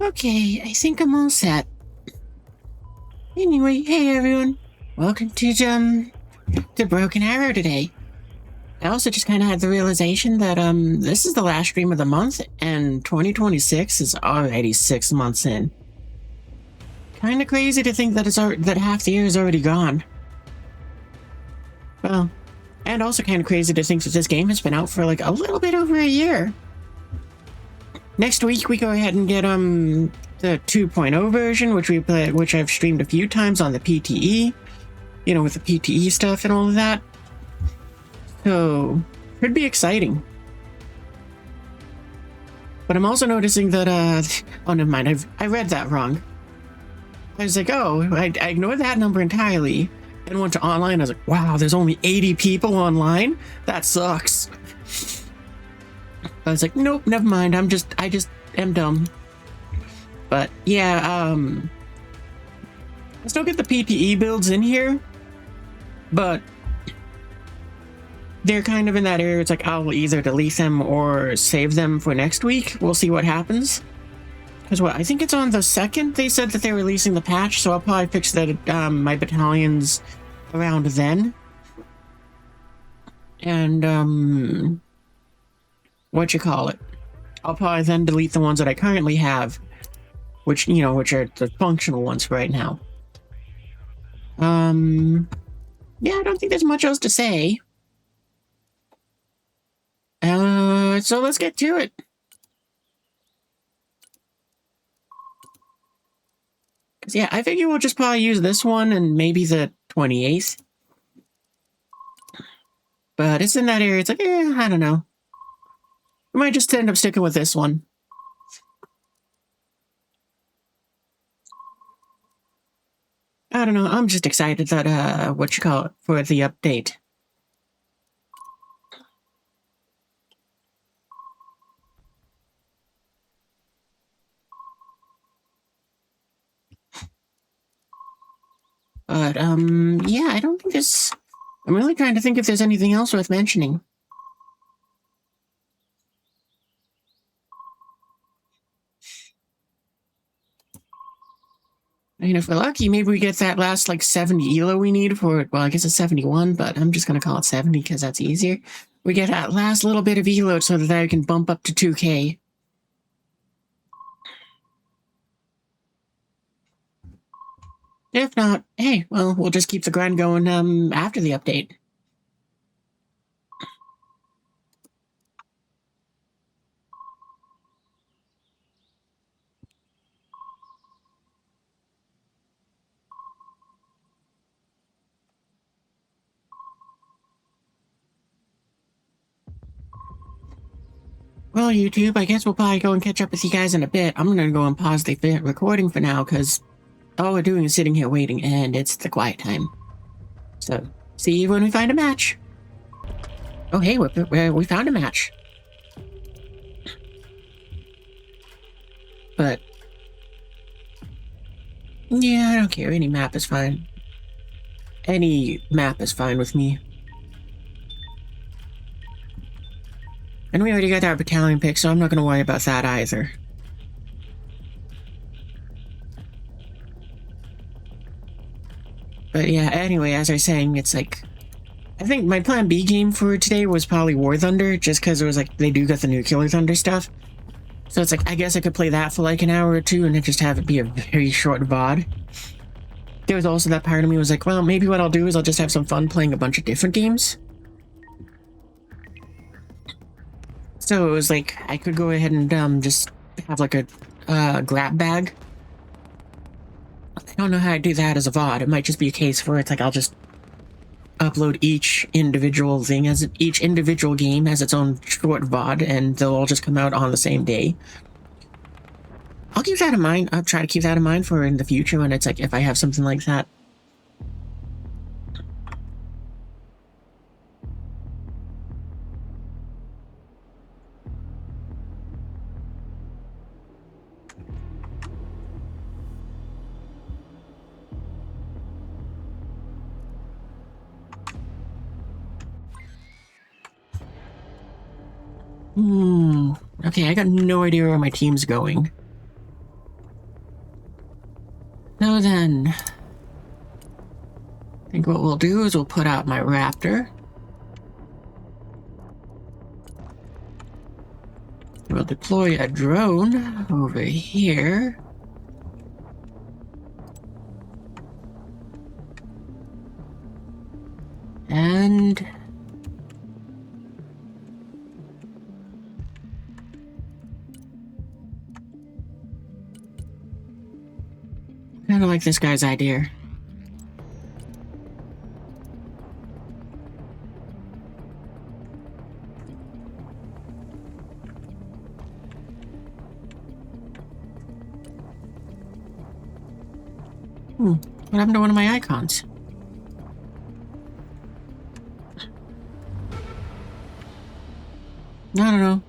Okay, I think I'm all set. Anyway, hey everyone. Welcome to Broken Arrow today. I also just kind of had the realization that this is the last stream of the month, and 2026 is already 6 months in. Kind of crazy to think that that half the year is already gone. Well, and also kind of crazy to think that this game has been out for like a little bit over a year. Next week we go ahead and get the 2.0 version, which I've streamed a few times on the PTE, you know, with the PTE stuff and all of that. So, could be exciting. But I'm also noticing that, oh, never mind, I read that wrong. I was like, oh, I ignored that number entirely, and went to online. I was like, wow, there's only 80 people online? That sucks. I was like, nope, never mind, I just am dumb. But, yeah, I still get the PTE builds in here, but they're kind of in that area. It's like I'll either delete them or save them for next week. We'll see what happens. Because I think it's on the 2nd they said that they're releasing the patch, so I'll probably fix that my battalions around then. And I'll probably then delete the ones that I currently have, which are the functional ones right now. Yeah, I don't think there's much else to say. So let's get to it. Yeah, I figure we'll just probably use this one and maybe the 28th. But it's in that area. It's like, I don't know. I might just end up sticking with this one. I don't know. I'm just excited that, for the update. But, yeah, I don't think there's... I'm really trying to think if there's anything else worth mentioning. I mean, if we're lucky, maybe we get that last, 70 elo we need for... Well, I guess it's 71, but I'm just gonna call it 70 because that's easier. We get that last little bit of elo so that I can bump up to 2K. If not, hey, well, we'll just keep the grind going, after the update. Well, YouTube, I guess we'll probably go and catch up with you guys in a bit. I'm gonna go and pause the recording for now, because all we're doing is sitting here waiting, and it's the quiet time. So, see you when we find a match. Oh, hey, we found a match. But, yeah, I don't care. Any map is fine. Any map is fine with me. And we already got our battalion pick, so I'm not going to worry about that either. But yeah, anyway, as I was saying, it's like... I think my plan B game for today was probably War Thunder, just because it was like, they do got the Nuclear Thunder stuff. So it's like, I guess I could play that for like an hour or two and then just have it be a very short VOD. There was also that part of me was like, well, maybe what I'll do is I'll just have some fun playing a bunch of different games. So it was like, I could go ahead and just have like a grab bag. I don't know how to do that as a VOD. It might just be a case where it's like I'll just upload each individual thing as each individual game has its own short VOD, and they'll all just come out on the same day. I'll keep that in mind. I'll try to keep that in mind for in the future when it's like if I have something like that. Okay, I got no idea where my team's going. So then, I think what we'll do is we'll put out my Raptor. We'll deploy a drone over here. And kind of like this guy's idea. What happened to one of my icons? I don't know.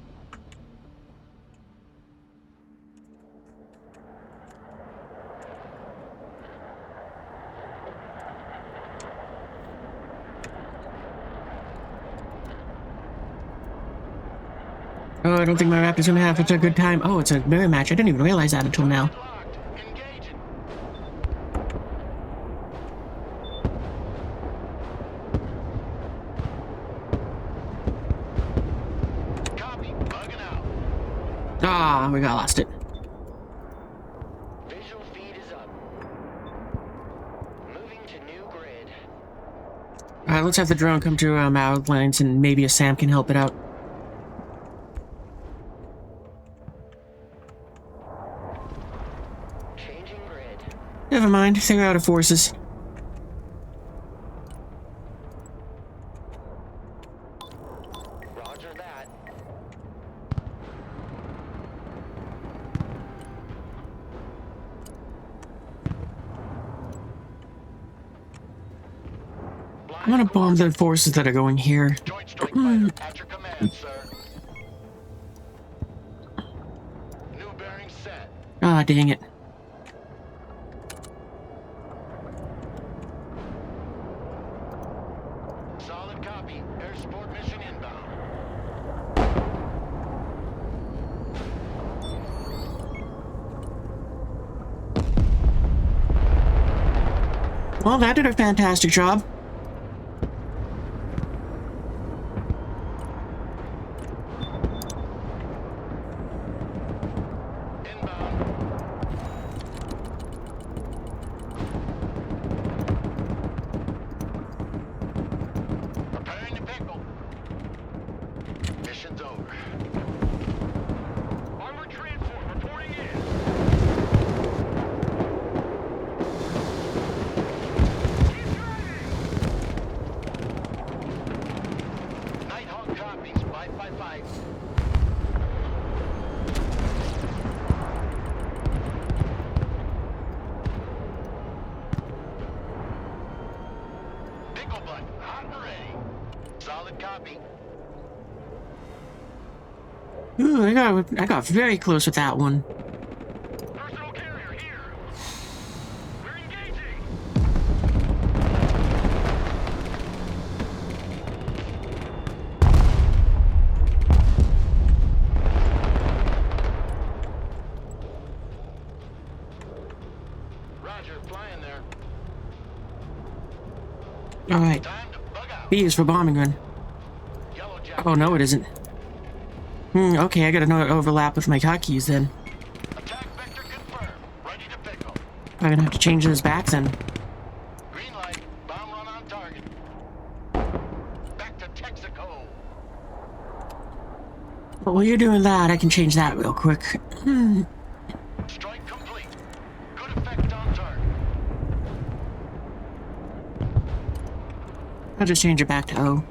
Oh, I don't think my Raptor's gonna have such a good time. Oh, it's a mirror match. I didn't even realize that until now. Ah, we got lost it. Visual feed is up. Moving to new grid. Alright, let's have the drone come to our outlines and maybe a Sam can help it out. Changing grid. Never mind, they're out of forces. Roger that. I'm gonna bomb the forces that are going here. Joint strike fighter at your command, sir. New bearing set. Ah, dang it. Solid copy. Air support mission inbound. Well, that did a fantastic job. Preparing to pickle. Mission's over. Armored transport reporting in. Keep driving. Nighthawk copies 555. Pickle butt, hot and ready. Solid copy. Ooh, I got very close with that one. Personal carrier here. We're engaging. Roger, flying there. Alright, Time to bug out. B is for bombing run. Yellow jacket. Oh, no it isn't. Okay, I got another overlap with my hotkeys then. Attack vector confirmed. Ready to pickle. I'm gonna have to change those back then. Green light. Bomb run on target. Back to Texaco. But while you're doing that, I can change that real quick. Strike complete. Good effect on target. I'll just change it back to O.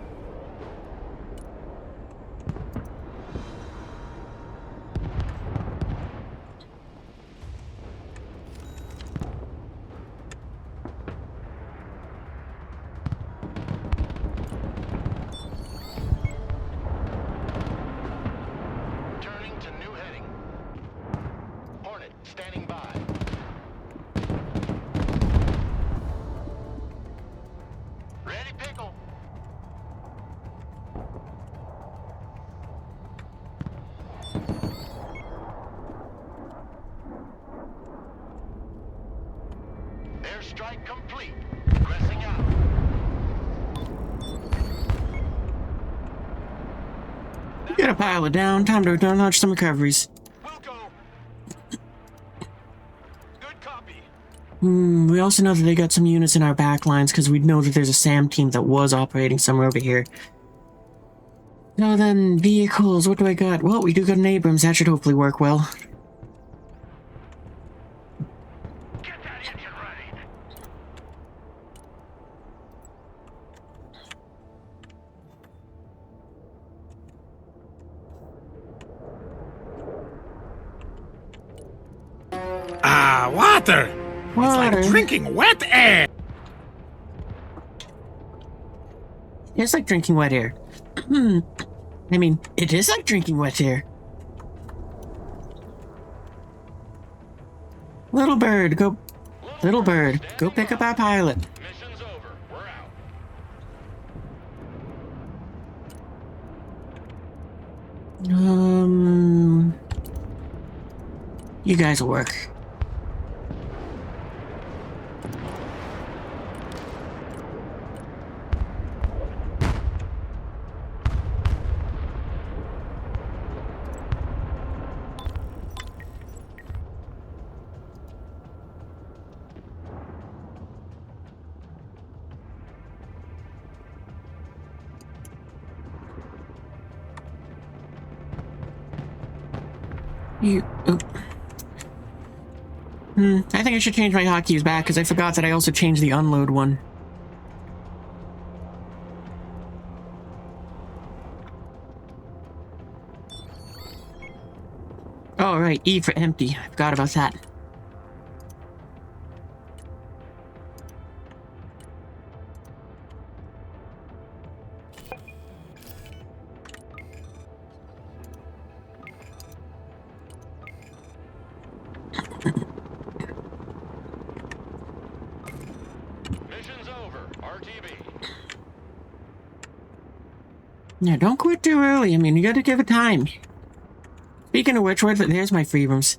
Turning to new heading. Hornet standing by. Ready pickle. Get a pilot down. Time to launch some recoveries. Wilco. Good copy. We also know that they got some units in our back lines because we know that there's a SAM team that was operating somewhere over here. So then, vehicles, what do I got? Well, we do got an Abrams. That should hopefully work well. Get that engine running. Ah, water! It's Water. like drinking wet air! It's like drinking wet air. I mean, it is like drinking wet air. Little bird, go... Little bird, go pick up our pilot. Mission's over. We're out. You guys will work. I think I should change my hotkeys back because I forgot that I also changed the unload one. Oh, right, E for empty. I forgot about that. Mission's over. RTB. Yeah, don't quit too early. I mean, you gotta give it time. Speaking of which, there's my freedoms.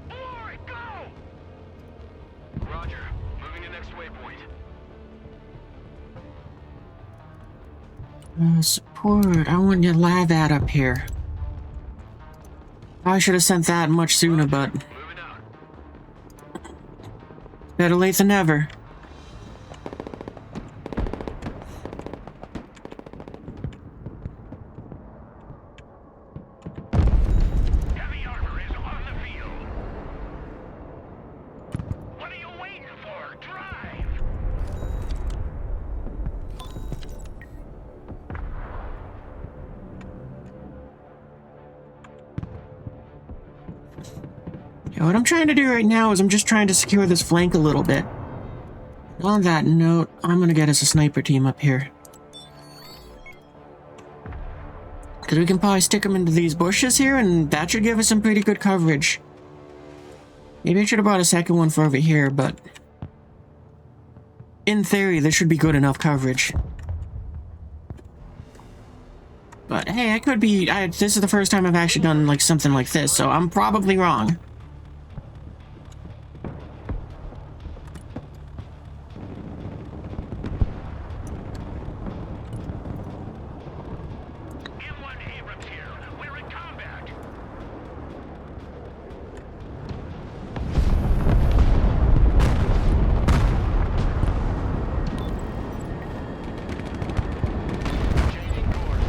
Alright, go! Roger. Moving to next waypoint. Support. I want your lavat up here. I should have sent that much sooner, but Moving out. better late than never. Heavy armor is on the field. What are you waiting for? Drive! Yeah, what I'm trying to do right now is I'm just trying to secure this flank a little bit. On that note, I'm gonna get us a sniper team up here. Because we can probably stick them into these bushes here, and that should give us some pretty good coverage. Maybe I should have brought a second one for over here, but... in theory, this should be good enough coverage. But hey, I could be... this is the first time I've actually done like something like this, so I'm probably wrong. M1 Abrams here. We're in combat. Changing course.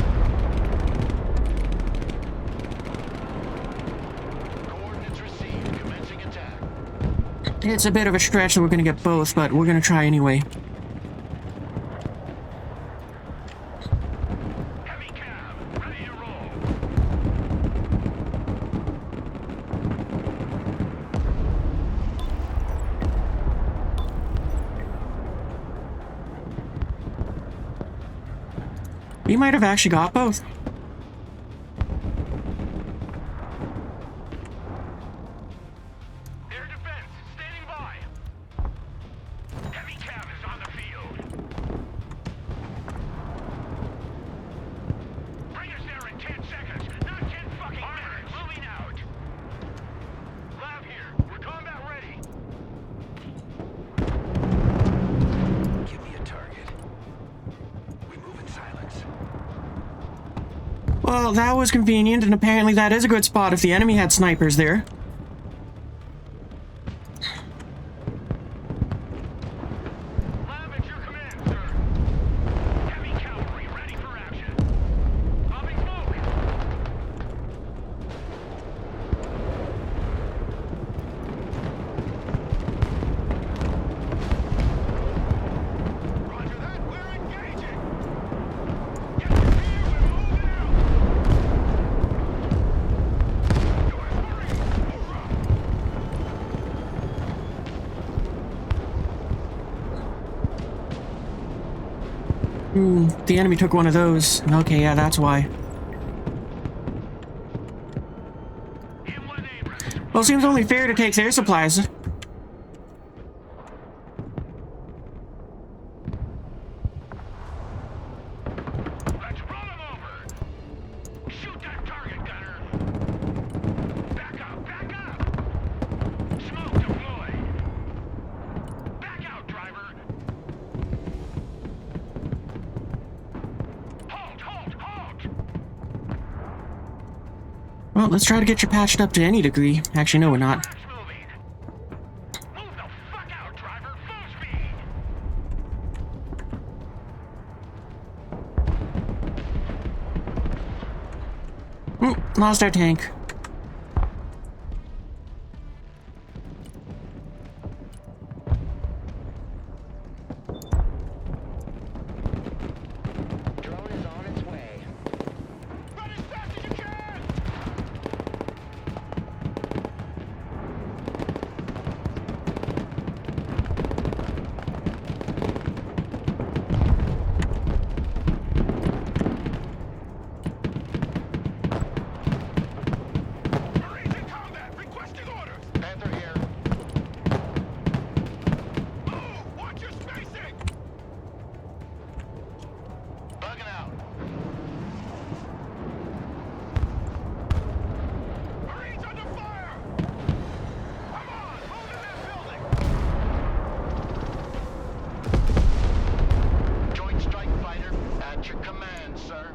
Coordinates received. Commencing attack. It's a bit of a stretch that we're gonna get both, but we're gonna try anyway. Heavy cab. Ready to roll. We might have actually got both. Air defense, standing by. Heavy cav is on the field. Bring us there in 10 seconds, not 10 fucking minutes. Moving out. Lab here. We're combat ready. Give me a target. We move in silence. Well, that was convenient, and apparently that is a good spot if the enemy had snipers there. Lab at your command, sir. Heavy cavalry ready for action. Popping smoke. Roger that. We're engaging. Get to here. We're moving out. U.S. Marines, hoorah! The enemy took one of those. Okay, yeah, that's why. Inland Abrams. Well, seems only fair to take their supplies. Let's run him over. Shoot that target, gunner. Back up, back up. Smoke deployed. Back out, driver. Halt, halt, halt. Well, let's try to get you patched up to any degree. Actually, no, we're not. Flash moving. Move the fuck out, driver. Full speed. Lost our tank. Drone is on its way. Run as fast as you can. Marines in combat. Requesting orders. Panther here. Move. Watch your spacing. Bugging out. Marines under fire! Come on, move to that building! Joint Strike Fighter, at your command, sir.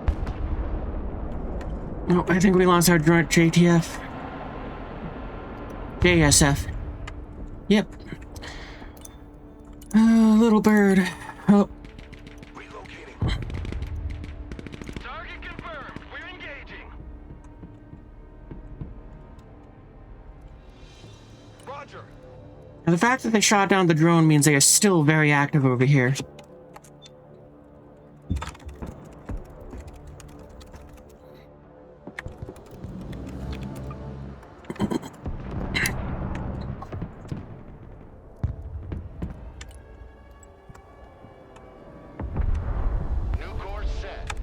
Oh, I think we lost our joint JTF. JSF. Yep. Little bird. Oh, Relocating. Target confirmed. We're engaging. Roger. now the fact that they shot down the drone means they are still very active over here. New course set.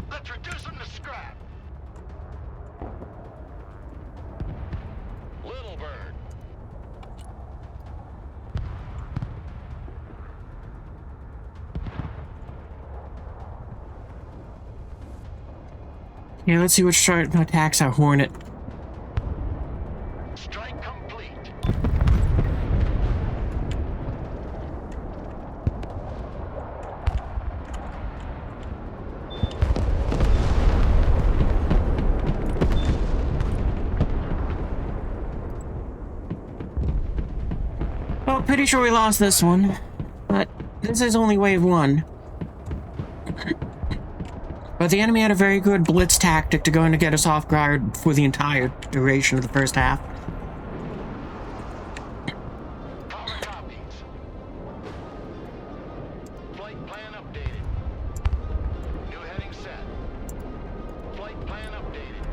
Let's reduce them to scrap. Little bird. Yeah, let's see which chart attacks our Hornet. Strike complete. Well, pretty sure we lost this one, but this is only wave one. But the enemy had a very good blitz tactic to go in to get us off guard for the entire duration of the first half. Power copies. Flight plan updated. New heading set. Flight plan updated.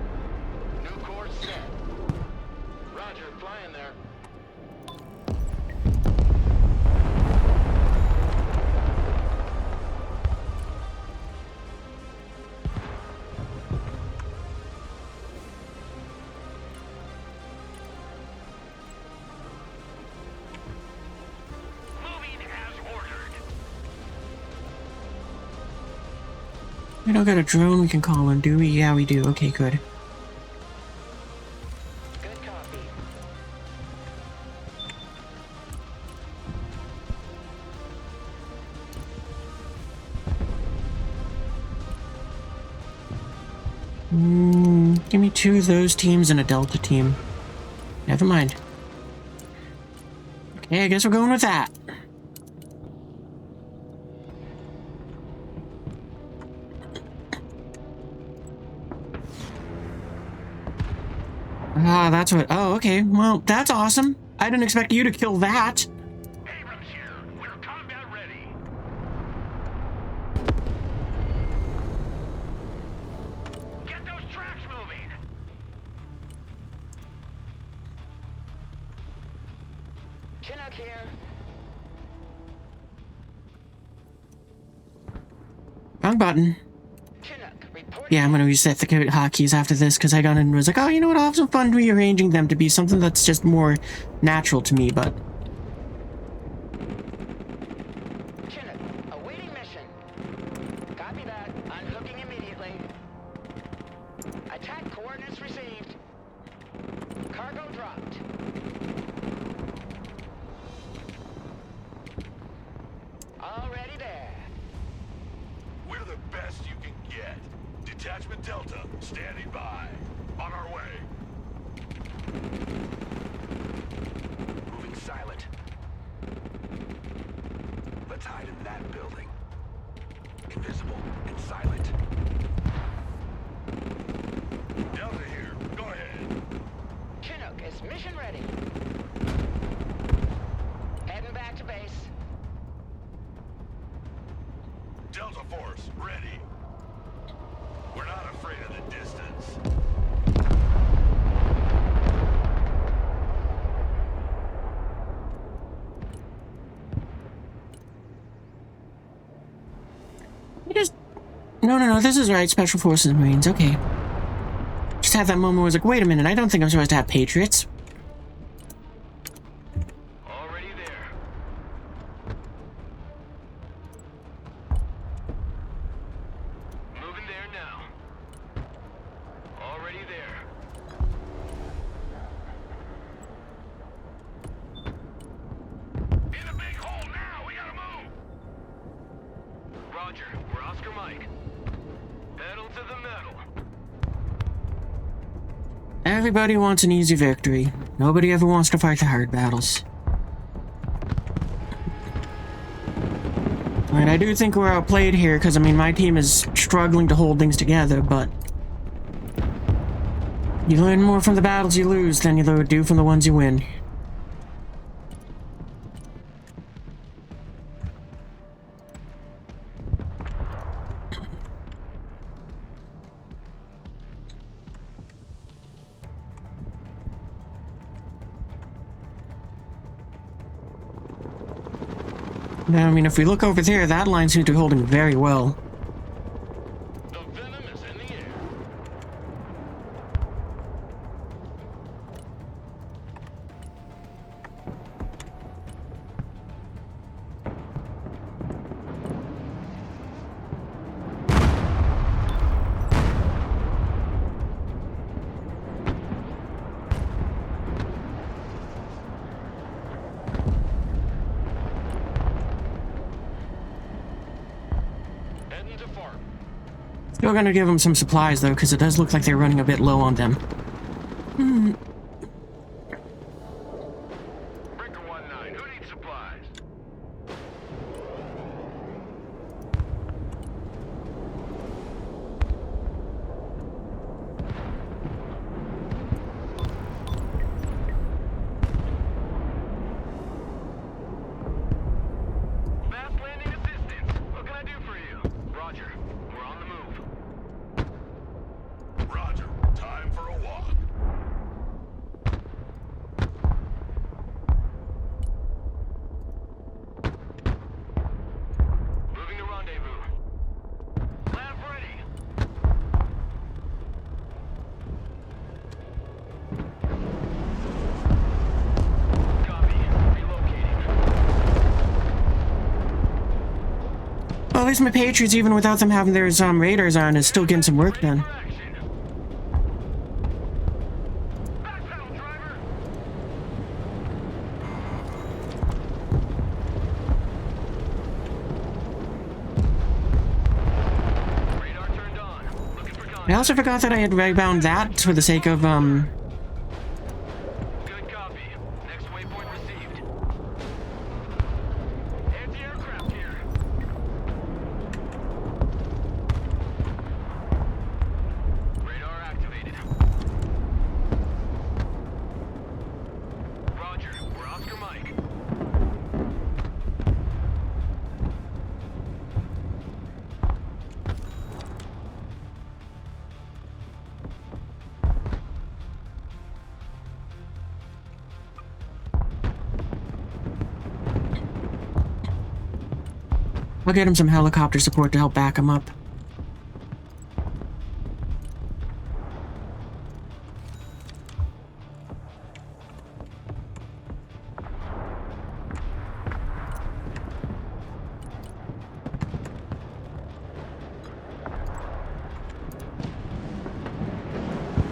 New course set. Roger, flying there. We don't got a drone we can call in, do we? Yeah, we do. Okay, good. Good copy. Give me 2 of those teams and a Delta team. Never mind. Okay, I guess we're going with that. Ah, that's what... Oh, okay. Well, that's awesome. I didn't expect you to kill that. Abrams here. We're combat ready. Get those tracks moving. Chinook here. Wrong button. Chinook, report. Yeah, I'm gonna reset the hotkeys after this because I got in and was like, oh, you know what? I'll have some fun rearranging them to be something that's just more natural to me, but... Chinook, awaiting mission. Copy that. Unhooking immediately. Attack coordinates received. Cargo dropped. Already there. We're the best you can get. Detachment Delta, standing by. On our way. Moving silent. Let's hide in that building. Invisible and silent. Delta here. Go ahead. Chinook is mission ready. Heading back to base. Delta Force, ready. We're not afraid of the distance. You just... No, this is right. Special Forces Marines, okay. Just had that moment where I was like, wait a minute, I don't think I'm supposed to have Patriots. Already there. Moving there now. Already there. In the big hole now! We gotta move! Roger, we're Oscar Mike. Pedal to the metal. Everybody wants an easy victory. Nobody ever wants to fight the hard battles. And I do think we're outplayed here, because, I mean, my team is struggling to hold things together, but... You learn more from the battles you lose than you do from the ones you win. Now, I mean, if we look over there, that line seems to be holding very well. The venom is in the air. Heading to farm. Still gonna give them some supplies, though, because it does look like they're running a bit low on them. Breaker 19, who needs supplies? Fast landing assistance. What can I do for you? Roger. We're on the move. Roger. Time for a walk. Well, at least my Patriots, even without them having their radars on, is still getting some work done. For action. Back pedal, driver. Radar turned on. Looking for I contact. also forgot that I had rebound that for the sake of, Good copy. Next waypoint received. Anti-aircraft here. Radar activated. Roger. We're Oscar Mike. I'll get him some helicopter support to help back him up.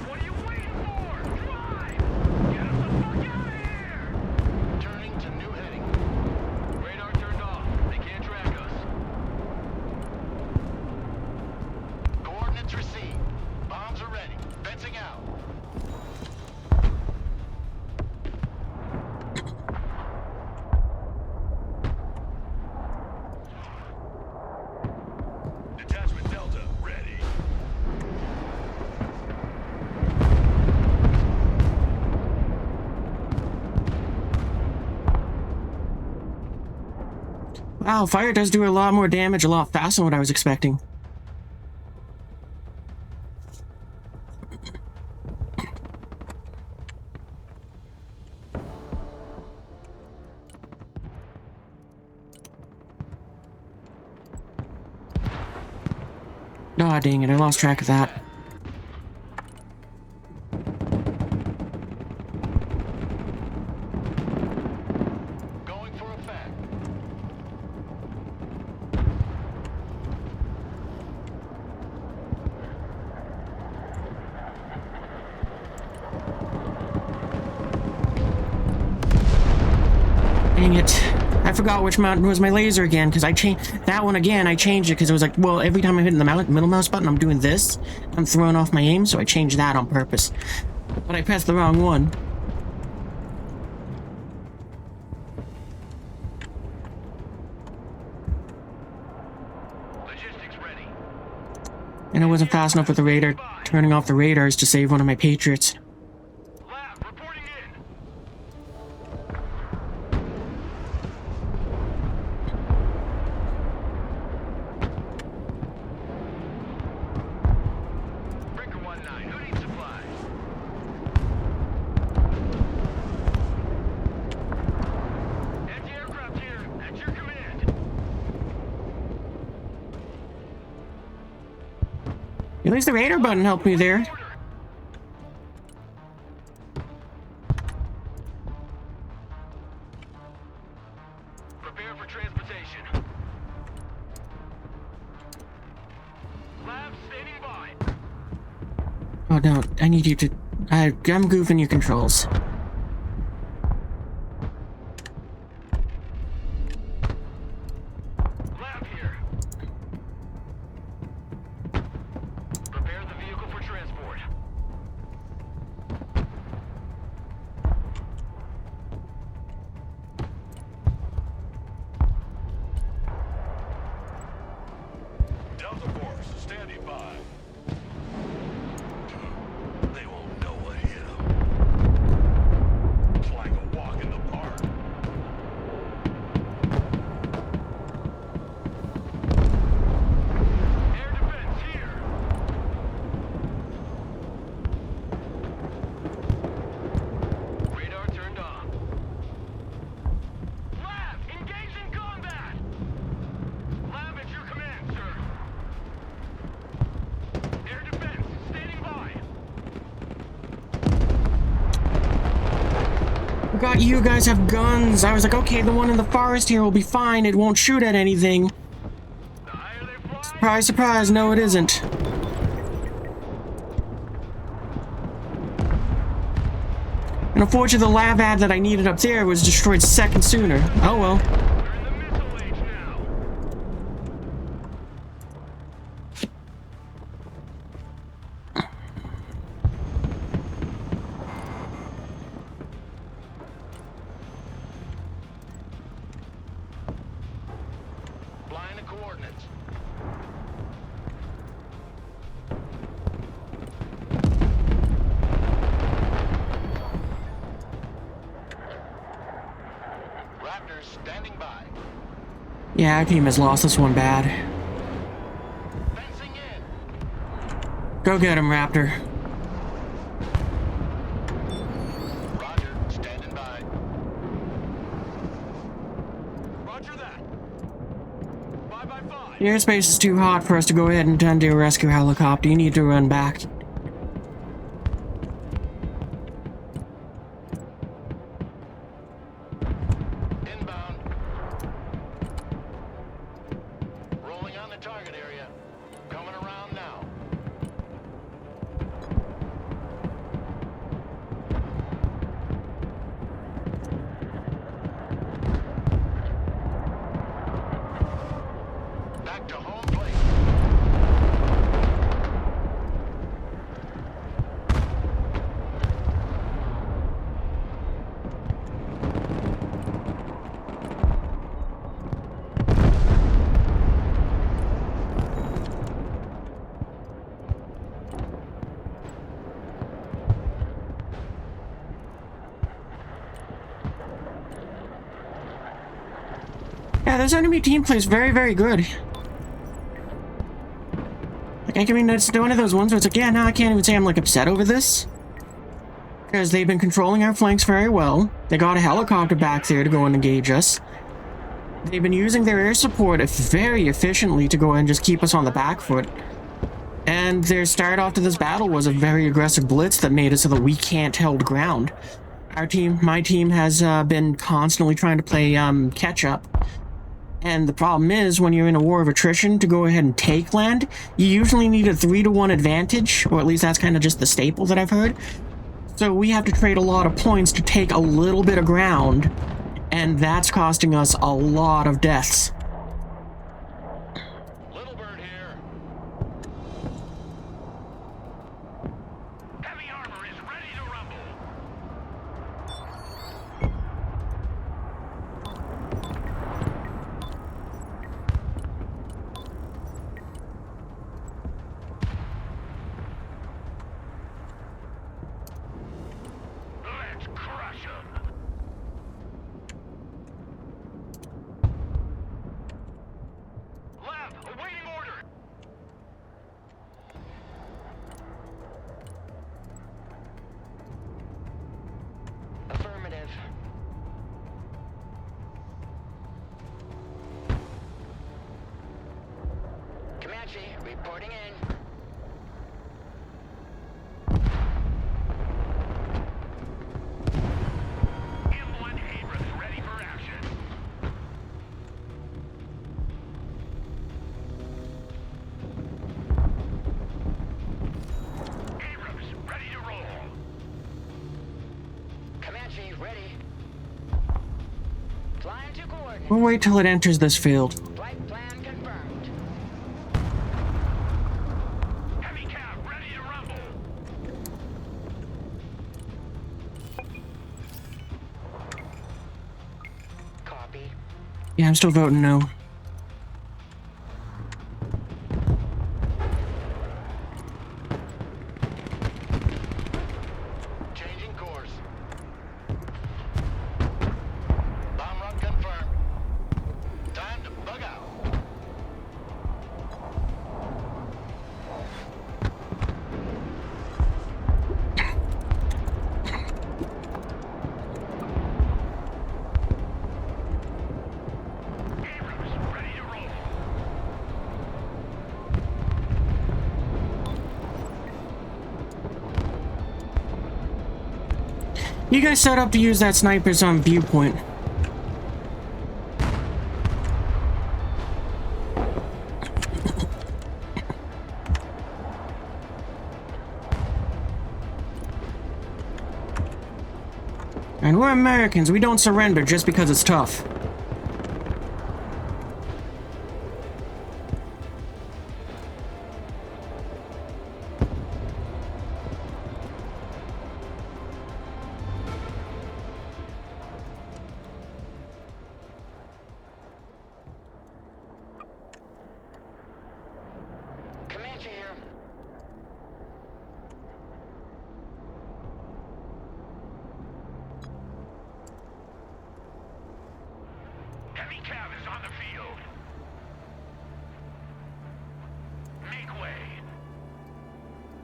What are you waiting for? Drive! Get us the fuck out of here! Turning to new heading. Radar turned off. They can't track us. Coordinates received. Bombs are ready. Fencing out. Detachment Delta ready. Wow, fire does do a lot more damage a lot faster than what I was expecting. Aw, dang it, I lost track of that. Going for effect. Dang it. I forgot which mountain was my laser again, because I changed that one again. I changed it because it was like, well, every time I'm hitting the middle mouse button, I'm doing this. I'm throwing off my aim, so I changed that on purpose. But I pressed the wrong one. Logistics ready. And I wasn't fast enough with the radar, turning off the radars to save one of my Patriots. Lab reporting in. Breaker 19. Who needs supplies? Anti-aircraft here. At your command. At least the radar button helped me there. Order. Prepare for transportation. Lab standing by. Oh no, I need you to... I'm goofing your controls. Lab here. Prepare the vehicle for transport. Delta Force standing by. They won't know what hit them. It's like a walk in the park. Air defense here. Radar turned on. Lab, engaged in combat. Lab at your command, sir. Air defense, standing by. Forgot you guys have guns. I was like, okay, the one in the forest here will be fine. It won't shoot at anything. The Surprise, surprise, no it isn't. And unfortunately, the lab ad that I needed up there was destroyed seconds sooner. Oh well. We're in the missile age now. Flying the coordinates. Raptors standing by. Yeah, our team has lost this one bad. Fencing in. Go get him, Raptor. Roger, standing by. Roger that. 5x5. The airspace is too hot for us to go ahead and tend to a rescue helicopter. You need to run back. Inbound. Rolling on the target area. Coming around now. Back to home plate. Yeah, this enemy team plays very, very good. Like, I mean, it's one of those ones where it's like, yeah, no, I can't even say I'm, like, upset over this. Because they've been controlling our flanks very well. They got a helicopter back there to go and engage us. They've been using their air support very efficiently to go and just keep us on the back foot. And their start off to this battle was a very aggressive blitz that made it so that we can't hold ground. Our team, my team, has been constantly trying to play catch up. And the problem is, when you're in a war of attrition, to go ahead and take land, you usually need a 3-to-1 advantage, or at least that's kind of just the staple that I've heard. So we have to trade a lot of points to take a little bit of ground, and that's costing us a lot of deaths. Little bird here. Heavy armor is ready to rumble. Let's crush 'em. Lab, awaiting order. Affirmative. Comanche, reporting in. M1 Abrams ready for action. Abrams ready to roll. Comanche, ready. Flying to coordinates. We'll wait till it enters this field. Flight plan confirmed. Heavy cab ready to rumble. Copy. Yeah, I'm still voting no. Changing course. Bomb run confirmed. Time to bug out. Abrams ready to roll. You guys set up to use that sniper's viewpoint. And we're Americans, we don't surrender just because it's tough. Comanche here. Heavy cav is on the field. Make way.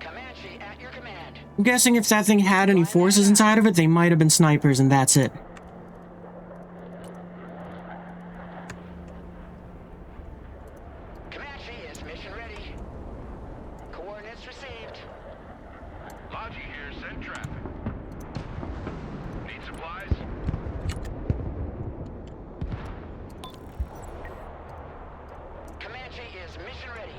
Comanche at your command. I'm guessing if that thing had any forces inside of it, they might have been snipers, and that's it. Comanche is mission ready. Coordinates received. Logi here, send traffic. Need supplies? Comanche is mission ready.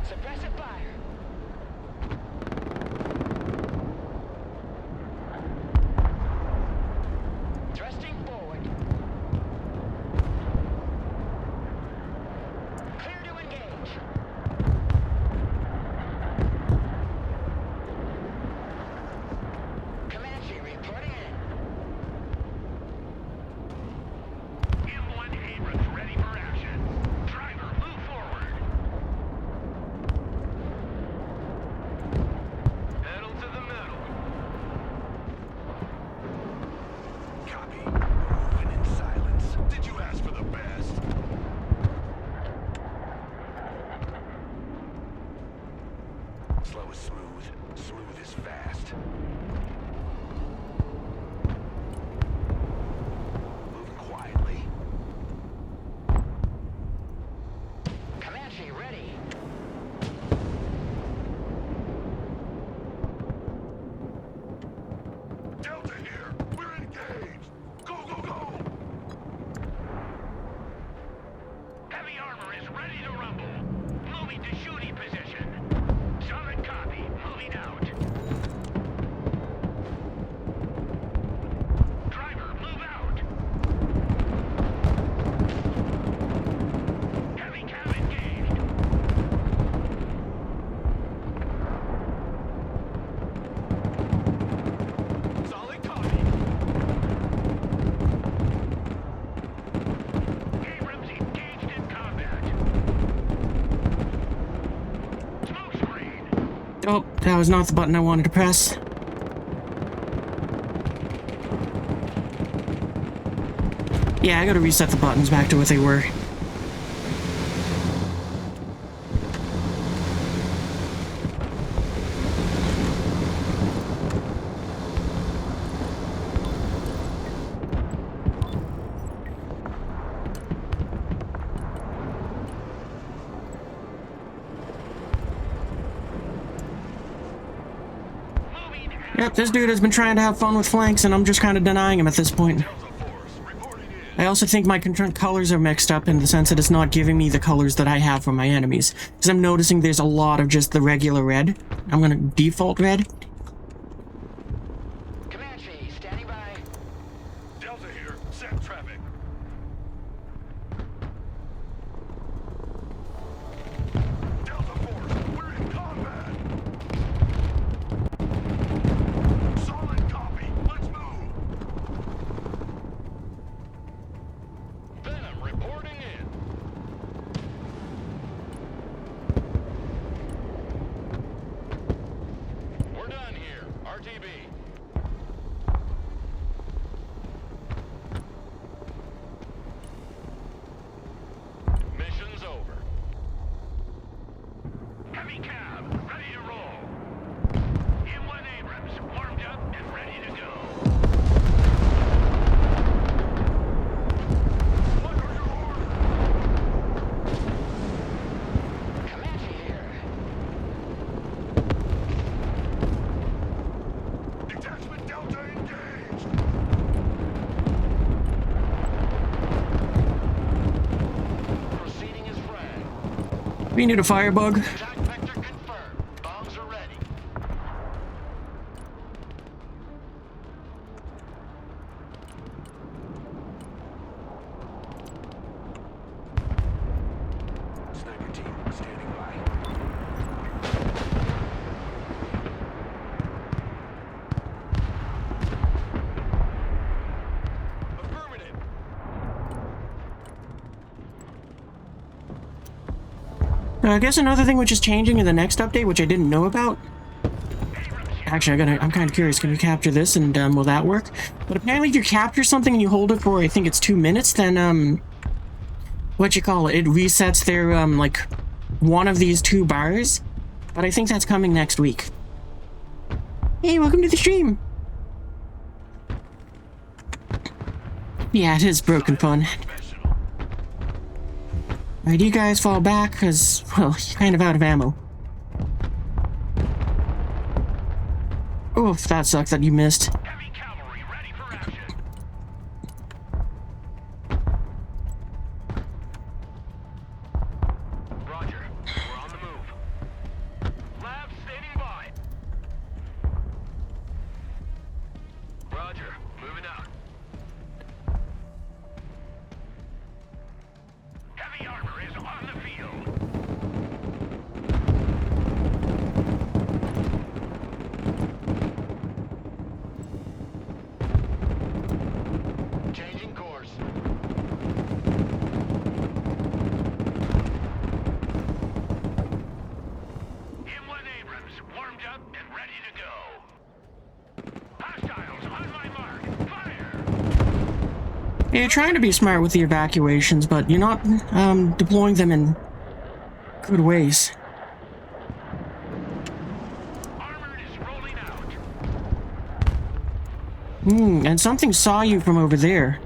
Suppressive fire. Thrusting forward. Clear to engage. Comanche reporting in. M1 Abrams ready for action. Driver, move forward. Pedal to the metal. Copy. Moving in silence. Did you ask for the best? Slow is smooth. Smooth is fast. Moving quietly. Comanche ready. Delta here. We're engaged. Go, go, go. Heavy armor is ready to rumble. Moving to shooting position. Solid copy. Moving out. Driver, move out. Heavy cab engaged. Solid copy. Abrams engaged in combat. Smoke screen. Oh, that was not the button I wanted to press. Yeah, I gotta reset the buttons back to what they were. Moving out. Yep, this dude has been trying to have fun with flanks, and I'm just kind of denying him at this point. Delta Force reporting in. I also think my colors are mixed up in the sense that it's not giving me the colors that I have for my enemies. Because I'm noticing there's a lot of just the regular red. I'm gonna default red. Comanche standing by. Delta here. Send traffic. Delta Force, we're in combat. Solid copy. Let's move. Venom reporting in. We're done here. RTB. Mission's over. Heavy cab, ready to roll. M1 Abrams, warmed up and ready to go. What are your orders? Comanche here. We need a firebug. Attack vector confirmed. Bombs are ready. Sniper team standing by. Affirmative. I guess another thing which is changing in the next update, which I didn't know about. Actually, I'm kind of curious. Can you capture this, and will that work? But apparently, if you capture something and you hold it for, I think it's 2 minutes, then what you call it? It resets their like one of these 2 bars. But I think that's coming next week. Hey, welcome to the stream. Yeah, it is broken fun. Alright, you guys fall back, because, well, you're kind of out of ammo. Oof, that sucks that you missed. Heavy cavalry ready for action. Roger. We're on the move. Lab standing by. Roger. Moving out. Heavy armor is on the field. Changing course. Inland Abrams warmed up and ready to go. Hostiles on my mark. Fire! Yeah, you're trying to be smart with the evacuations, but you're not deploying them in good ways. Armor is rolling out. And something saw you from over there.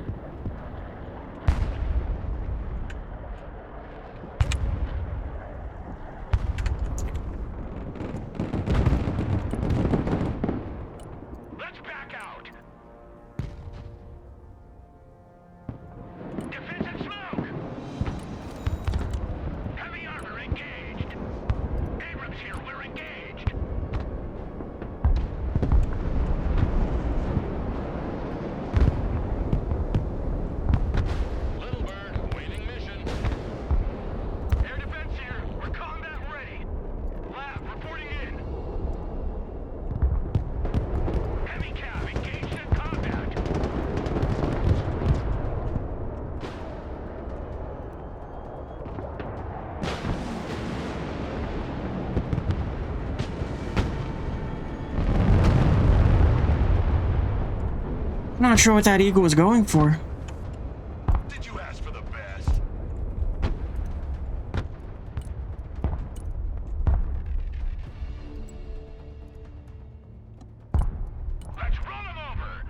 Let's back out. Defensive smoke. Heavy armor engaged. Abrams here, we're engaged. Little Bird, waiting mission. Air defense here, we're combat ready. Lab reporting in. Heavy cav engaged in combat. Not sure what that eagle was going for. Did you ask for the best? Let's run him over.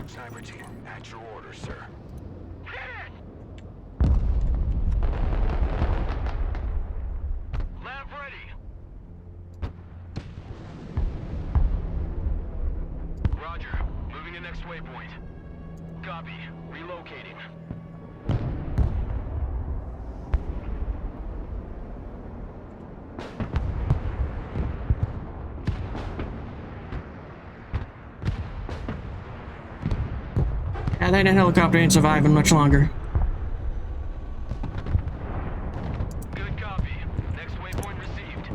Sniper team, at your orders, sir. Hit it! Lab ready. Roger. Moving to next waypoint. Copy. Relocating. Yeah, that helicopter ain't surviving much longer. Good copy. Next waypoint received.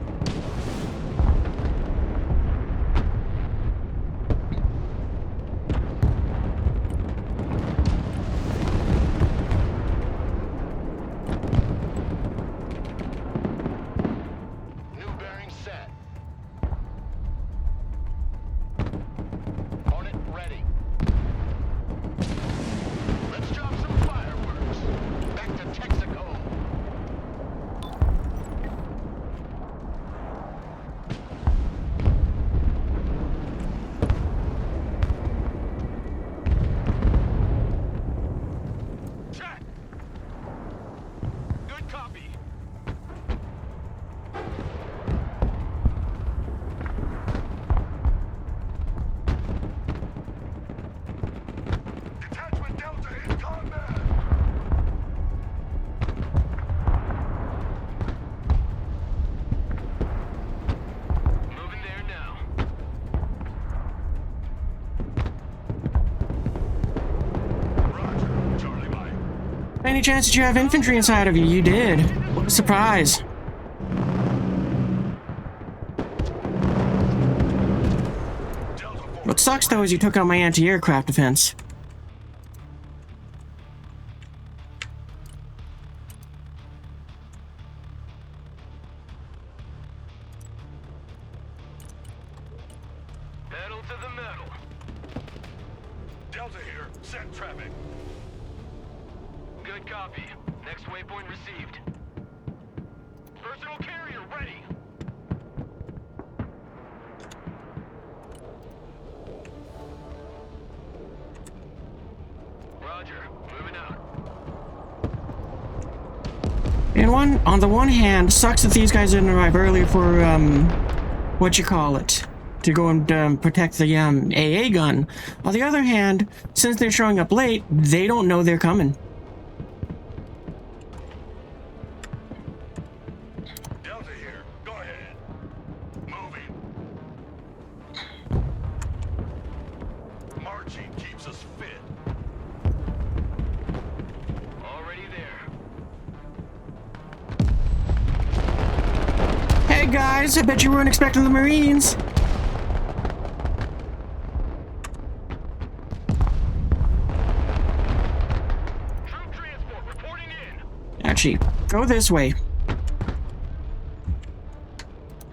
New bearing set. Hornet ready. Let's drop some fire. Any chance that you have infantry inside of you? You did. What a surprise. What sucks, though, is you took out my anti-aircraft defense. Pedal to the metal. Delta here. Set traffic. Good copy. Next waypoint received. Personal carrier ready. Roger. Moving out. On the one hand, sucks that these guys didn't arrive earlier for, what you call it, to go and protect the AA gun. On the other hand, since they're showing up late, they don't know they're coming. Delta here. Go ahead. Moving. Marching keeps us fit. Already there. Hey guys, I bet you weren't expecting the Marines. Troop transport reporting in. Actually, go this way.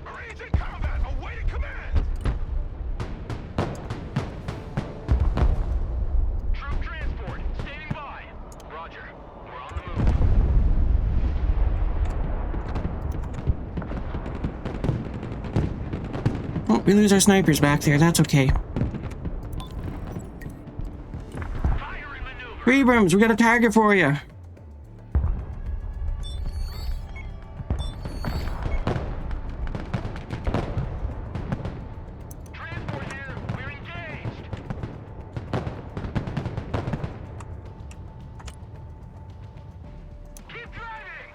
Marines in combat. Awaiting command. Troop transport standing by. Roger. We're on the move. Oh, we lose our snipers back there. That's okay. Fire and maneuver. Rebrams, we got a target for you. Transport here. We're engaged. Keep driving.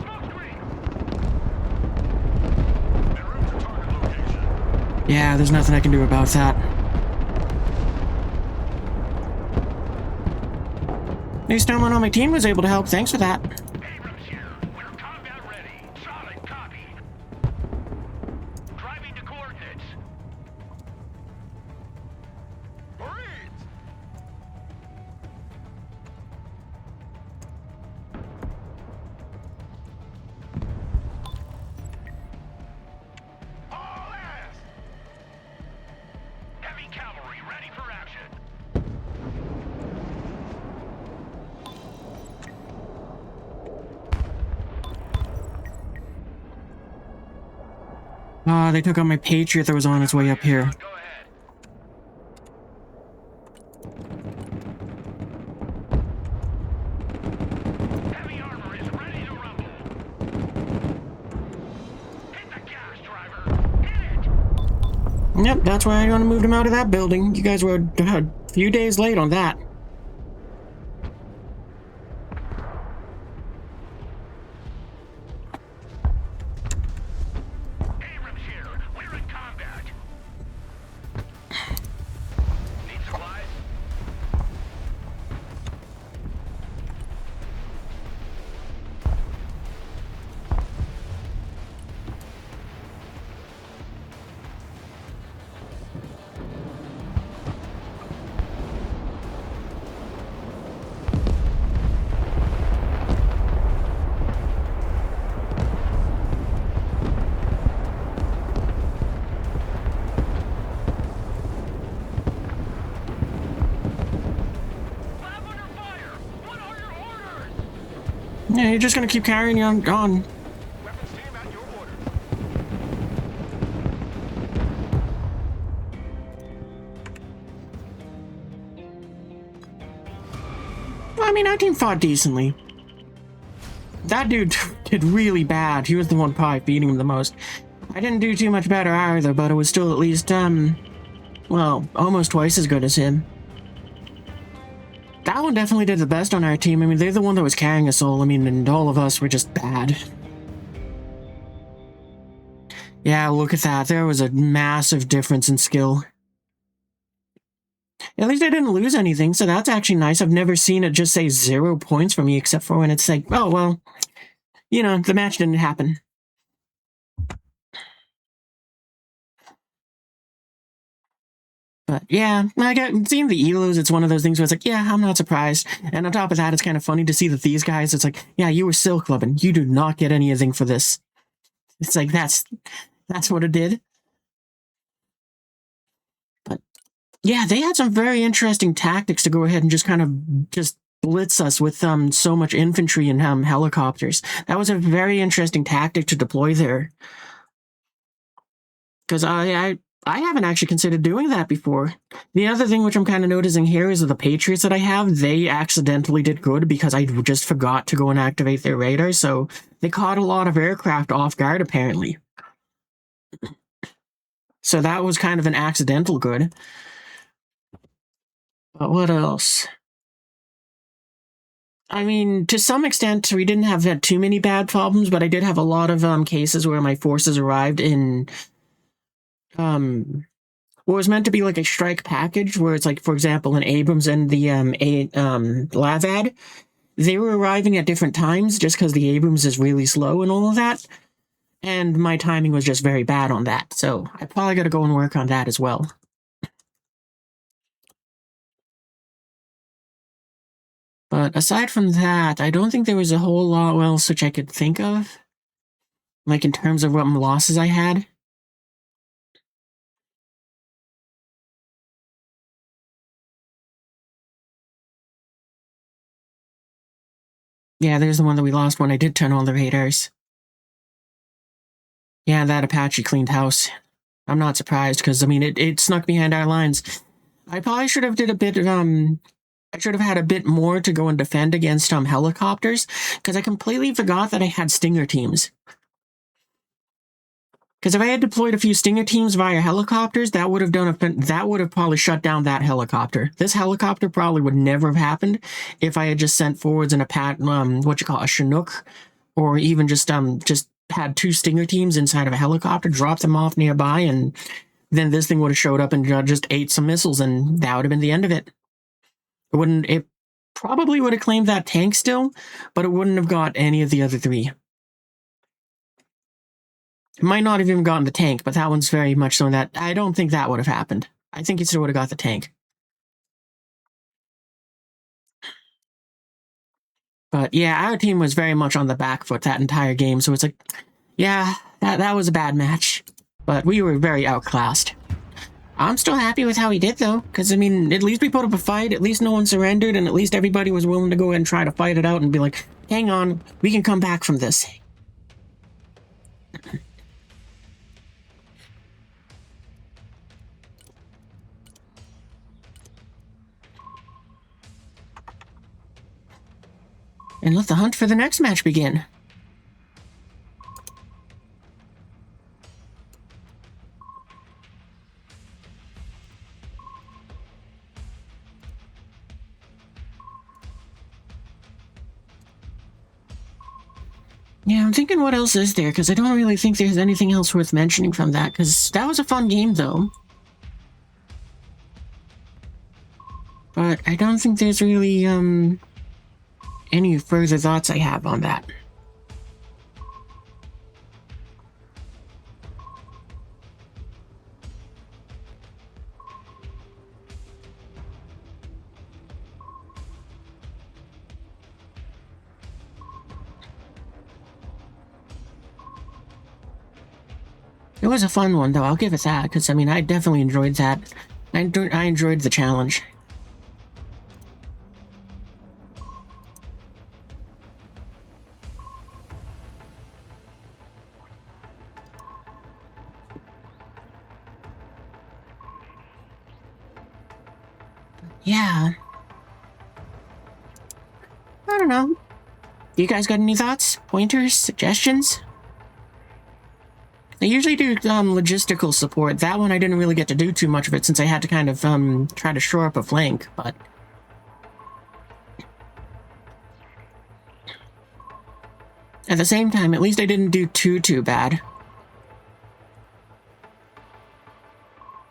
Smoke screen. En route to target location. Yeah, there's nothing I can do about that. At least someone on my team was able to help. Thanks for that. Abrams here. We're combat ready. Solid copy. Driving to coordinates. Marines. All ass. Heavy cavalry ready for action. Ah, they took out my Patriot that was on its way up here. Go ahead. Heavy armor is ready to rumble. Hit the gas, driver. Hit it. Yep, that's why I want to move them out of that building. You guys were a few days late on that. Abrams here. We're in combat. Need supplies? Lab under fire. What are your orders? Yeah, you're just gonna keep carrying on. Weapons team at your order. Well, I mean, our team fought decently. That dude did really bad. He was the one probably beating him the most. I didn't do too much better either, but it was still at least, well, almost twice as good as him. that one definitely did the best on our team. I mean, they're the one that was carrying us all. I mean, and all of us were just bad. Yeah, look at that. There was a massive difference in skill. At least I didn't lose anything, so that's actually nice. I've never seen it just say 0 points for me, except for when it's like, oh, well, you know, the match didn't happen. But yeah, I got seeing the elos, it's one of those things where it's like, yeah, I'm not surprised. And on top of that, it's kind of funny to see that these guys, it's like, yeah, you were still clubbing. You do not get anything for this. It's like, that's what it did. But yeah, they had some very interesting tactics to go ahead and just kind of just blitz us with so much infantry and helicopters. That was a very interesting tactic to deploy there. Because I haven't actually considered doing that before. The other thing which I'm kind of noticing here is that the Patriots that I have, they accidentally did good because I just forgot to go and activate their radar, so they caught a lot of aircraft off guard, apparently. So that was kind of an accidental good. But what else? I mean, to some extent, we didn't have had too many bad problems, but I did have a lot of cases where my forces arrived in what was meant to be like a strike package, where it's like, for example, in Abrams and the Lavad, they were arriving at different times just because the Abrams is really slow and all of that, and my timing was just very bad on that, so I probably got to go and work on that as well. But aside from that, I don't think there was a whole lot else which I could think of, like in terms of what losses I had. Yeah, there's the one that we lost when I did turn on the radars. Yeah, that Apache cleaned house. I'm not surprised, because, I mean, it snuck behind our lines. I probably should have did a bit, I should have had a bit more to go and defend against, helicopters, because I completely forgot that I had Stinger teams. Because if I had deployed a few Stinger teams via helicopters, that would have probably shut down that helicopter. This helicopter probably would never have happened if I had just sent forwards in a Chinook, or even just had 2 Stinger teams inside of a helicopter, dropped them off nearby, and then this thing would have showed up and just ate some missiles, and that would have been the end of it. It probably would have claimed that tank still, but it wouldn't have got any of the other 3. It might not have even gotten the tank, but that one's very much so that I don't think that would have happened. I think it still would have got the tank. But yeah, our team was very much on the back foot that entire game, so it's like, yeah, that was a bad match. But we were very outclassed. I'm still happy with how we did, though, because, I mean, at least we put up a fight, at least no one surrendered, and at least everybody was willing to go ahead and try to fight it out and be like, hang on, we can come back from this. And let the hunt for the next match begin. Yeah, I'm thinking what else is there, because I don't really think there's anything else worth mentioning from that, because that was a fun game, though. But I don't think there's really, any further thoughts I have on that. It was a fun one, though, I'll give it that, because, I mean, I definitely enjoyed that. I enjoyed the challenge. Yeah. I don't know. You guys got any thoughts? Pointers? Suggestions? I usually do logistical support. That one I didn't really get to do too much of it since I had to kind of try to shore up a flank, but At the same time, at least I didn't do too bad.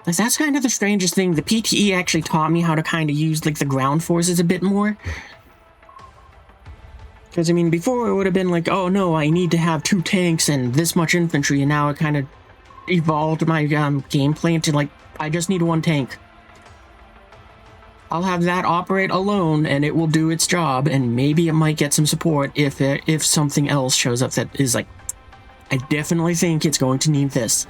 That's kind of the strangest thing. The PTE actually taught me how to kind of use like the ground forces a bit more. Because I mean, before it would have been like, oh no, I need to have 2 tanks and this much infantry, and now it kind of evolved my gameplay into like, I just need 1 tank. I'll have that operate alone, and it will do its job, and maybe it might get some support if something else shows up that is like, I definitely think it's going to need this.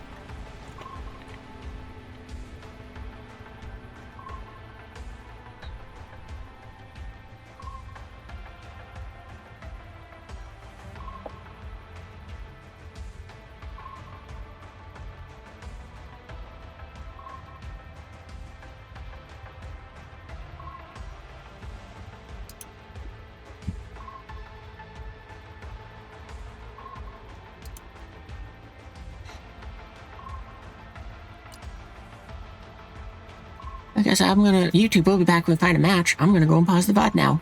I guess YouTube will be back when we find a match. I'm gonna go and pause the VOD now.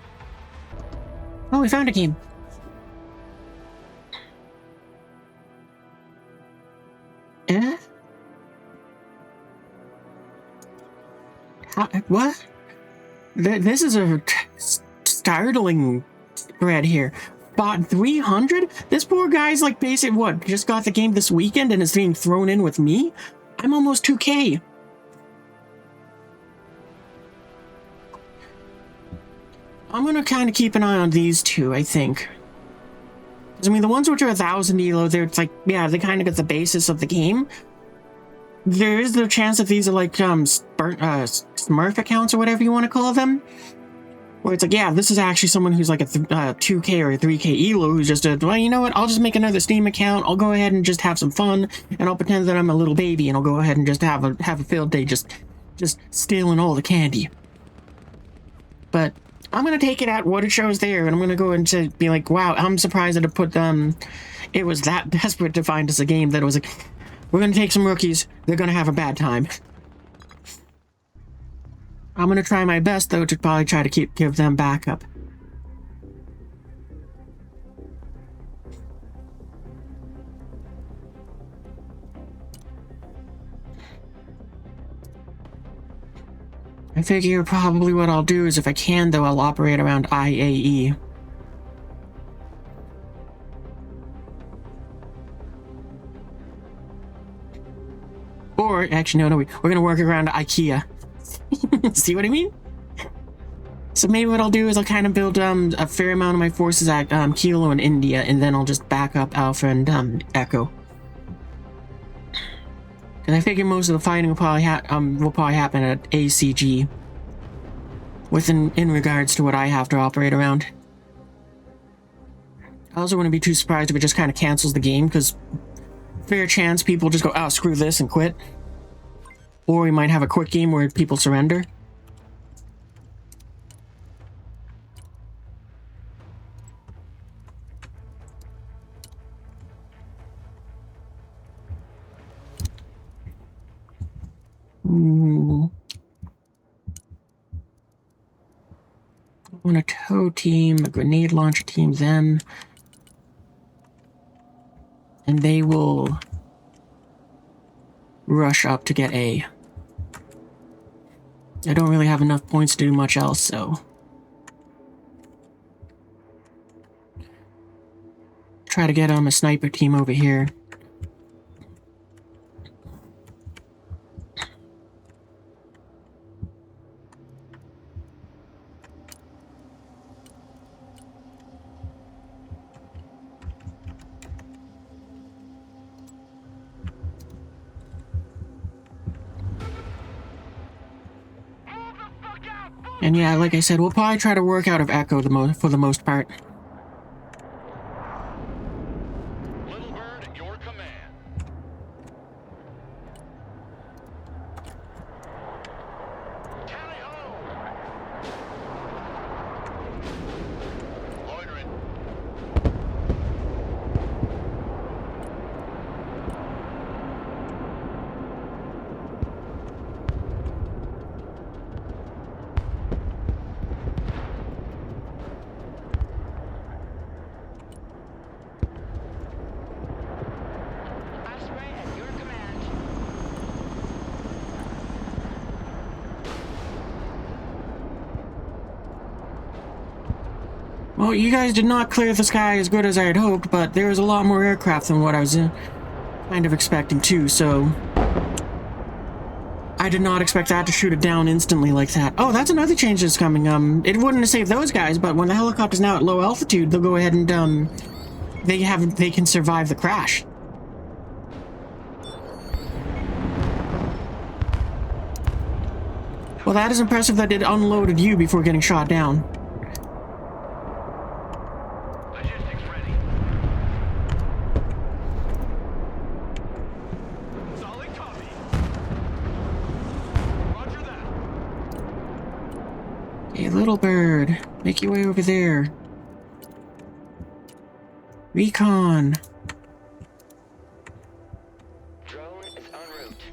Oh, we found a game. Eh? What? This is a startling spread here. Bought 300? This poor guy's like basically what? Just got the game this weekend and is being thrown in with me? I'm almost 2K. I'm gonna kind of keep an eye on these two, I think. Because, I mean, the ones which are 1,000 elo, they're like, yeah, they kind of get the basis of the game. There is the chance that these are like, Smurf accounts or whatever you want to call them. Where it's like, yeah, this is actually someone who's like a 2K or a 3K elo who's just well, you know what, I'll just make another Steam account, I'll go ahead and just have some fun, and I'll pretend that I'm a little baby, and I'll go ahead and just have a field day just stealing all the candy. But I'm gonna take it at what it shows there, and I'm gonna go and be like, wow, I'm surprised that it put it was that desperate to find us a game that it was like, we're gonna take some rookies, they're gonna have a bad time. I'm gonna try my best though to probably try to give them backup. I figure probably what I'll do is if I can though, I'll operate around IAE. Or, actually, no, we're gonna work around IKEA. See what I mean? So maybe what I'll do is I'll kind of build a fair amount of my forces at Kilo in India, and then I'll just back up Alpha and Echo. And I figure most of the fighting will probably happen at ACG. In regards to what I have to operate around. I also wouldn't be too surprised if it just kind of cancels the game, because fair chance people just go, oh, screw this, and quit. Or we might have a quick game where people surrender. I want a tow team, a grenade launcher team, them. And they will rush up to get A. I don't really have enough points to do much else, so try to get a sniper team over here. And yeah, like I said, we'll probably try to work out of Echo for the most part. Little Bird at your command. Tally ho! Loitering. Well, you guys did not clear the sky as good as I had hoped, but there was a lot more aircraft than what I was kind of expecting too, so... I did not expect that to shoot it down instantly like that. Oh, that's another change that's coming. It wouldn't have saved those guys, but when the helicopter's now at low altitude, they'll go ahead and, they can survive the crash. Well, that is impressive that it unloaded you before getting shot down. Logistics ready. Solid copy. Roger that. Hey, little bird, make your way over there. Recon. Drone is en route.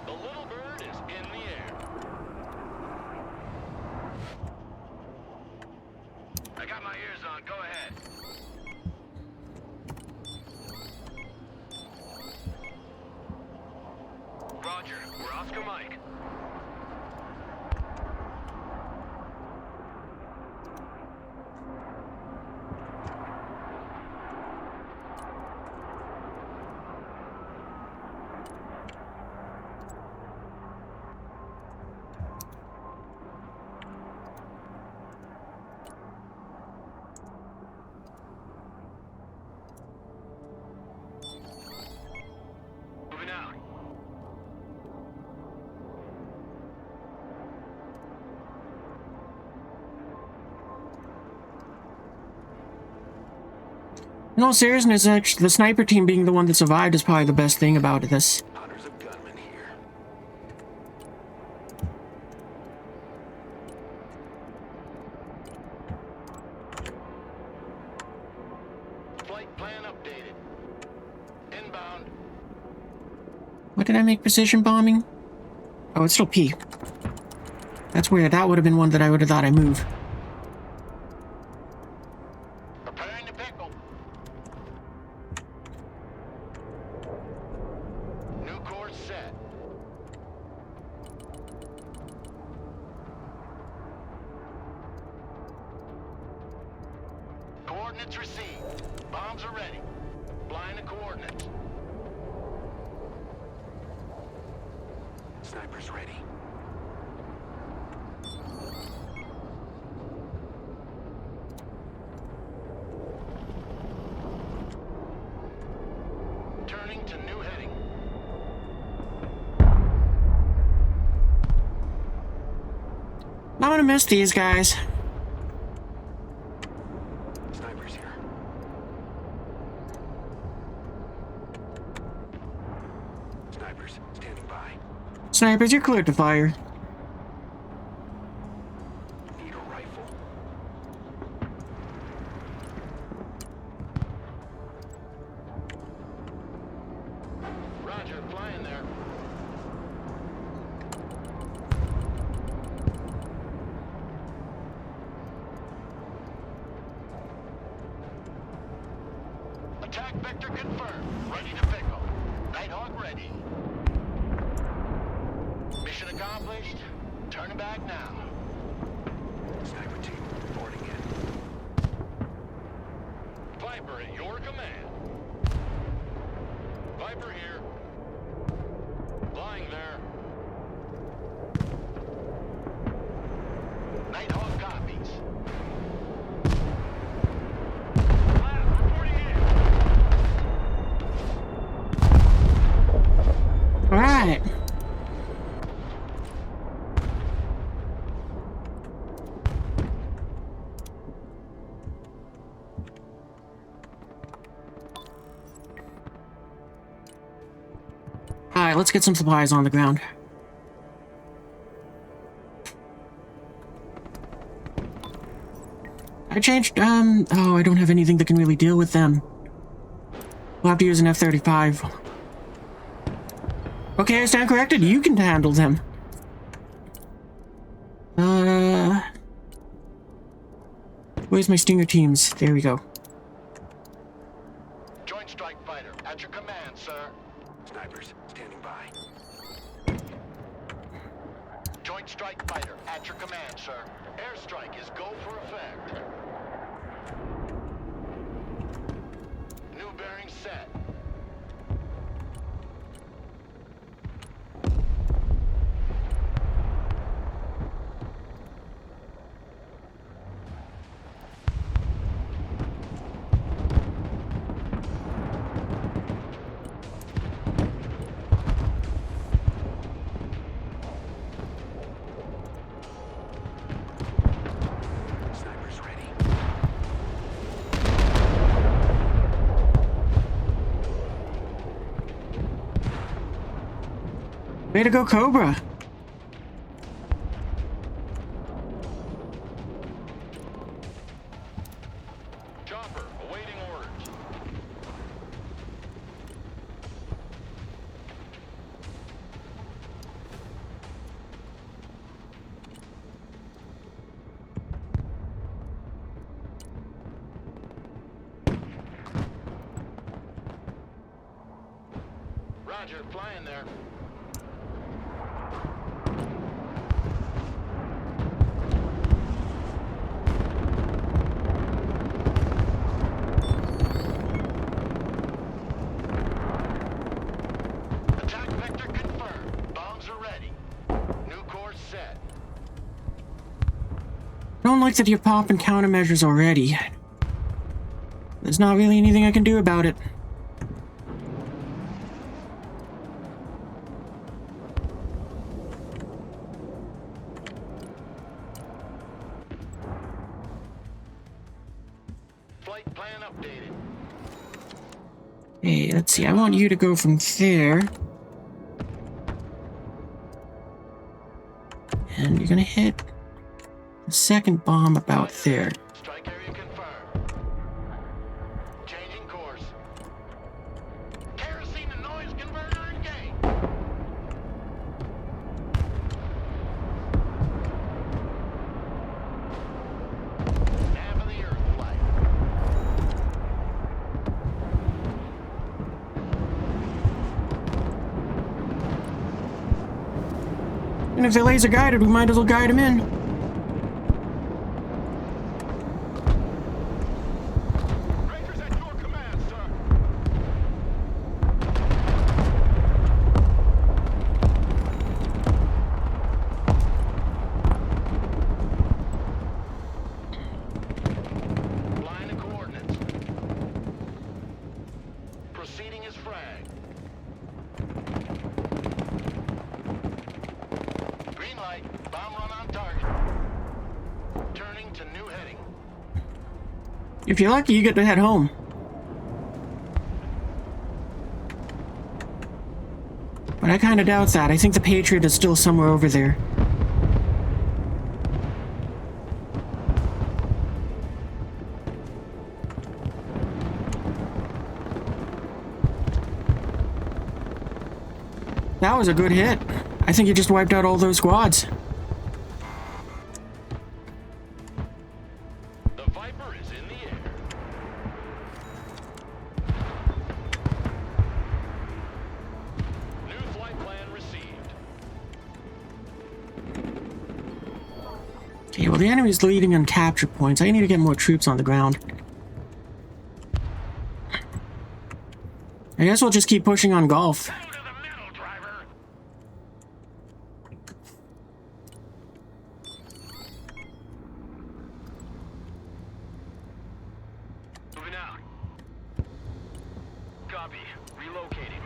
The little bird is in the air. I got my ears on. Go ahead. Roger. We're Oscar Mike. Moving out. In all seriousness, actually, the sniper team being the one that survived is probably the best thing about this. Hundreds of gunmen here. Flight plan updated. Inbound. What did I make precision bombing? Oh, it's still P. That's weird. That would have been one that I would have thought I moved. Preparing to pickle. New course set. Coordinates received. Bombs are ready. Flying the coordinates. Snipers ready. Turning to new heading. I'm gonna miss these guys. Snipers here. Snipers standing by. Snipers, you're cleared to fire. Need a rifle. Roger, flying there. Attack vector confirmed. Ready to pickle. Nighthawk ready. Mission accomplished. Turning back now. Sniper team reporting in. Viper at your command. Viper here. Flying there. Nighthawk copies. Lab reporting in. All right. All right, let's get some supplies on the ground. I changed, oh, I don't have anything that can really deal with them. We'll have to use an F-35. Okay, I stand corrected. You can handle them. Where's my Stinger teams? There we go. Joint strike fighter at your command, sir. Snipers standing by. Joint Strike Fighter, at your command, sir. Airstrike is go for effect. New bearing set. Sniper's ready. Way to go, Cobra. Chopper, awaiting orders. Roger, flying there. Attack vector confirmed. Bombs are ready. New course set. Don't like that you're popping countermeasures already. There's not really anything I can do about it. Flight plan updated. Hey, let's see. I want you to go from there. And you're gonna hit the second bomb about there. Strike area confirmed. Changing course. Kerosene and noise converter engaged. Half of the Earth flight. And if they're laser guided, we might as well guide them in. Rangers at your command, sir. Line of coordinates. Proceeding as frag. Green light. Bomb run on target. Turning to new heading. If you're lucky, you get to head home. But I kind of doubt that. I think the Patriot is still somewhere over there. That was a good hit. I think you just wiped out all those squads. The Viper is in the air. New flight plan received. Okay, well, the enemy's leading on capture points. I need to get more troops on the ground. I guess we'll just keep pushing on golf. Pedal to the metal, driver. Moving out. Copy. Relocating.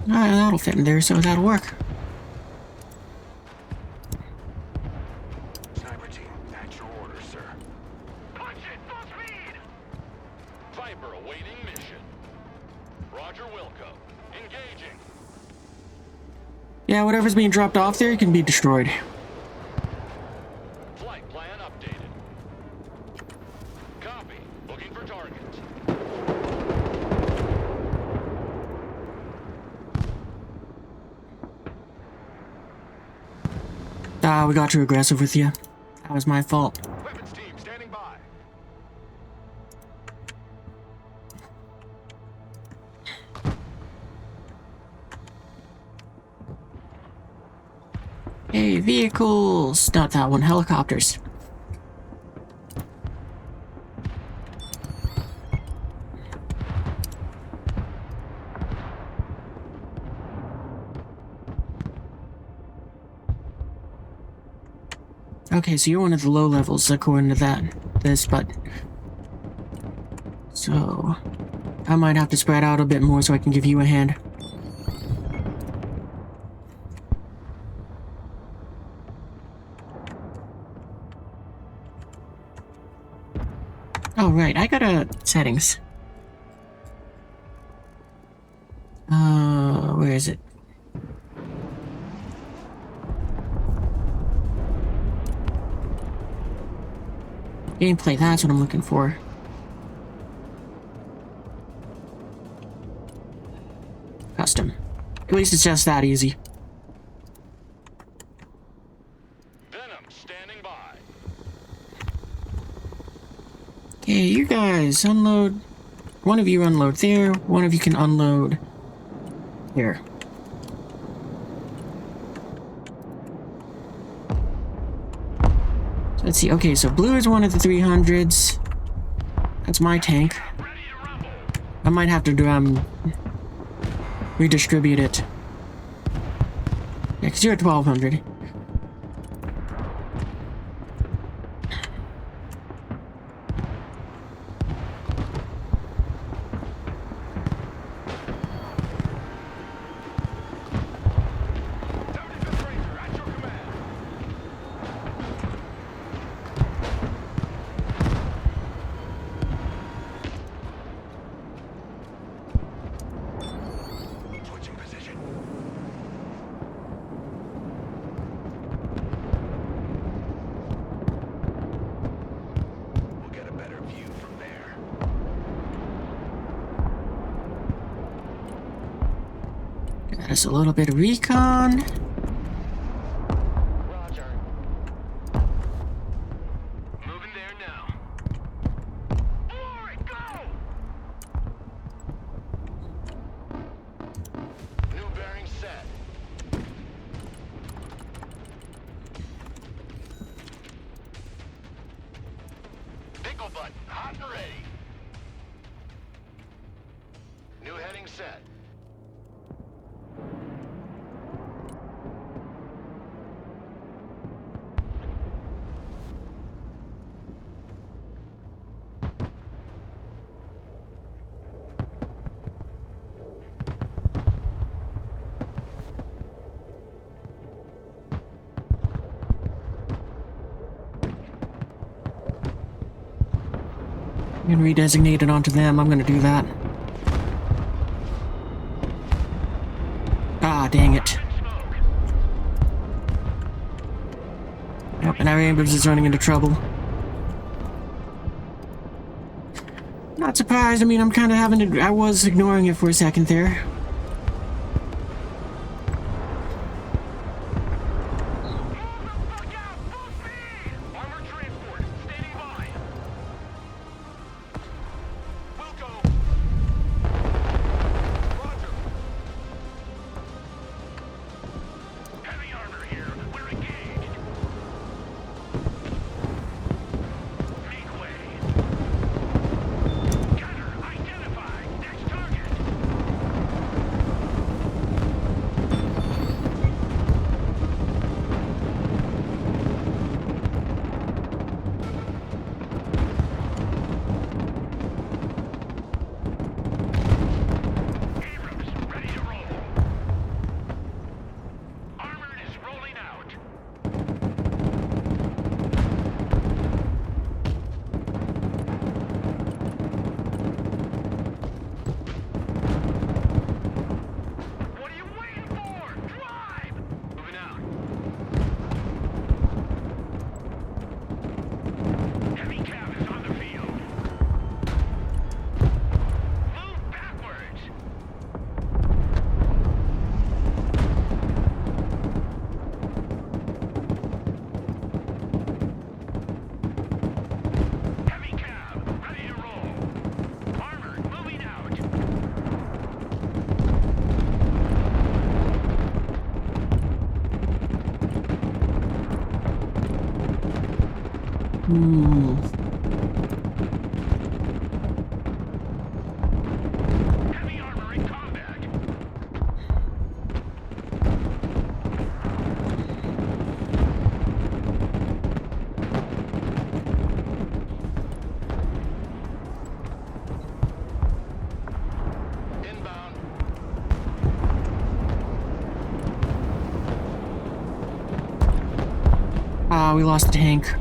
Alright, that'll fit in there, so that'll work. Sniper team, at your orders, sir. Punch it, full speed! Viper awaiting mission. Roger Wilco. Engaging. Yeah, whatever's being dropped off there can be destroyed. Flight plan updated. Copy. Looking for targets. Ah, we got too aggressive with you. That was my fault. Weapons team, standing by. Okay, vehicles. Not that one, helicopters. Okay, so you're one of the low levels according to this, but... So... I might have to spread out a bit more so I can give you a hand. Oh, right, I got settings. Where is it? Gameplay, that's what I'm looking for. Custom. At least it's just that easy. Venom standing by. Okay, you guys unload. One of you unload there, one of you can unload here. So let's see, okay, so blue is one of the 300s. That's my tank. Ready to rumble. I might have to redistribute it. Yeah, because you're at 1200. Switching position. We'll get a better view from there. Got us a little bit of recon. Roger. Moving there now. Forward, go! New bearing set. Pickle button, hot and ready. New heading set. I'm gonna redesignate it onto them. I'm gonna do that. Ah, dang it. Yep, and our ambulance is running into trouble. Not surprised. I mean, I'm kind of having to... I was ignoring it for a second there. Armored transport, standing by. We'll go. Roger. Heavy armor here. We're engaged. Make way. Gunner identified. Next target. Hmm. Heavy armor in combat. Inbound. Ah, we lost the tank.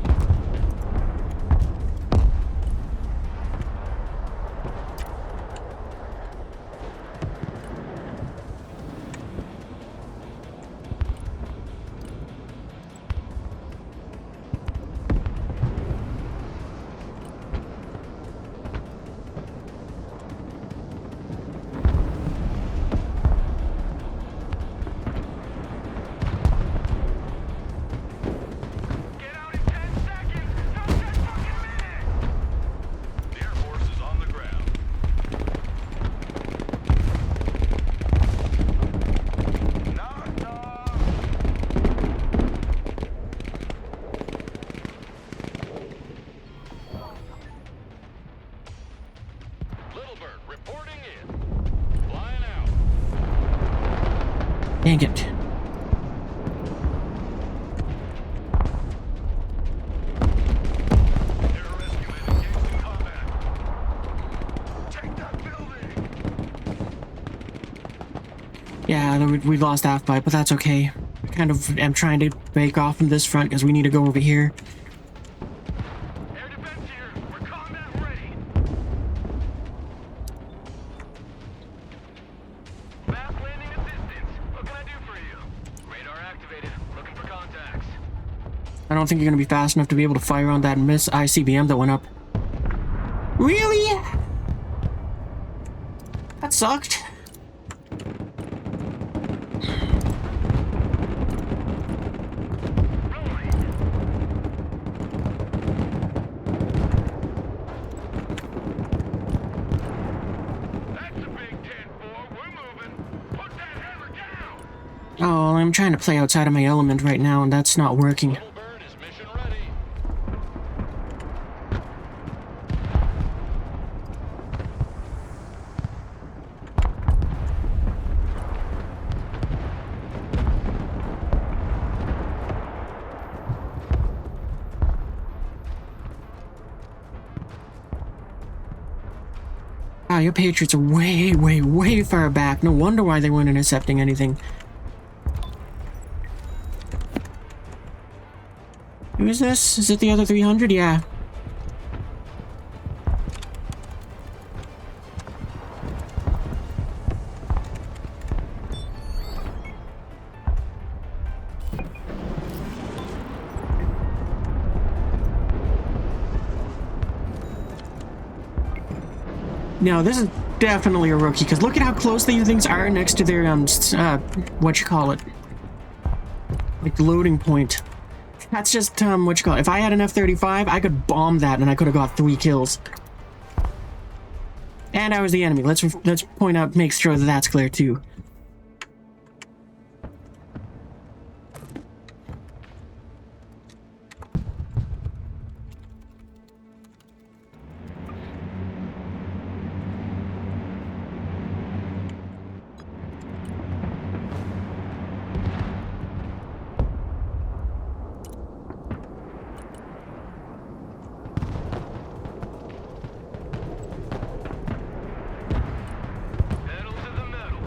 Get out in 10 seconds. No 10 fucking minutes. The Air Force is on the ground. Knock, knock. Little Bird reporting in. Flying out. Dang it. Air rescue engaged in combat. Take that building. Yeah, we lost that fight, but that's okay. I kind of am trying to break off from this front because we need to go over here. Air defense here. We're combat ready. Fast landing assistance. What can I do for you? Radar activated. Looking for contacts. I don't think you're gonna be fast enough to be able to fire on that miss ICBM that went up. Really? That sucked. That's a big 10-4. We're moving. Put that hammer down. Oh, I'm trying to play outside of my element right now, and that's not working. Little Bird is mission ready. Wow, your Patriots are way, way, way far back. No wonder why they weren't intercepting anything. Who is this? Is it the other 300? Yeah. No, this is definitely a rookie, because look at how close these things are next to their, what you call it? Like, loading point. That's just, what you call it? If I had an F-35, I could bomb that and I could have got 3 kills. And I was the enemy. Let's point out, make sure that that's clear, too. Pedal to the metal.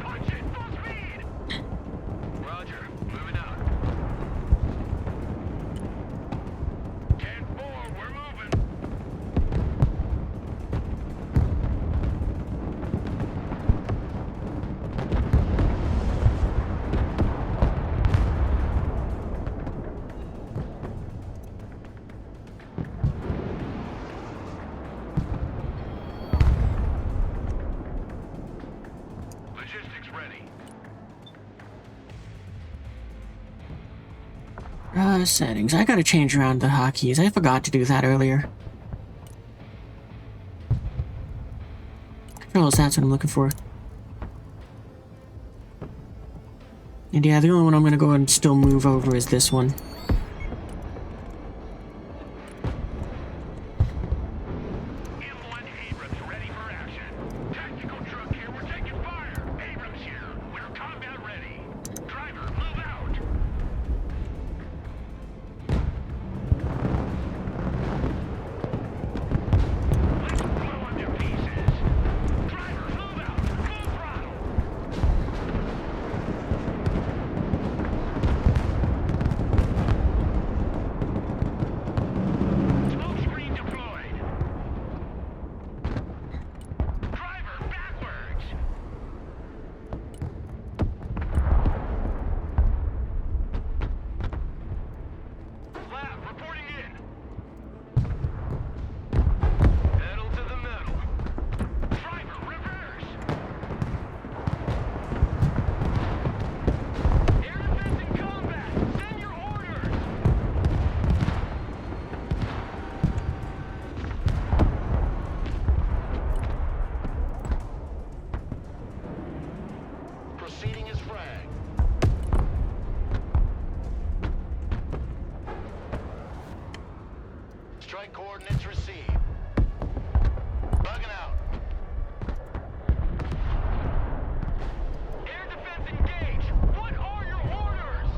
Punch it, full speed. Roger, moving out. 10-4, we're moving. Logistics ready. Settings. I gotta change around the hotkeys. I forgot to do that earlier. Controls, that's what I'm looking for. And yeah, the only one I'm gonna go and still move over is this one. Strike coordinates received. Bugging out. Air defense engaged. What are your orders?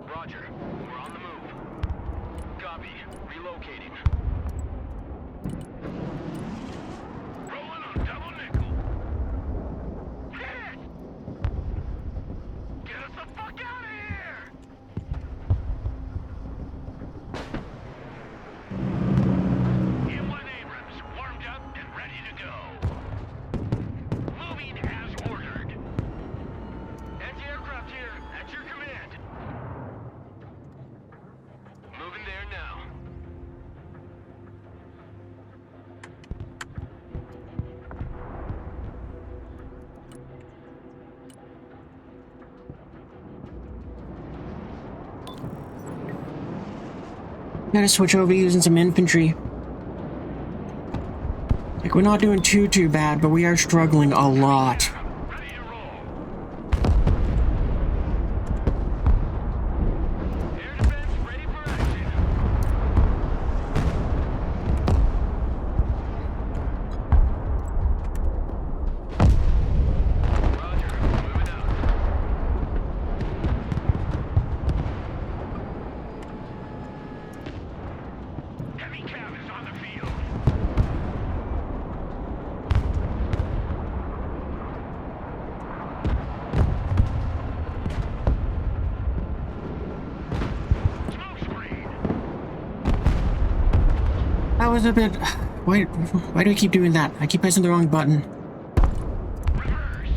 Roger. We're on the move. Copy. Relocating. Rolling on double nickel. Hit! Get us the fuck out of here! M1 Abrams, warmed up and ready to go. Moving as ordered. Anti-aircraft here, at your command. Moving there now. Gotta switch over using some infantry. Like, we're not doing too bad, but we are struggling a lot. Ready to roll. Air defense ready for action. Roger, moving out. Heavy cav is on the field. Smoke screen. That was a bit... Why do I keep doing that? I keep pressing the wrong button. Reverse.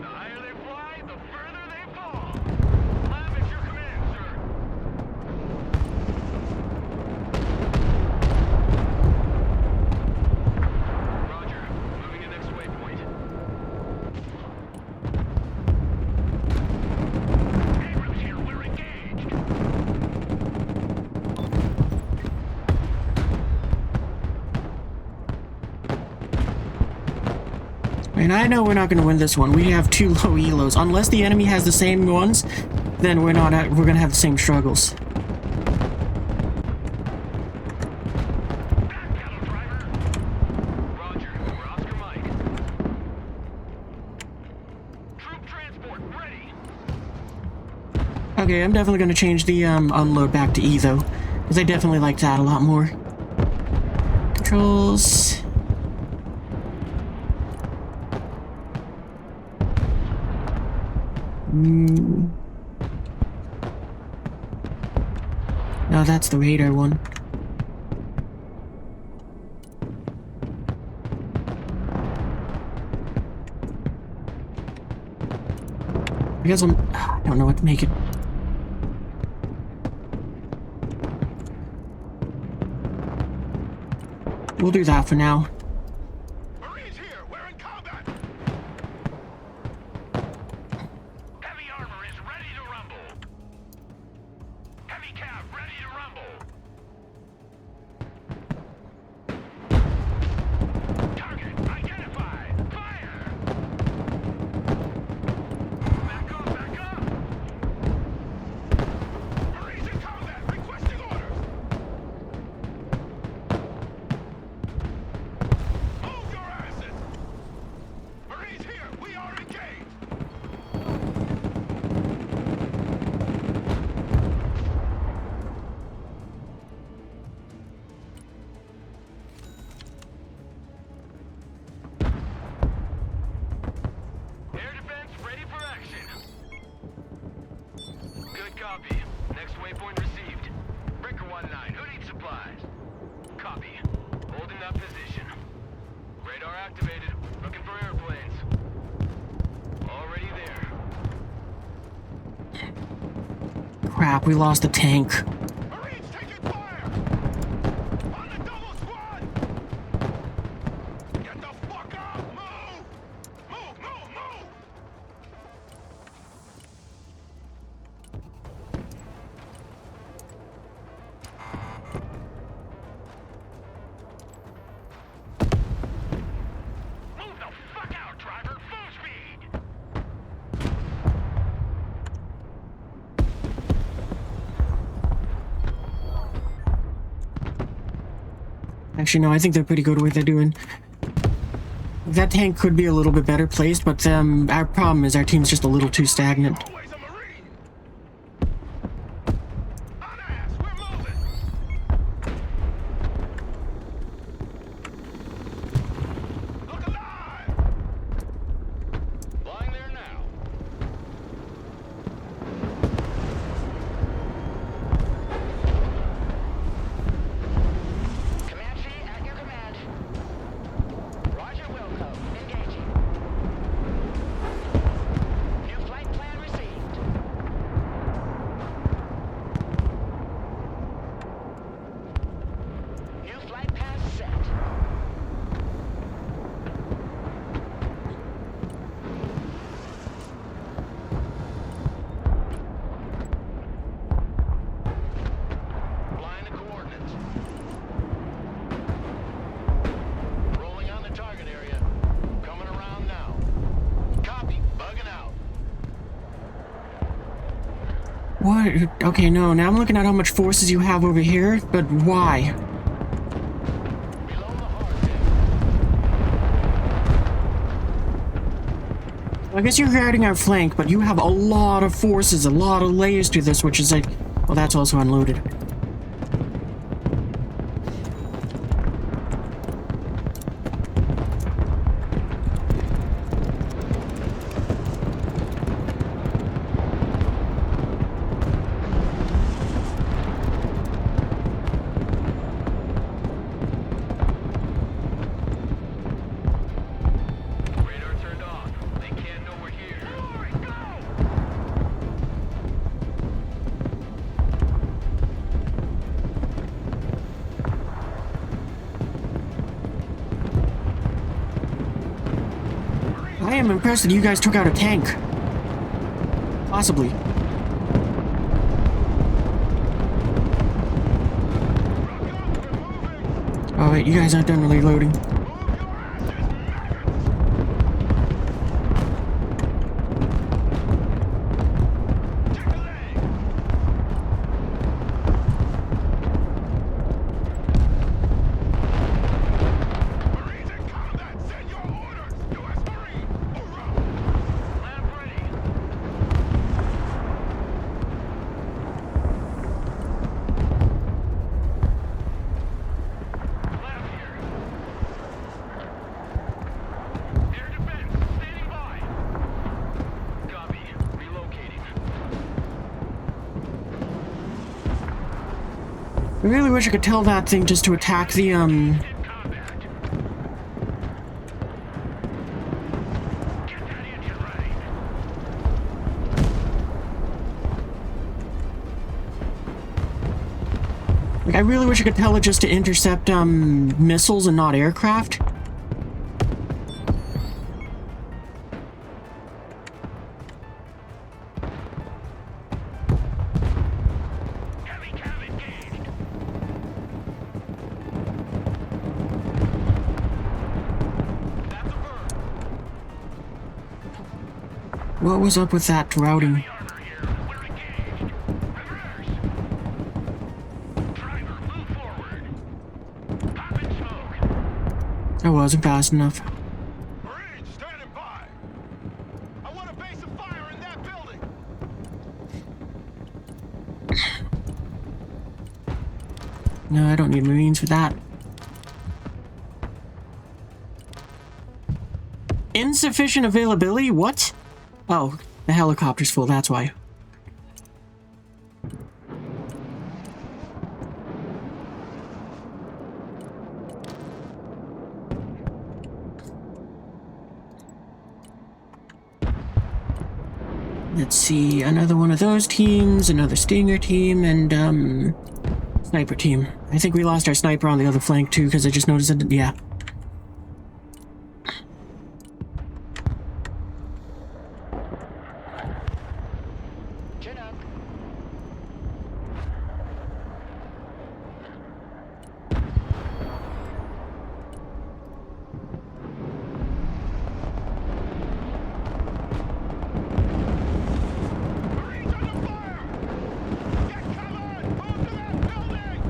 The higher they fly, the further they fall. Lab at your command, sir. Roger. Moving to next waypoint. Abrams here, we're engaged. And I know we're not going to win this one. We have too low elos. Unless the enemy has the same ones, then we're going to have the same struggles. Back pedal, driver. Roger. We're Oscar Mike. Troop transport ready. Okay, I'm definitely going to change the unload back to E, though. Because I definitely like that a lot more. Controls... No, that's the radar one. I guess I don't know what to make it. We'll do that for now. Marines here. We're in combat. Heavy armor is ready to rumble. Heavy cav ready to rumble. Target identified. Fire. Back up, back up. Marines in combat. Requesting orders. Move your asses. Marines here. We are engaged. Air defense ready for action. Good copy. Next waypoint received. Breaker 1-9. Who needs supplies? Copy. Holding that position. Radar activated. Looking for airplanes. Already there. Crap, we lost the tank. Marines taking fire. Actually, no, I think they're pretty good at what they're doing. That tank could be a little bit better placed, but our problem is our team's just a little too stagnant. Always a Marine. On ass, we're moving. Look alive. Flying there now. Comanche at your command. Roger, Wilco. Engaging. New flight plan received. New flight path set. Flying the coordinates. Rolling on the target area. Coming around now. Copy. Bugging out. What? Okay, no, now I'm looking at how much forces you have over here, but why? Below the hard hit. I guess you're guarding our flank, but you have a lot of forces, a lot of layers to this, which is like, well, that's also unloaded. Radar turned off. They can't know we're here. I am impressed that you guys took out a tank. Possibly. Oh wait, you guys aren't done really loading. Marines in combat, send your orders! U.S. Marine! Hoorah! Lab ready. Lab here. Air defense, standing by. Copy. Relocating. I really wish I could tell that thing just to attack the, In combat. Get that engine ready. Like, I really wish I could tell it just to intercept, missiles and not aircraft. Heavy cab engaged. That's a bird. What was up with that routing? Heavy armor here. We're engaged. Reverse. Driver, move forward. Pop and smoke. I wasn't fast enough. Marines, standing by! I want a base of fire in that building! No, I don't need Marines for that. Insufficient availability? What? Oh, the helicopter's full, that's why. Let's see, another one of those teams, another Stinger team, and, sniper team. I think we lost our sniper on the other flank, too, because I just noticed it, yeah. Chinook. Marines under fire! Get covered! Move to that building!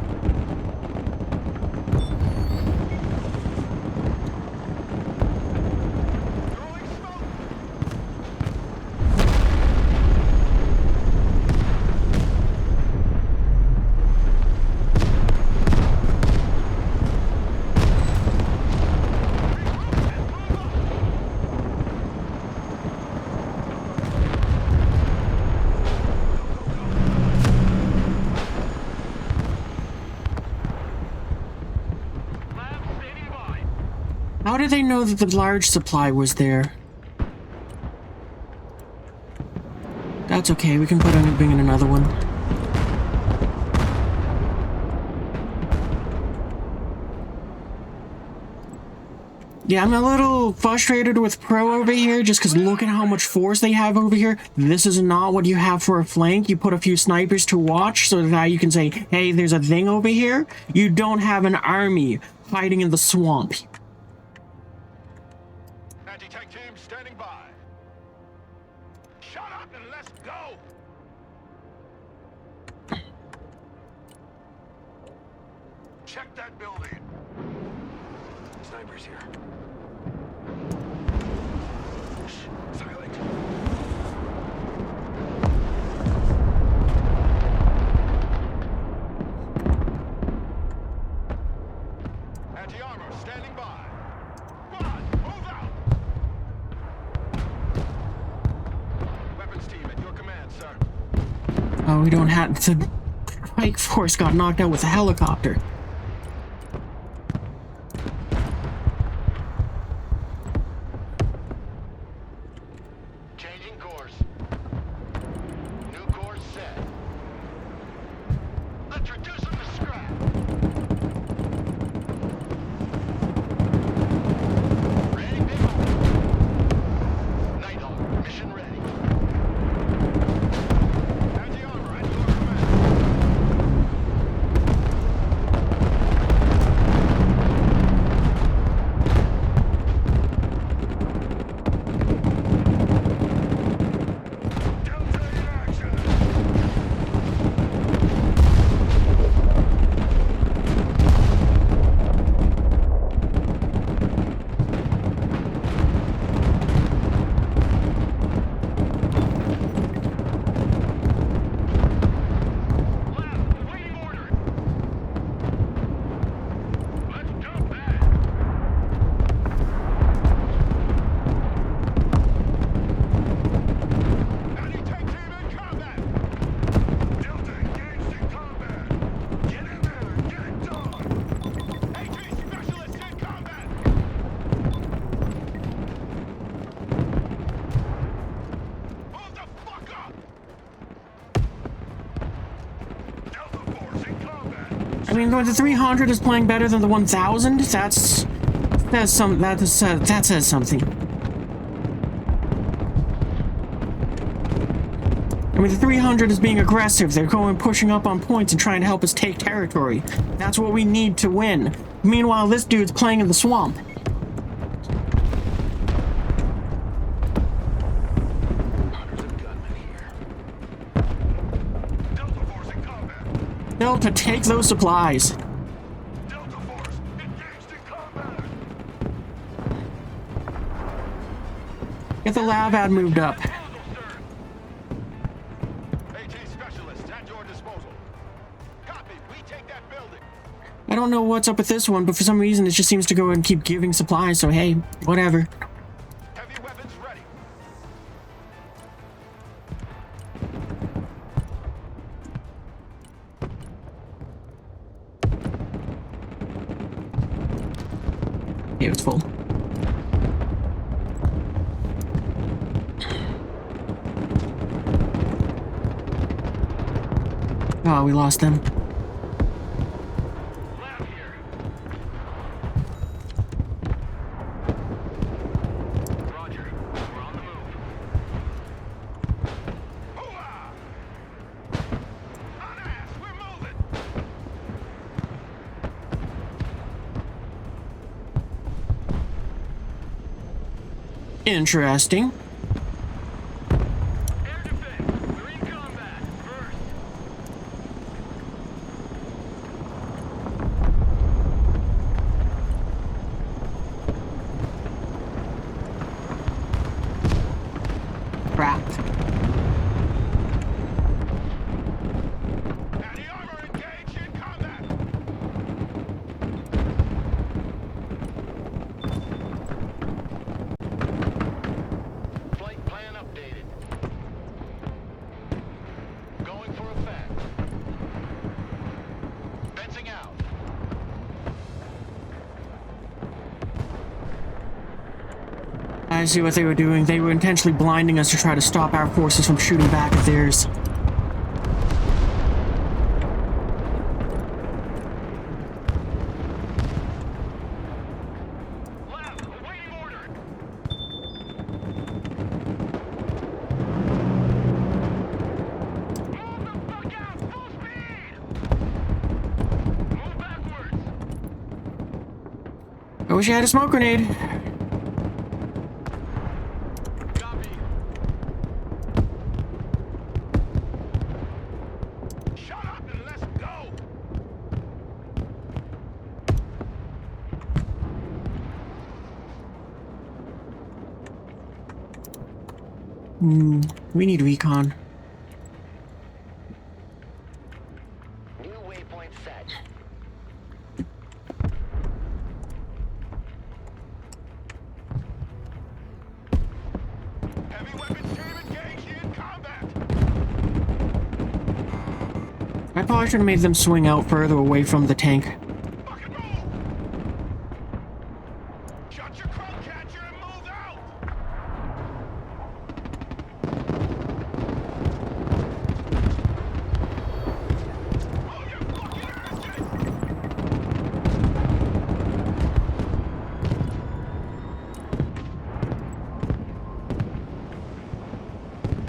How did they know that the large supply was there? That's okay, we can bring in another one. Yeah, I'm a little frustrated with Pro over here, just because look at how much force they have over here. This is not what you have for a flank. You put a few snipers to watch so that you can say, hey, there's a thing over here. You don't have an army hiding in the swamp. Anti-tank team standing by. Shut up and let's go! Check that building. Snipers here. Shh, silent. Anti-armor standing by. Run! Move out! Weapons team at your command, sir. Oh, we don't have... The Pike Force got knocked out with a helicopter. Changing course. New course set. Let's reduce them to scrap. Ready, people? Nighthawk, mission ready. Anti-armor at your command. Delta in action. Left, awaiting order. Let's jump back. Anti-tank team in combat. Delta engaged in combat. Get in there, get it done. AT specialist in combat. Hold the fuck up. Delta force in combat. I mean, the 300 is playing better than the 1000. That says something. I mean, the 300 is being aggressive. They're going pushing up on points and trying to help us take territory. That's what we need to win. Meanwhile, this dude's playing in the swamp. Hundreds of gunmen here. Delta force in combat. Delta, take those supplies. Delta force engaged in combat. Get the lab ad moved up. AT specialist at your disposal. Copy. We take that building. I don't know what's up with this one, but for some reason it just seems to go and keep giving supplies, so hey, whatever. Heavy weapons ready. Okay, it's full. Oh, we lost them. Lab here. Roger. We're on the move. Hooah! On ass, we're moving. Interesting. Air defense. We're in combat. First. Crap. Anti-armor engaged in combat. I see what they were doing. They were intentionally blinding us to try to stop our forces from shooting back at theirs. Lab, awaiting order. Move the fuck out, full speed! Move backwards. I wish I had a smoke grenade. Copy. Shut up and let's go! We need recon. New waypoint set. Heavy weapons team engaged in combat! I probably should have made them swing out further away from the tank. Fuck and roll! Shut your crow catcher and move out! Move your fucking asses!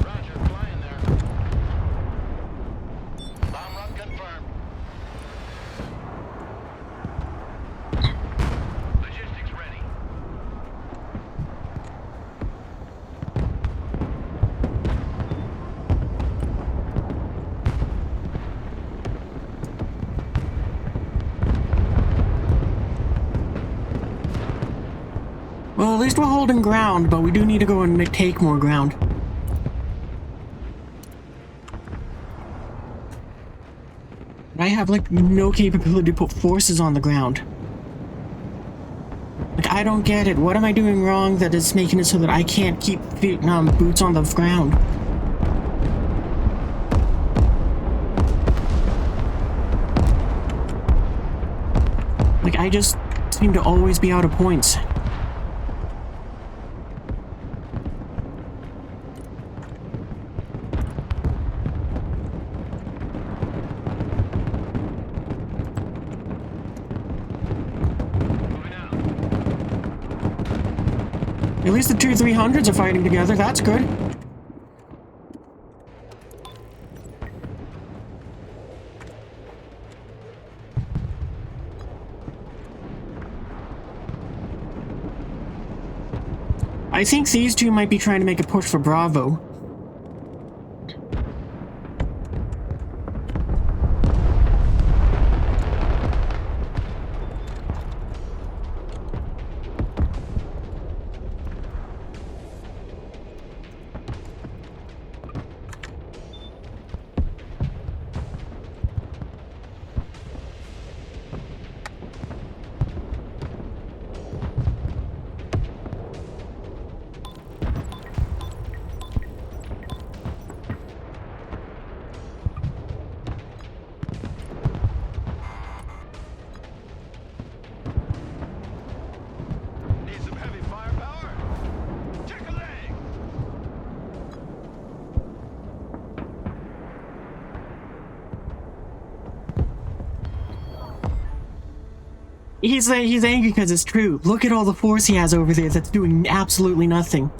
Roger, flying there. Bomb run confirmed. Logistics ready. Well, at least we're holding ground, but we do need to go and take more ground. I have, like, no capability to put forces on the ground. Like, I don't get it. What am I doing wrong that is making it so that I can't keep boots on the ground? Like, I just seem to always be out of points. Moving out. At least the 2-300s are fighting together. That's good. I think these two might be trying to make a push for Bravo. Need some heavy firepower? Check a leg! He's angry because it's true. Look at all the force he has over there that's doing absolutely nothing.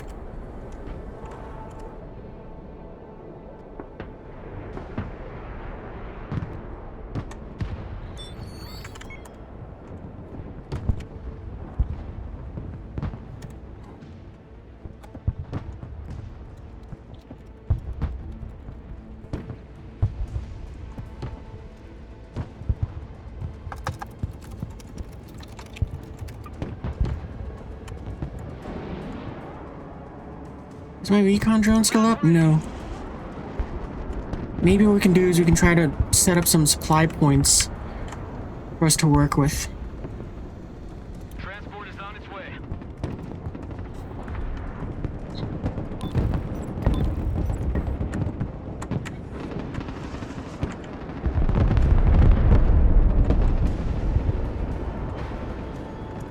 Is my recon drone still up? No. Maybe what we can do is we can try to set up some supply points for us to work with. Transport is on its way.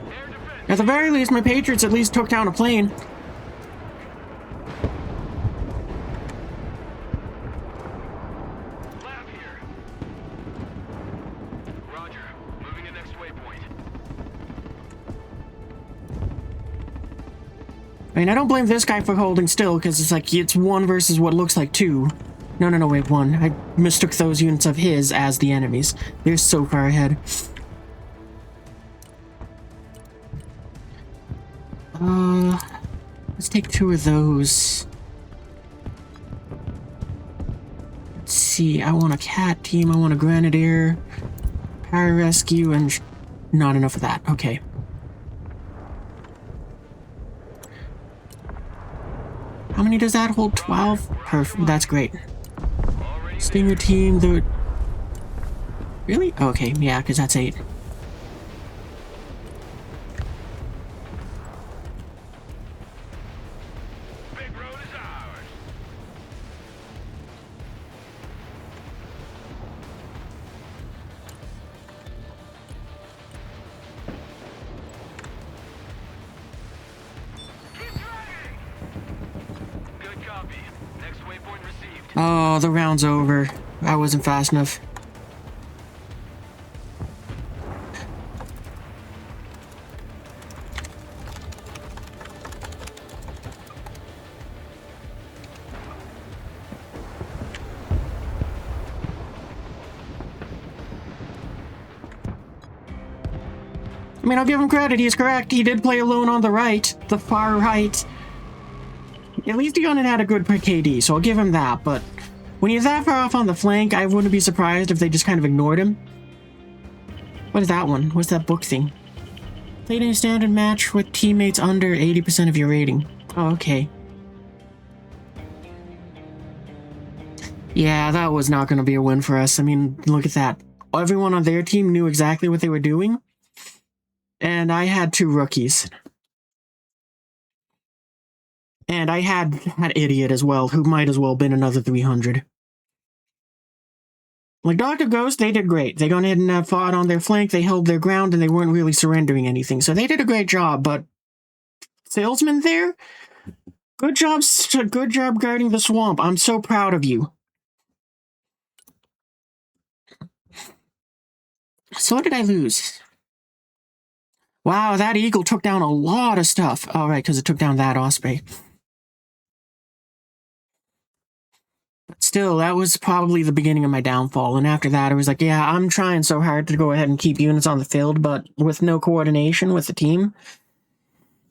Air defense. At the very least, my Patriots at least took down a plane. I mean, I don't blame this guy for holding still, because it's like, it's 1 versus what looks like 2. No, wait, 1. I mistook those units of his as the enemies. They're so far ahead. Let's take 2 of those. Let's see, I want a cat team, I want a grenadier, pararescue, and not enough of that. Okay. How many does that hold? 12? Perfect. That's great. Stinger team, the... Really? Okay, yeah, because that's 8. Big road is ours. Keep dragging. Good copy. Next waypoint received. Oh, the round's over. I wasn't fast enough. I mean, I'll give him credit, he's correct. He did play alone on the right, the far right. At least he had a good KD, so I'll give him that, but when he's that far off on the flank, I wouldn't be surprised if they just kind of ignored him. What is that one? What's that book thing? Played in a standard match with teammates under 80% of your rating. Oh, okay. Yeah, that was not going to be a win for us. I mean, look at that. Everyone on their team knew exactly what they were doing. And I had 2 rookies. And I had that idiot as well, who might as well have been another 300. Like Dr. Ghost, they did great. They gone ahead and fought on their flank, they held their ground, and they weren't really surrendering anything. So they did a great job, but... Salesman there? Good job guarding the swamp. I'm so proud of you. So what did I lose? Wow, that eagle took down a lot of stuff. Oh, right, because it took down that osprey. But still, that was probably the beginning of my downfall. And after that, I was like, yeah, I'm trying so hard to go ahead and keep units on the field, but with no coordination with the team,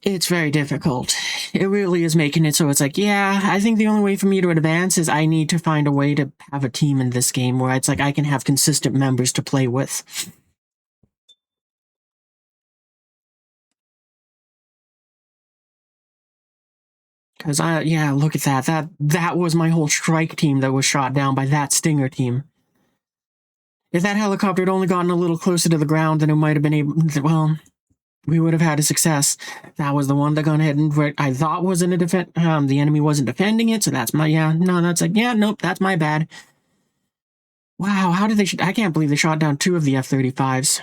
it's very difficult. It really is making it so it's like, yeah, I think the only way for me to advance is I need to find a way to have a team in this game where it's like I can have consistent members to play with. Because, yeah, look at that. That was my whole strike team that was shot down by that Stinger team. If that helicopter had only gotten a little closer to the ground, then it might have been able... Well, we would have had a success. That was the one that gone ahead and... I thought wasn't a defense... the enemy wasn't defending it, so that's my... Yeah, no, that's like... Yeah, nope, that's my bad. Wow, how did they... I can't believe they shot down 2 of the F-35s.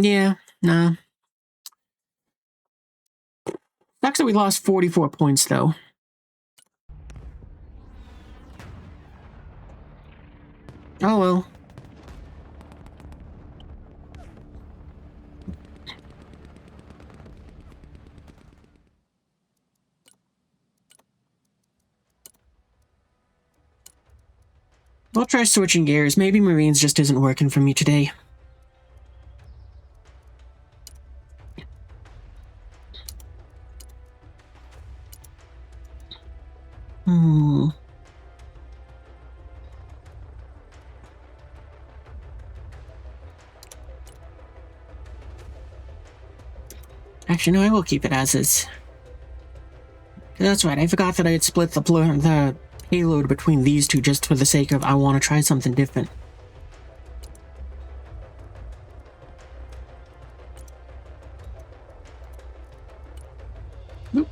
Yeah, nah. Sucks that we lost 44 points, though. Oh well. I'll try switching gears. Maybe Marines just isn't working for me today. Actually, no, I will keep it as is. That's right, I forgot that I had split the payload between these two just for the sake of I want to try something different. Oop.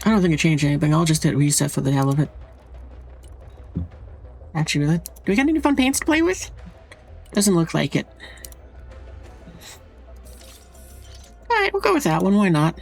I don't think it changed anything. I'll just hit reset for the hell of it. Actually, do we got any fun paints to play with? Doesn't look like it. Alright, we'll go with that one. Why not?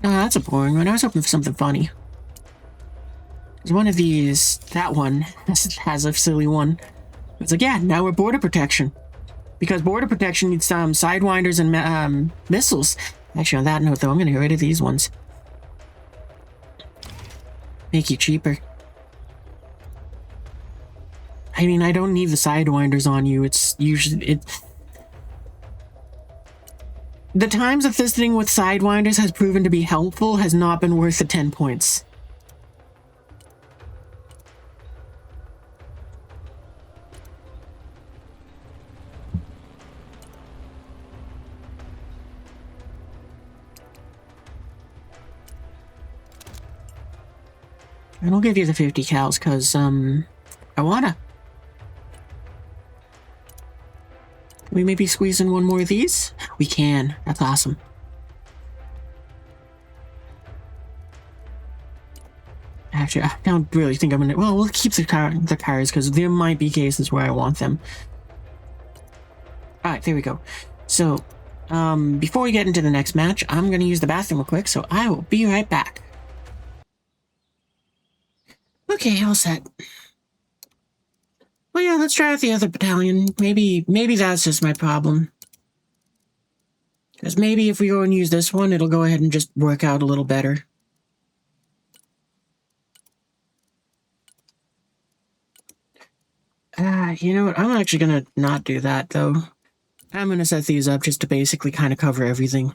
That's a boring one. I was hoping for something funny. There's one of these, that one, has a silly one. It's like, yeah, now we're border protection. Because border protection needs some sidewinders and missiles. Actually, on that note, though, I'm going to get rid of these ones. Make you cheaper. I mean, I don't need the sidewinders on you. It's usually... The times that this thing with sidewinders has proven to be helpful has not been worth the 10 points. And I'll give you the 50 cals, because, I wanna. Can we maybe squeeze in one more of these? We can. That's awesome. Actually, I don't really think I'm gonna... Well, we'll keep the cars, because there might be cases where I want them. Alright, there we go. So, before we get into the next match, I'm gonna use the bathroom real quick, so I will be right back. Okay, all set. Well, yeah, let's try out the other battalion. Maybe that's just my problem. Because maybe if we go and use this one, it'll go ahead and just work out a little better. You know what? I'm actually gonna not do that, though. I'm gonna set these up just to basically kind of cover everything.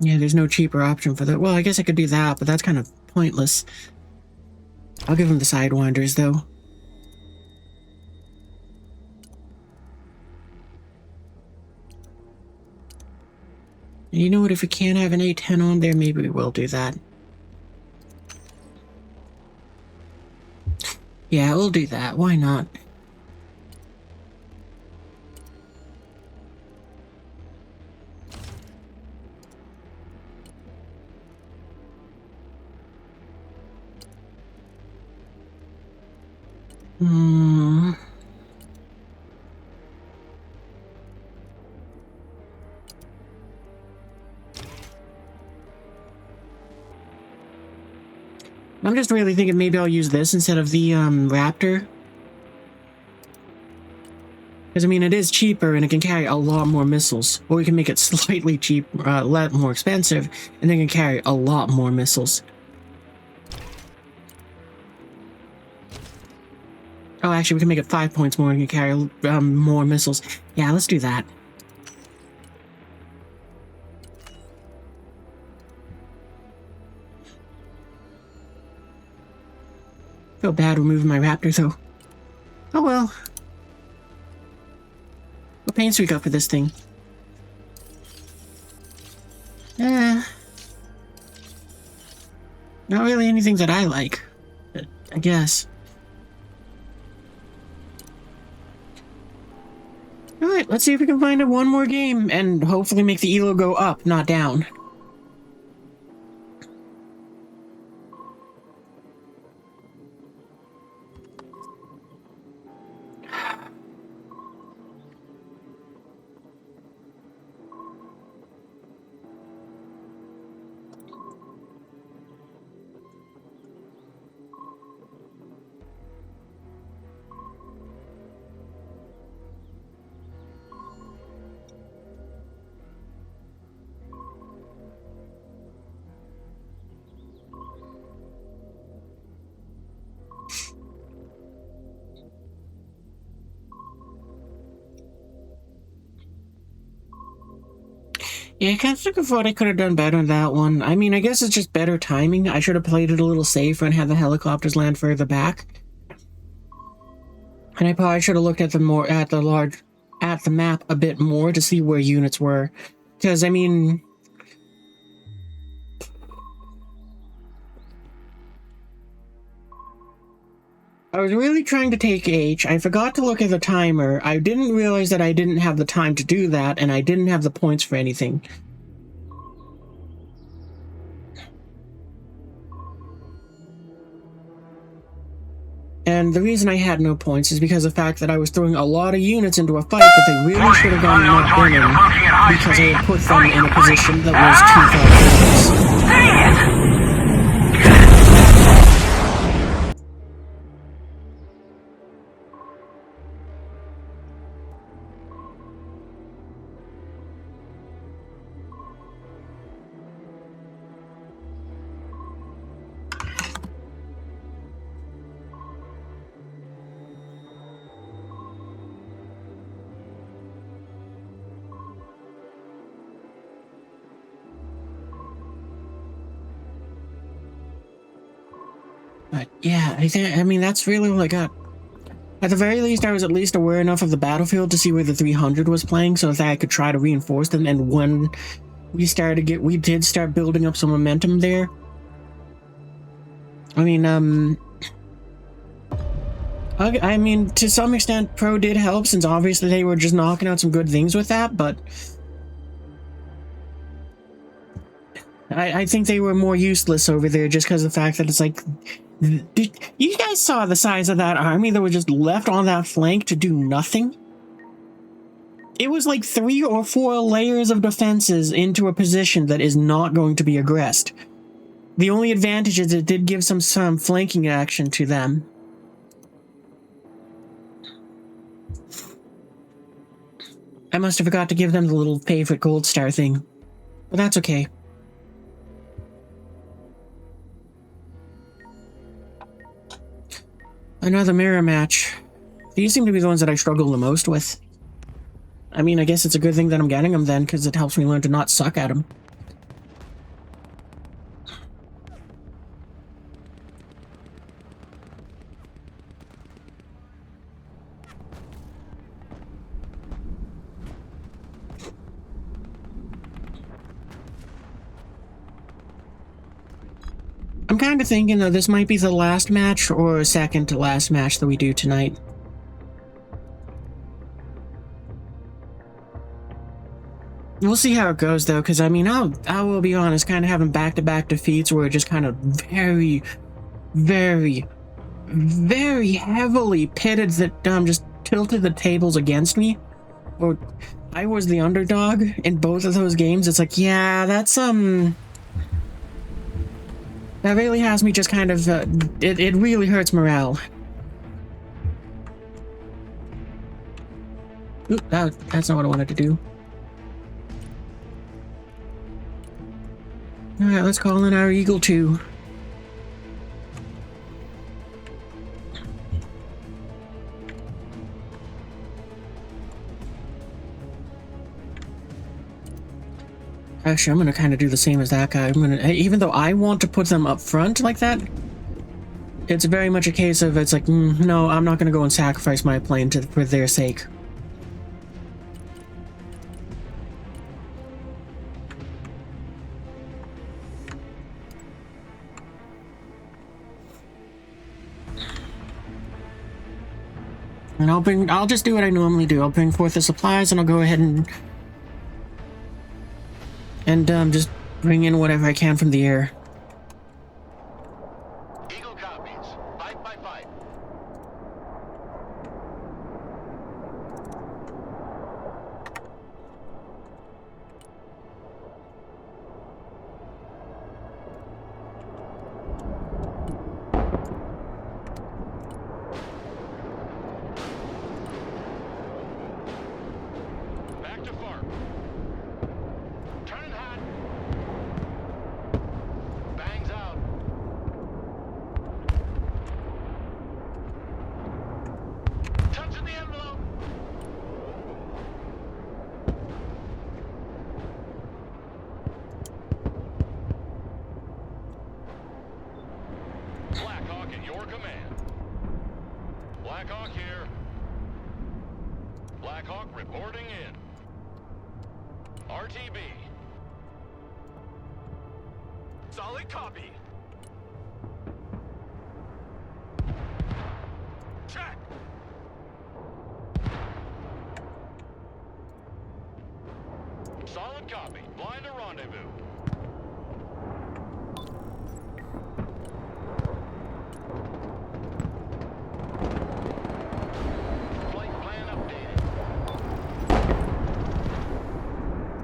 Yeah, there's no cheaper option for that. Well, I guess I could do that, but that's kind of pointless. I'll give him the sidewinders, though. And you know what? If we can't have an A10 on there, maybe we will do that. Yeah, we'll do that. Why not? I'm just really thinking maybe I'll use this instead of the Raptor. Because, I mean, it is cheaper and it can carry a lot more missiles. Or we can make it slightly cheaper, a lot more expensive, and then can carry a lot more missiles. Oh, actually, we can make it 5 points more and can carry more missiles. Yeah, let's do that. Feel bad removing my Raptor, though. Oh well. What paints we got for this thing? Not really anything that I like, but I guess. Alright, let's see if we can find one more game and hopefully make the elo go up, not down. Yeah, I kind of think of what I could have done better on that one. I mean, I guess it's just better timing. I should have played it a little safer and had the helicopters land further back. And I probably should have looked at the map a bit more to see where units were. Because, I mean... I was really trying to take H. I forgot to look at the timer. I didn't realize that I didn't have the time to do that, and I didn't have the points for anything. And the reason I had no points is because of the fact that I was throwing a lot of units into a fight that they really should have gotten not been in, because I had put them in a position that was too far back. But yeah, I mean, that's really all I got. At the very least, I was at least aware enough of the battlefield to see where the 300 was playing, so that I could try to reinforce them. And when we did start building up some momentum there. I mean, to some extent, Pro did help, since obviously they were just knocking out some good things with that, but I think they were more useless over there just because of the fact that it's like, you guys saw the size of that army that was just left on that flank to do nothing? It was like 3 or 4 layers of defenses into a position that is not going to be aggressed. The only advantage is it did give some flanking action to them. I must have forgot to give them the little favorite gold star thing. But that's okay. Another mirror match. These seem to be the ones that I struggle the most with. I mean, I guess it's a good thing that I'm getting them then, because it helps me learn to not suck at them. I'm kind of thinking, though, this might be the last match, or second to last match that we do tonight. We'll see how it goes, though, because, I mean, I will be honest, kind of having back-to-back defeats where it just kind of very, very, very heavily pitted that, just tilted the tables against me. Or I was the underdog in both of those games. It's like, yeah, that's, that really has me just kind of, it really hurts morale. Oop, that's not what I wanted to do. Alright, let's call in our Eagle 2. Actually, I'm gonna kind of do the same as that guy. Even though I want to put them up front like that, it's very much a case of, it's like, no, I'm not gonna go and sacrifice my plane for their sake. And I'll just do what I normally do. I'll bring forth the supplies, and I'll go ahead and just bring in whatever I can from the air. Eagle copies. Fight by fight. Back to farm. Turning hot. Bangs out. Touching the envelope. Blackhawk in your command. Blackhawk here. Blackhawk reporting in. RTB. Solid copy. Check. Solid copy. Blind to rendezvous. Flight plan updated.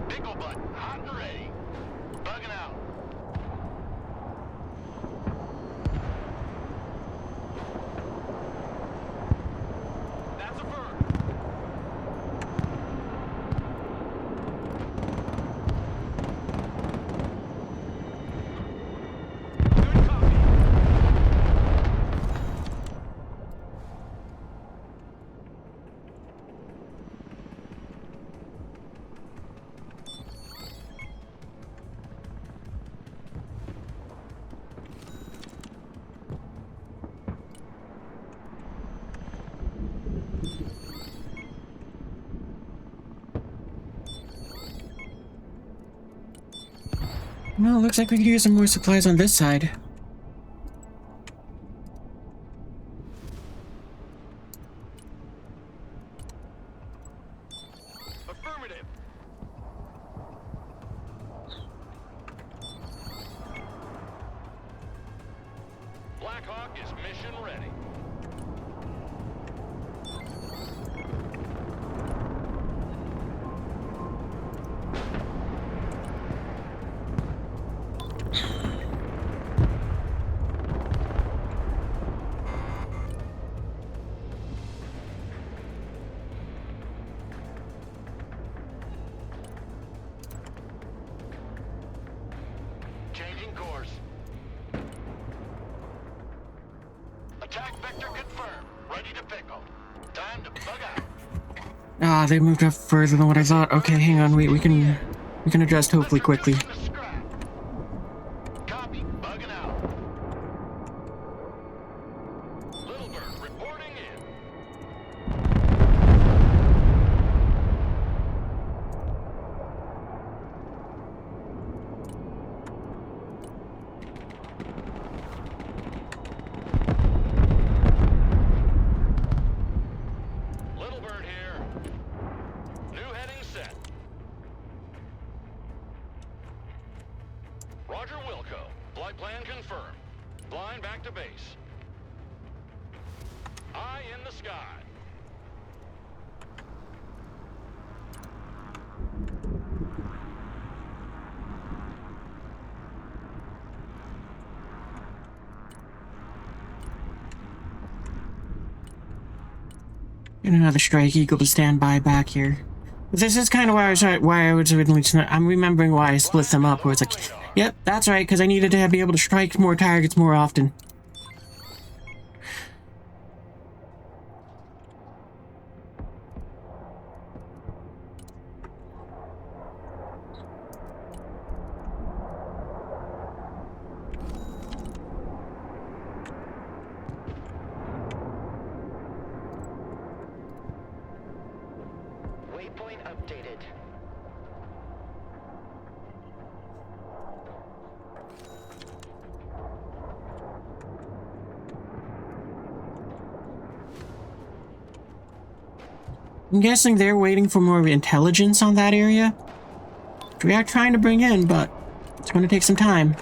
Pickle butt, hot and ready. Bugging out. That's a bird. Good copy. Well, looks like we could use some more supplies on this side. Affirmative. Black Hawk is mission ready. Changing course. Attack vector confirmed. Ready to pickle. Time to bug out. Ah, they moved up further than what I thought. Okay, hang on, wait, we can adjust hopefully quickly. Copy. Bugging out. Little Bird reporting in. Little Bird here. New heading set. Roger Wilco. Flight plan confirmed. Blind back to base. Eye in the sky. And another strike eagle to stand by back here. This is kind of why I was originally. I'm remembering why I split them up. Where it's like, yep, that's right, because I needed to be able to strike more targets more often. Waypoint updated. I'm guessing they're waiting for more intelligence on that area, which we are trying to bring in, but it's going to take some time.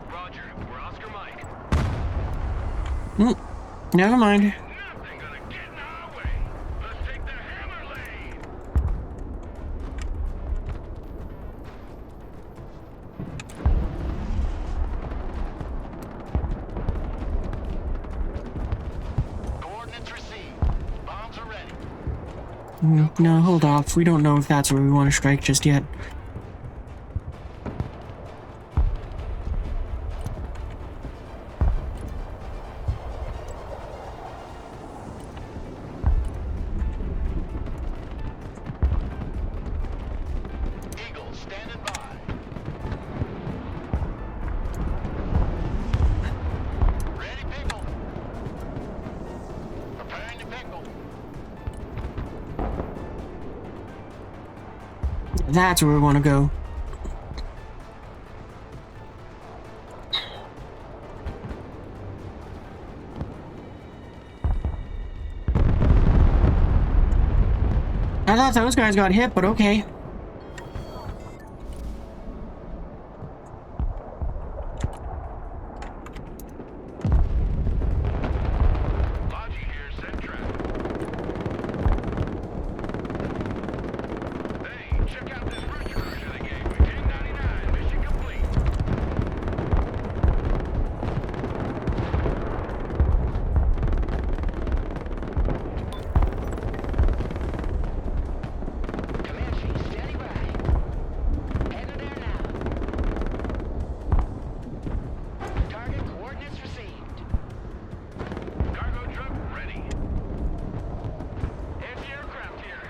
Roger. We're Oscar Mike. Never mind. Nothing gonna get in our way. Let's take the hammer lane. Coordinates received. Bombs are ready. No, hold off. We don't know if that's where we want to strike just yet. Eagle standing by. Ready, pickle. That's where we want to go. I thought those guys got hit, but okay. Logi here, send traffic. Hey, check out this route cruiser they gave me. 1099, mission complete. Comanche, steady by. Headed there now. Target coordinates received. Cargo truck ready. Anti-aircraft here.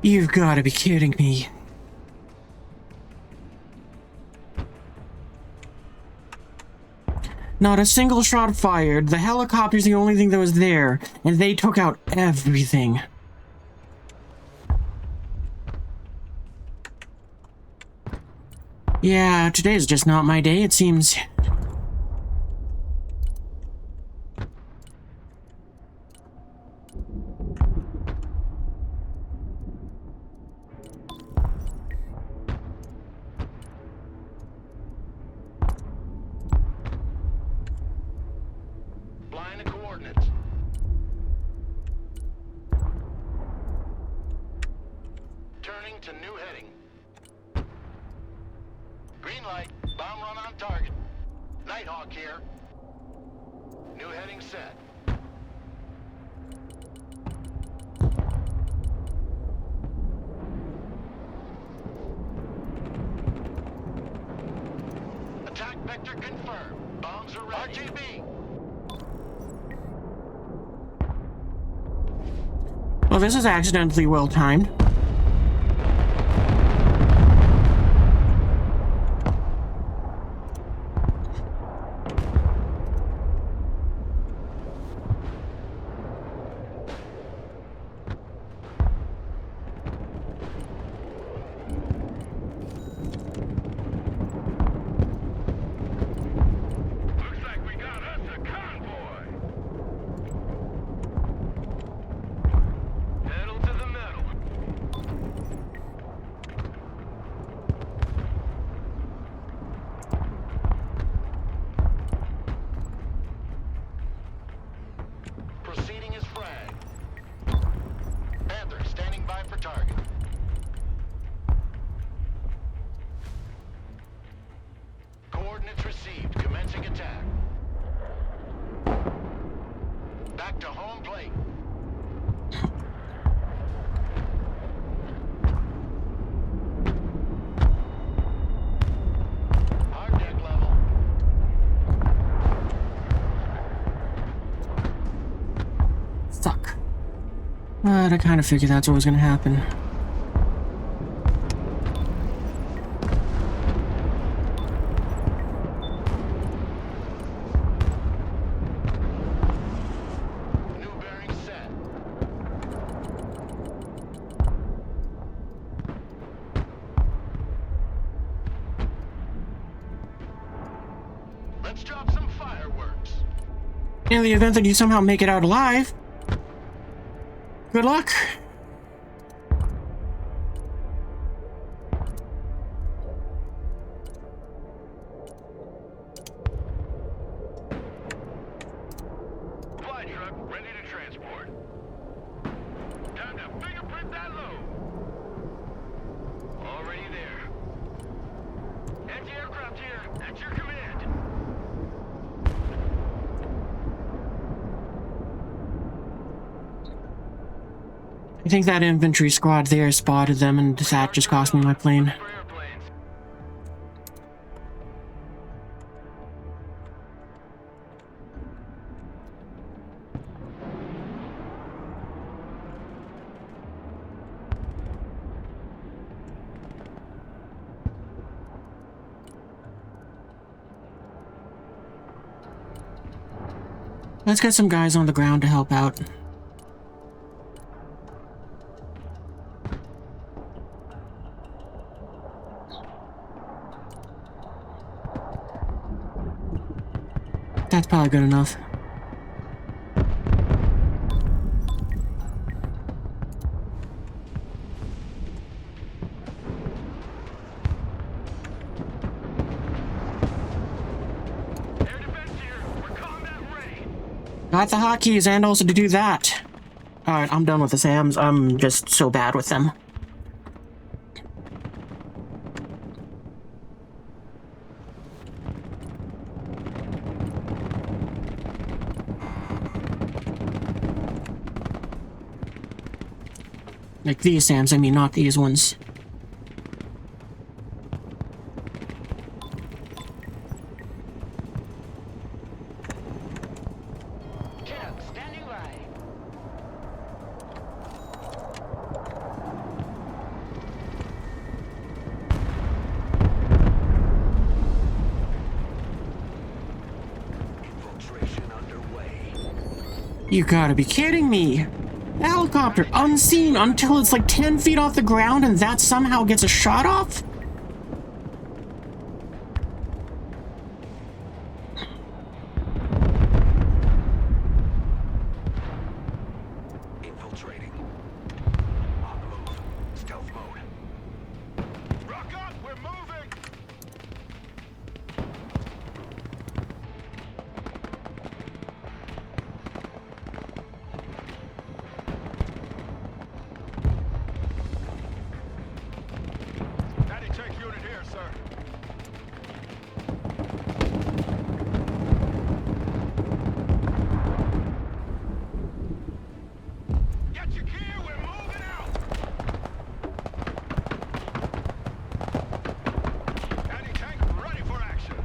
You've got to be kidding me. Not a single shot fired. The helicopter's the only thing that was there, and they took out everything. Yeah, today's just not my day, it seems. Flying the coordinates. Turning to new heading. Green light. Bomb run on target. Nighthawk here. New heading set. Attack vector confirmed. Bombs are ready. RGB. Well, this is accidentally well timed. Looks like we got us a convoy. Pedal to the metal. Proceeding as frag. Panther standing by for target. Coordinates received. Commencing attack. Back to home plate. Hard deck level. Fuck. I kind of figured that's what was gonna happen. New bearing set. Let's drop some fireworks. In the event that you somehow make it out alive, good luck. Fly truck ready to transport. Time to fingerprint that load. Already there. Anti-aircraft here. At your command. I think that infantry squad there spotted them, and that just cost me my plane. For airplanes. Let's get some guys on the ground to help out. That's probably good enough. Air defense here. We're combat ready. Got the hotkeys and also to do that. Alright, I'm done with the SAMs. I'm just so bad with them. Like these SAMs, I mean, not these ones. Chinook, standing by. Infiltration underway. You gotta be kidding me! The helicopter unseen until it's like 10 feet off the ground and that somehow gets a shot off? Infiltrating. On the move. Stealth mode. Rock up! We're moving! Patty check unit here, sir. Get your gear, we're moving out! Anti-tank ready for action.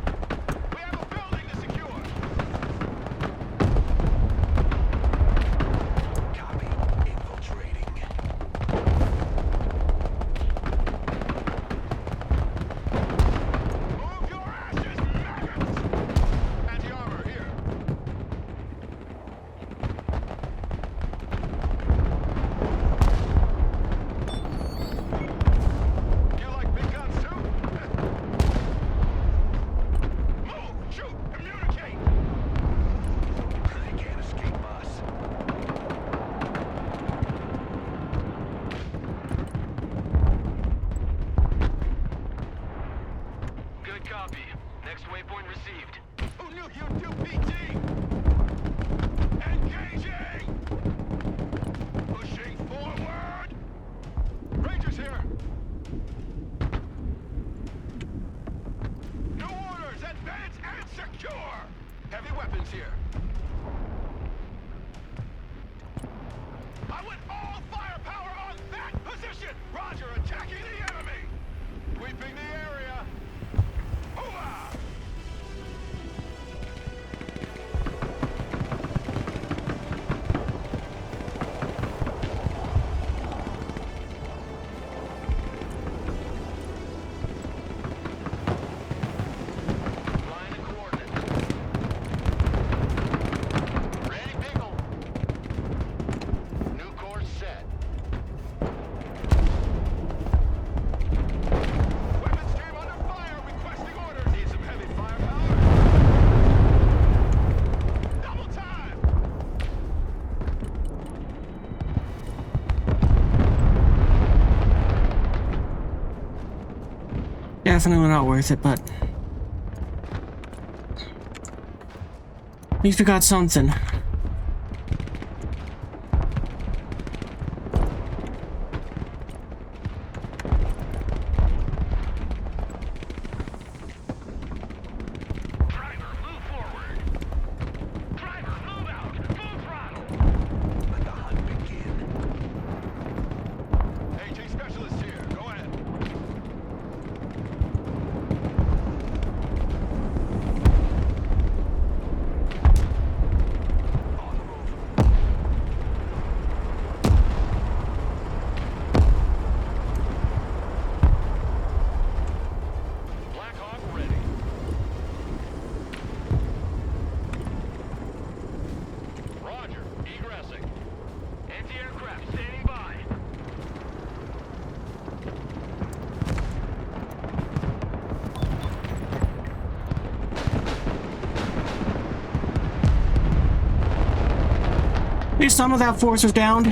We have a building to secure. Copy. Infiltrating. Move your asses, maggots! Anti-armor here. You like big guns too? Move! Shoot! Communicate! They can't escape us. Good copy. Next waypoint received. Who knew you'd do PT? Engaging! Pushing forward! Rangers here! New orders! Advance and secure! Heavy weapons here. I want all firepower on that position! Roger, attacking the enemy! Sweeping the area! Hoorah! Line of coordinates. Ready, Pickle. New course set. Weapons team under fire, requesting orders. Need some heavy firepower. Double time. Definitely not worth it, but at least we got something. Driver, move forward. Driver, move out. Full throttle. Let the hunt begin. AT specialist here. Go ahead. least some of that force was downed.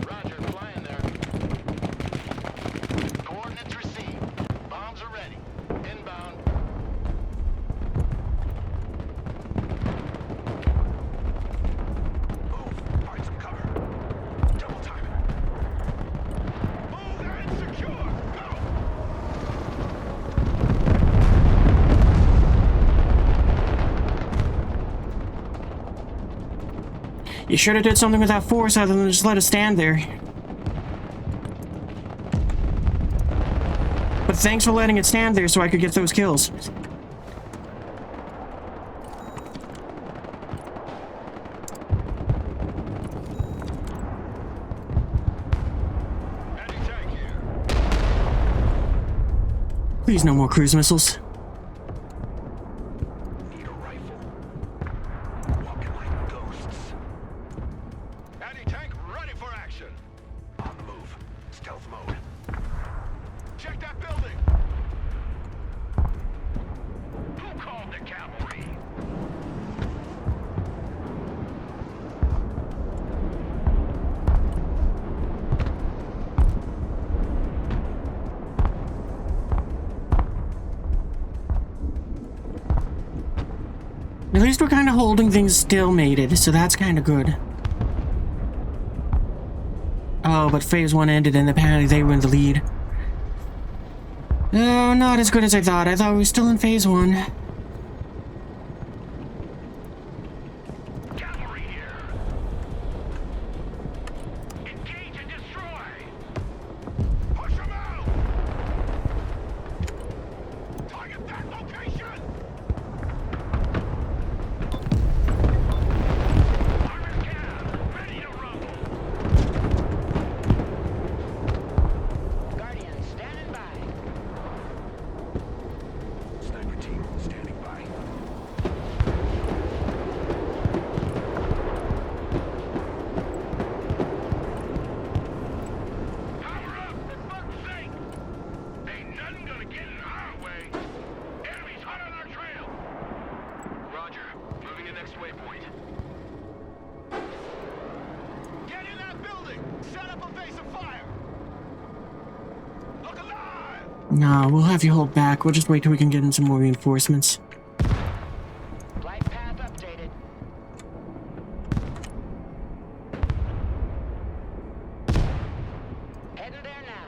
Roger, flying there. Coordinates received. Bombs are ready. Inbound. Move. Find some cover. Double time it. Move and secure. Go. You should have did something with that force other than just let it stand there. But thanks for letting it stand there so I could get those kills. Anti-tank here. Please, no more cruise missiles. Need a rifle. Walking like ghosts. Anti-tank ready for action. On the move. Stealth mode. Check that building. Who called the cavalry? At least we're kind of holding things stalemated, so that's kind of good. Oh, but phase 1 ended and apparently they were in the lead. Oh, not as good as I thought. I thought we were still in phase 1. Cavalry here. Engage and destroy. Push them out. Target that location. Armored cab, ready to rumble. Guardian, standing by. Sniper team standing by. Power up, for fuck's sake! Ain't nothing gonna get in our way. Enemies hot on our trail. Roger, moving to next waypoint. Get in that building. Set up a base of fire. Look alive. Nah, we'll have you hold back. We'll just wait till we can get in some more reinforcements. Flight path updated. Heading there now.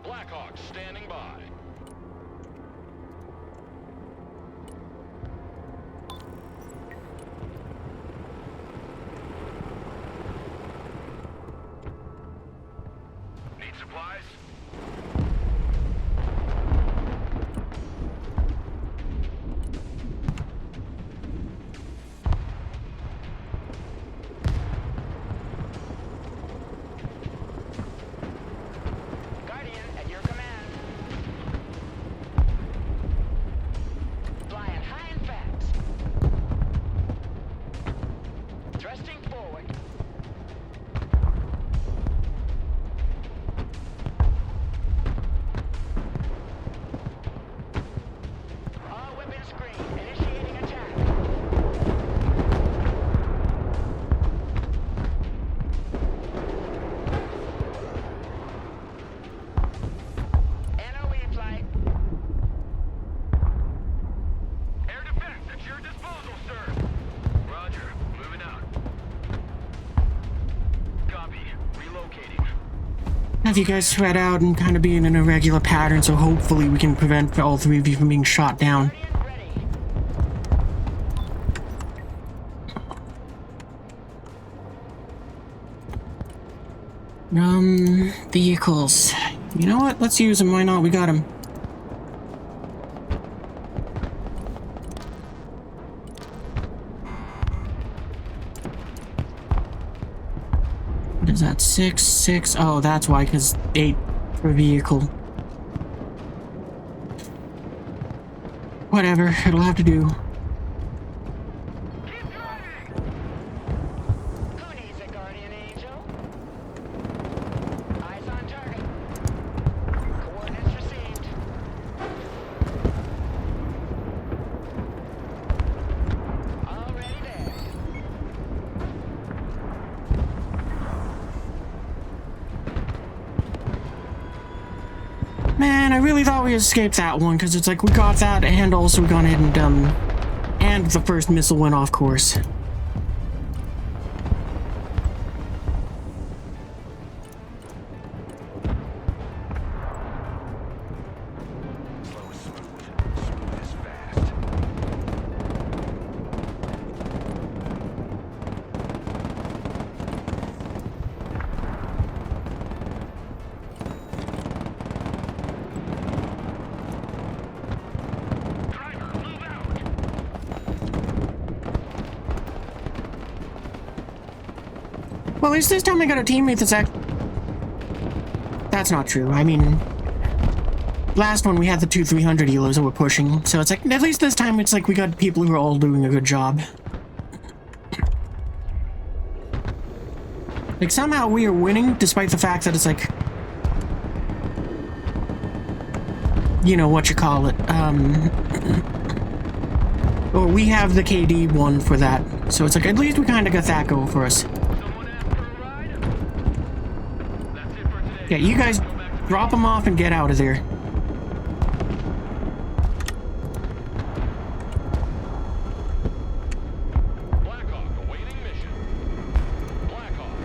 Blackhawks standing by. Need supplies? Guardian, at your command. Flying high and fast. Thrusting forward. All weapons screen. Initiating attack. NOE flight. Air defense at your disposal, sir. Roger, moving out. Copy, relocating. Have you guys spread out and kind of be in an irregular pattern, so hopefully we can prevent all three of you from being shot down. Guardian ready. Vehicles. You know what? Let's use them. Why not? We got them. What is that? 6, 6. Oh, that's why, because 8 per vehicle. Whatever, it'll have to do. Keep driving! Who needs a guardian angel? Eyes on target. really thought we escaped that one, because it's like we got that, and also we gone ahead and the first missile went off course. Well, at least this time I got a teammate that's That's not true. I mean, last one we had the 2-300 elos that were pushing, so it's like, at least this time it's like we got people who are all doing a good job. Like, somehow we are winning, despite the fact that it's like, you know, what you call it, or we have the KD one for that, so it's like, at least we kind of got that going for us. Yeah, you guys drop them off and get out of there. Blackhawk awaiting mission. Blackhawk.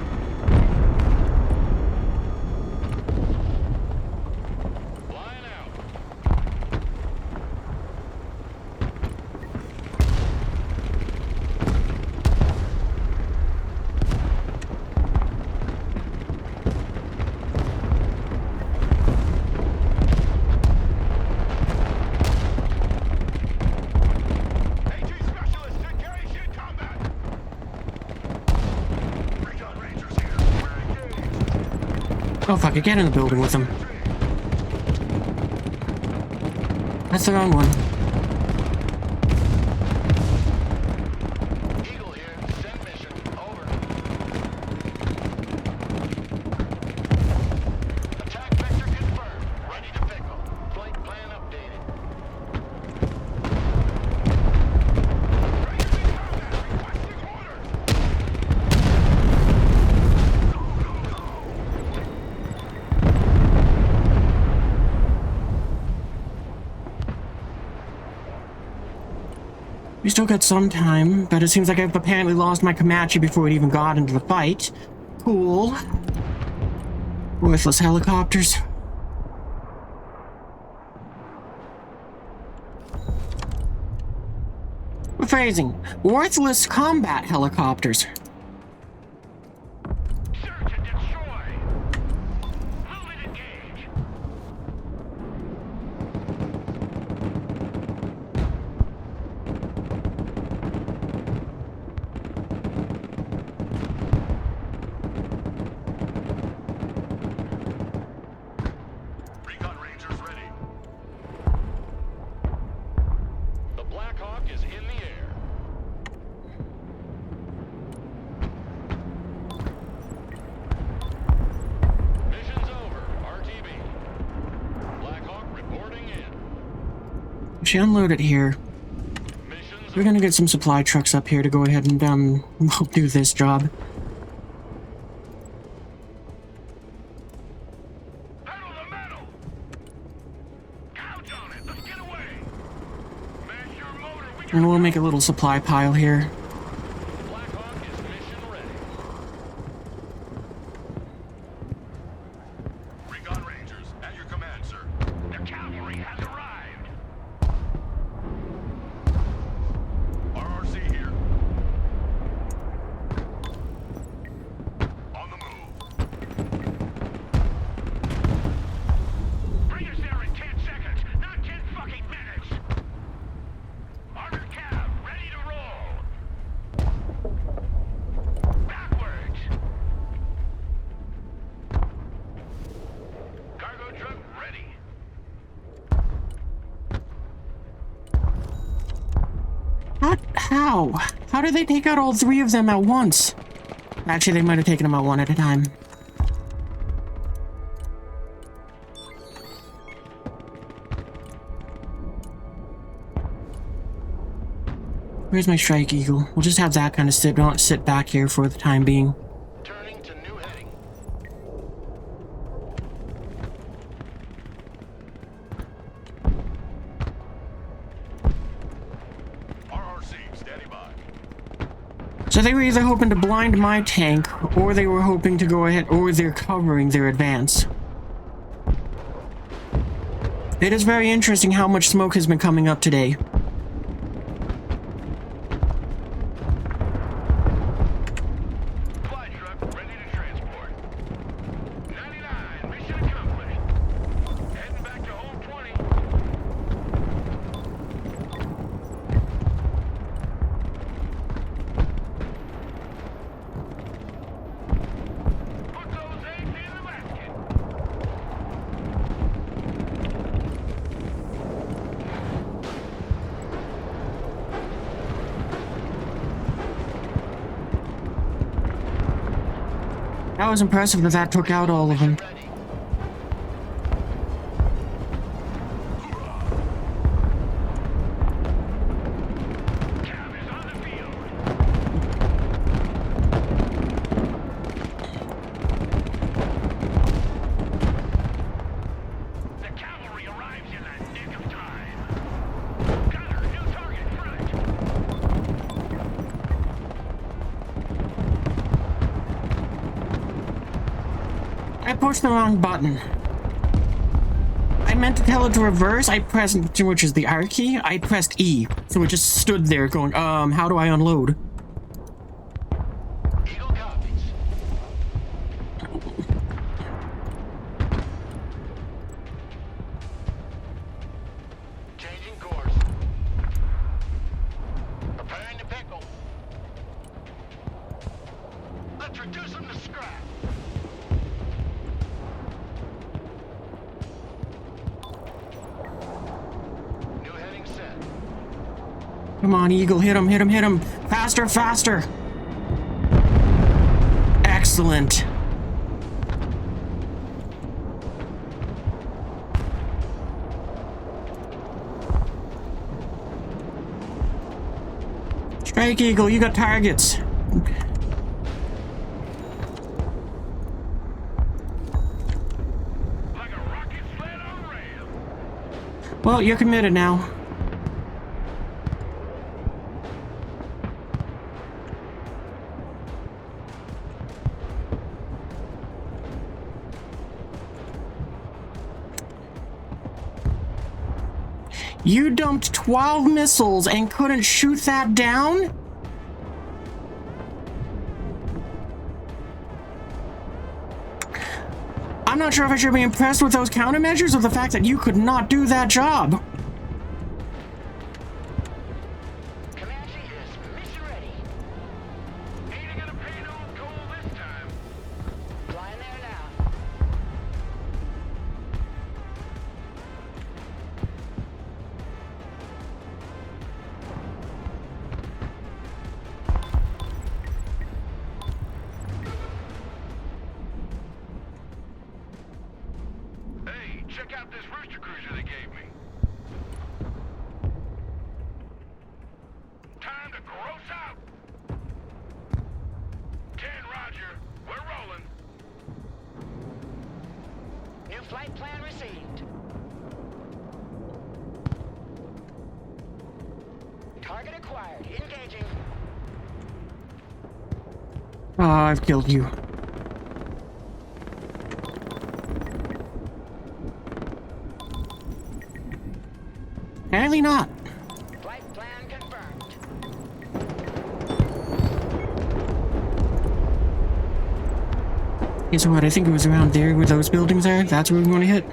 Flying out. AG specialist, engaged in combat. Recon Rangers here. We're engaged. Oh fuck it, get in the building with them. That's the wrong one. Eagle here. Send mission. Over. Attack vector confirmed. Ready to pickle. Flight plan updated. Rangers in combat. Requesting orders. We still got some time, but it seems like I've apparently lost my Comanche before it even got into the fight. Cool. Worthless helicopters. Rephrasing. Worthless combat helicopters. Search and destroy. Move and engage. Recon Rangers ready. The Blackhawk is in the air. Mission's over. RTB. Blackhawk reporting in. She unloaded here. Mission's We're gonna get some supply trucks up here to go ahead and do this job. pedal the metal. Count on it. Let's get away. Mash your motor. We And we'll make a little supply pile here. Blackhawk is mission ready. Recon Rangers, at your command, sir. The cavalry has arrived. RRC here. On the move. Bring us there in 10 seconds, not 10 fucking minutes. Armored cab, ready to roll. Backwards. Cargo truck ready. How? How did they take out all three of them at once? Actually, they might have taken them out one at a time. Where's my Strike Eagle? We'll just have that kind of sit back here for the time being. Turning to new heading. So they were either hoping to blind my tank, or they were hoping to go ahead, or they're covering their advance. It is very interesting how much smoke has been coming up today. Fly truck ready to transport. 99, mission accomplished. Heading back to home 20. Put those eggs in the basket. That was impressive that that took out all of them. Ready. Cav is on the field. The cavalry arrives in the nick of time. Gunner, new target front. I pushed the wrong button. I meant to tell it to reverse. I pressed, which is the R key. I pressed E, so it just stood there going, how do I unload? Eagle copies. Changing course. Preparing to pickle. Let's reduce them to scrap. New heading set. Come on, Eagle, hit him, hit him, hit him. Faster, faster. Excellent. Strike, Eagle, you got targets. Like a rocket sled on a rail. Well, you're committed now. You dumped 12 missiles and couldn't shoot that down? I'm not sure if I should be impressed with those countermeasures or the fact that you could not do that job. Comanche is mission ready. Ain't gonna pay no toll this time. Flying there now. Hey, check out this rooster cruiser they gave me. Time to gross out. 10, Roger. We're rolling. New flight plan received. Target acquired. Engaging. Oh, I've killed you. Apparently not. Flight plan confirmed. Okay, so what? I think it was around there where those buildings are. That's where we want to hit.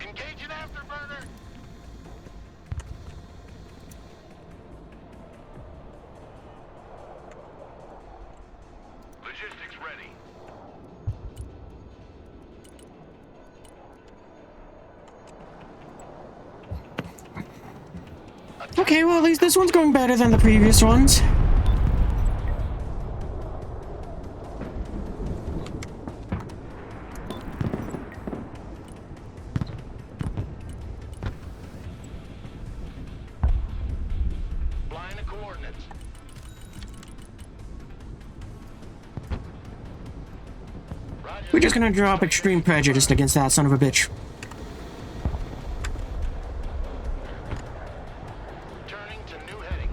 Engaging afterburner. Logistics ready. Okay, well, at least this one's going better than the previous ones. Flying the coordinates. Roger. We're just gonna drop extreme prejudice against that son of a bitch. Turning to new heading.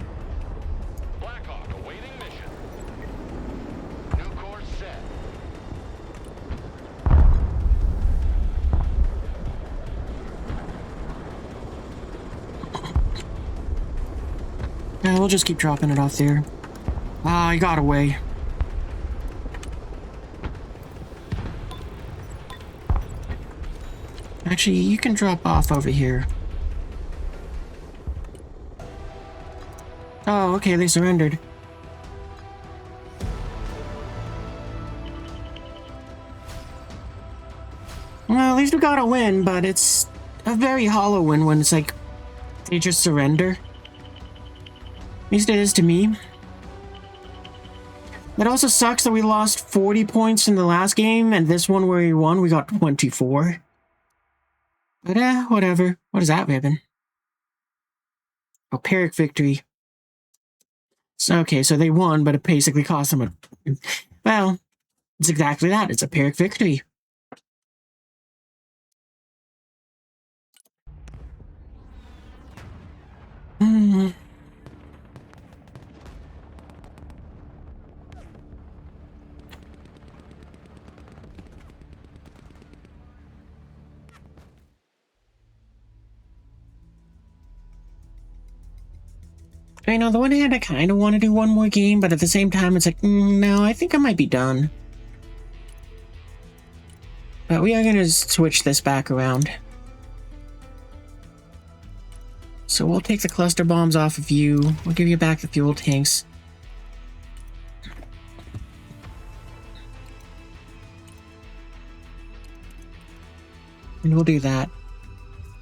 we'll just keep dropping it off there. Ah, I got away. Actually, you can drop off over here. Oh, okay, they surrendered. Well, at least we got a win, but it's a very hollow win when it's like, they just surrender. At least it is to me. It also sucks that we lost 40 points in the last game, and this one where we won, we got 24. But whatever. What is that ribbon? Oh, Pyrrhic victory. So, okay, so they won, but it basically cost them a... Well, it's exactly that. It's a Pyrrhic victory. I mean, on the one hand, I kind of want to do one more game, but at the same time, it's like, no, I think I might be done. But we are going to switch this back around. So we'll take the cluster bombs off of you. We'll give you back the fuel tanks. And we'll do that.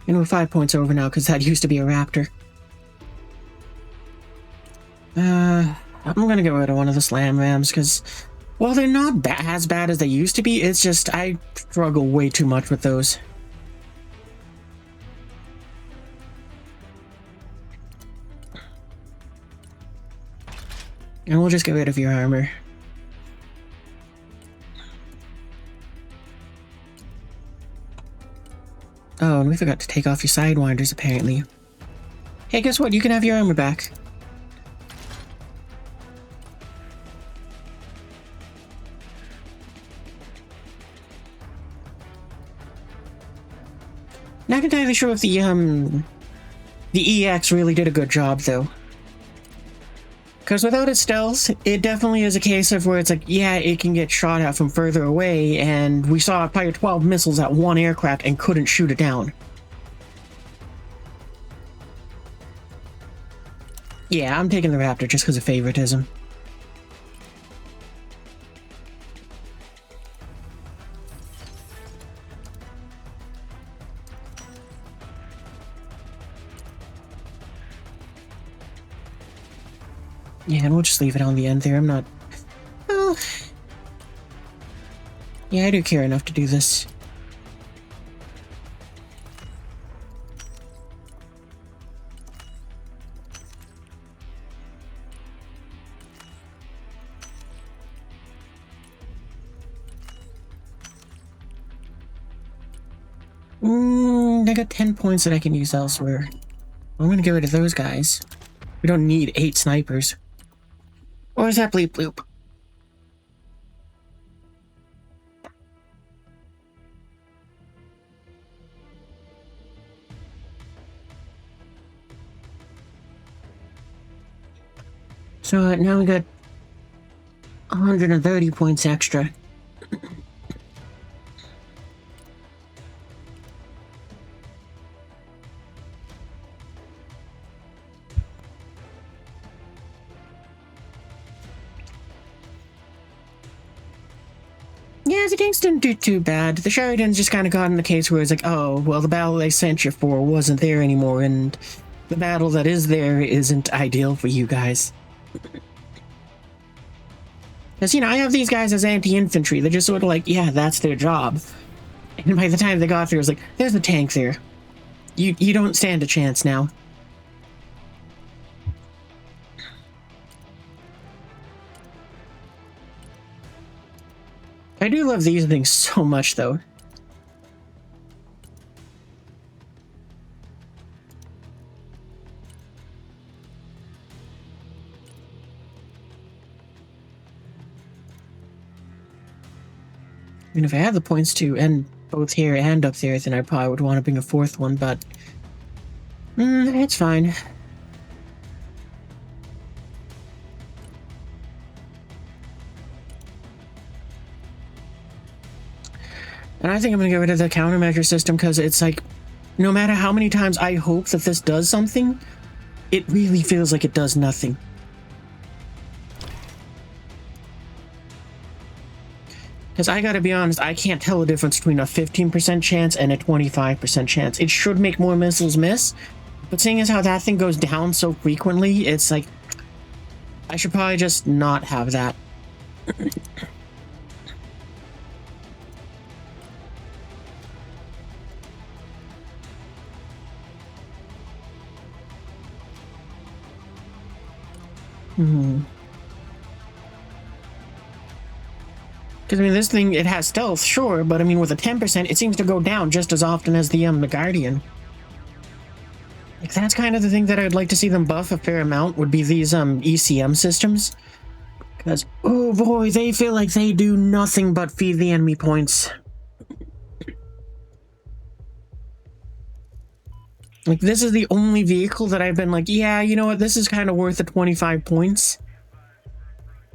And we're 5 points over now, because that used to be a Raptor. I'm gonna get rid of one of the slam rams, because while they're not as bad as they used to be, it's just, I struggle way too much with those. And we'll just get rid of your armor. Oh, and we forgot to take off your sidewinders, apparently. Hey, guess what? You can have your armor back. Not entirely sure if the EX really did a good job, though. Because without its stealth, it definitely is a case of where it's like, yeah, it can get shot at from further away, and we saw it fire 12 missiles at one aircraft and couldn't shoot it down. Yeah, I'm taking the Raptor just because of favoritism. Yeah, and we'll just leave it on the end there. I'm not... Well... Yeah, I do care enough to do this. I got 10 points that I can use elsewhere. I'm gonna get rid of those guys. We don't need 8 snipers. Or is that bleep bloop? So now we got 130 points extra. Yeah, the gangs didn't do too bad. The Sheridans just kind of got in the case where it's like, oh, well, the battle they sent you for wasn't there anymore, and the battle that is there isn't ideal for you guys. Because, you know, I have these guys as anti-infantry. They're just sort of like, yeah, that's their job. And by the time they got there, it was like, there's a tank there. You don't stand a chance now. I do love these things so much, though. I mean, if I had the points to end both here and up there, then I probably would want to bring a 4th one, but... it's fine. And I think I'm gonna get rid of the countermeasure system because it's like, no matter how many times I hope that this does something, it really feels like it does nothing. Because I gotta be honest, I can't tell the difference between a 15% chance and a 25% chance. It should make more missiles miss, but seeing as how that thing goes down so frequently, it's like, I should probably just not have that. Because, I mean, this thing, it has stealth, sure, but, I mean, with a 10%, it seems to go down just as often as the Guardian. Like, that's kind of the thing that I'd like to see them buff a fair amount, would be these, ECM systems. Because, oh boy, they feel like they do nothing but feed the enemy points. Like, this is the only vehicle that I've been like, yeah, you know what, this is kind of worth the 25 points.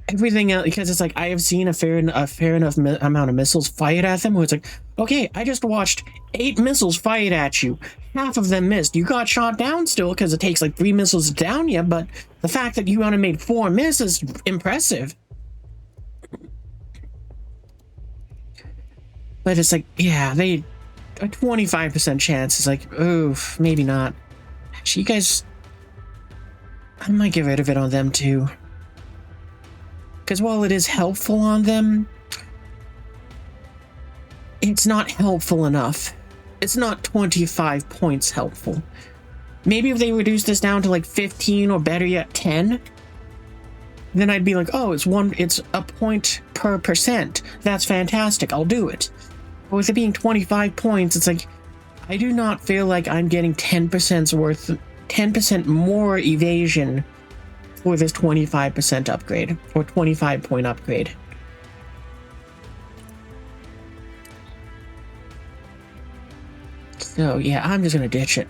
Everything else, because it's like, I have seen a fair enough amount of missiles fired at them, where it's like, okay, I just watched 8 missiles fired at you. Half of them missed. You got shot down still, because it takes like 3 missiles to down you, but the fact that you only made 4 misses is impressive. But it's like, yeah, a 25% chance is like, oof, maybe not. Actually, you guys, I might get rid of it on them too. Because while it is helpful on them, it's not helpful enough. It's not 25 points helpful. Maybe if they reduce this down to like 15 or better yet 10, then I'd be like, oh, it's a point per percent. That's fantastic. I'll do it. But with it being 25 points, it's like, I do not feel like I'm getting 10% more evasion for this 25% upgrade, or 25 point upgrade. So yeah, I'm just gonna ditch it.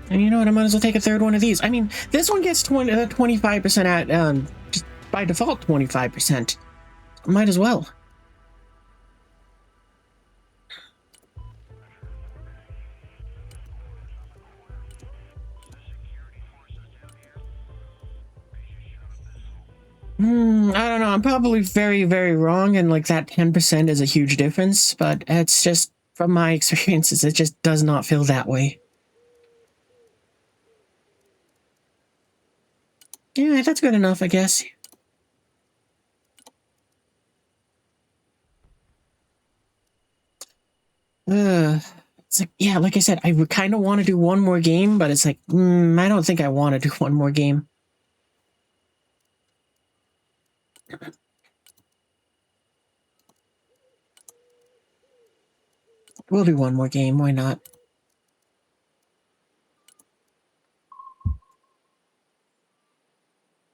And you know what, I might as well take a third one of these. I mean, this one gets 25% at, just by default 25%. Might as well. I don't know, I'm probably very, very wrong, and like that 10% is a huge difference, but it's just, from my experiences, it just does not feel that way. Yeah, that's good enough, I guess. It's like, yeah, like I said, I would kind of want to do one more game, but it's like, I don't think I want to do one more game. We'll do one more game, why not?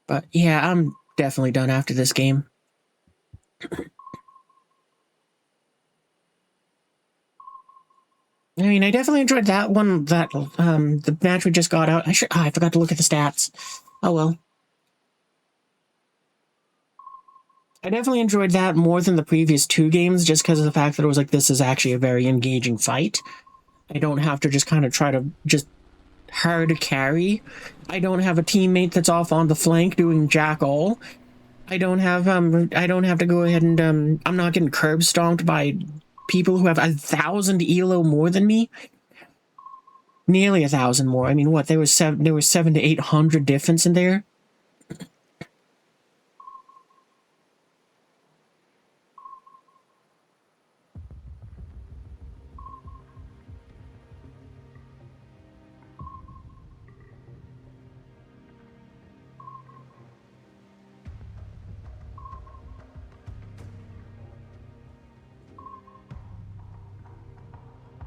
But yeah, I'm definitely done after this game. I mean, I definitely enjoyed that one, the match we just got out. I forgot to look at the stats. Oh well. I definitely enjoyed that more than the previous 2 games, just because of the fact that it was like, this is actually a very engaging fight. I don't have to just kind of try to just hard carry. I don't have a teammate that's off on the flank doing jack all. I don't have to go ahead and I'm not getting curb stomped by people who have 1,000 elo more than me. Nearly 1,000 more. I mean, what, there was 7 to 800 difference in there.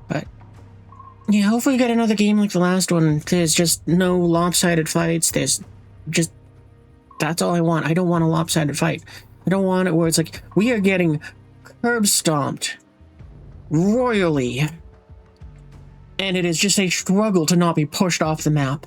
But yeah, hopefully we get another game like the last one. There's just no lopsided fights. That's all I want. I don't want a lopsided fight. I don't want it where it's like, we are getting curb stomped royally, and it is just a struggle to not be pushed off the map.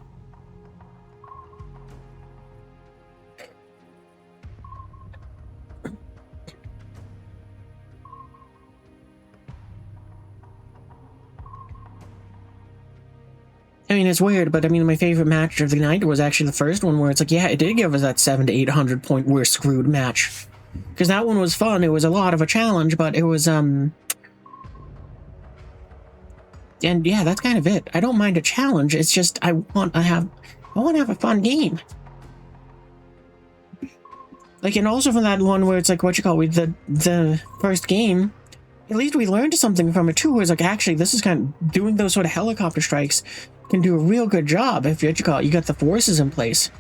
I mean, it's weird, but I mean, my favorite match of the night was actually the first one where it's like, yeah, it did give us that 700 to 800 point we're screwed match. Because that one was fun. It was a lot of a challenge, but it was, and yeah, that's kind of it. I don't mind a challenge. It's just, I want to have a fun game. Like, and also from that one where it's like, what you call it, the first game, at least we learned something from it too, where it's like, actually, this is kind of doing those sort of helicopter strikes can do a real good job if you call it, you got the forces in place.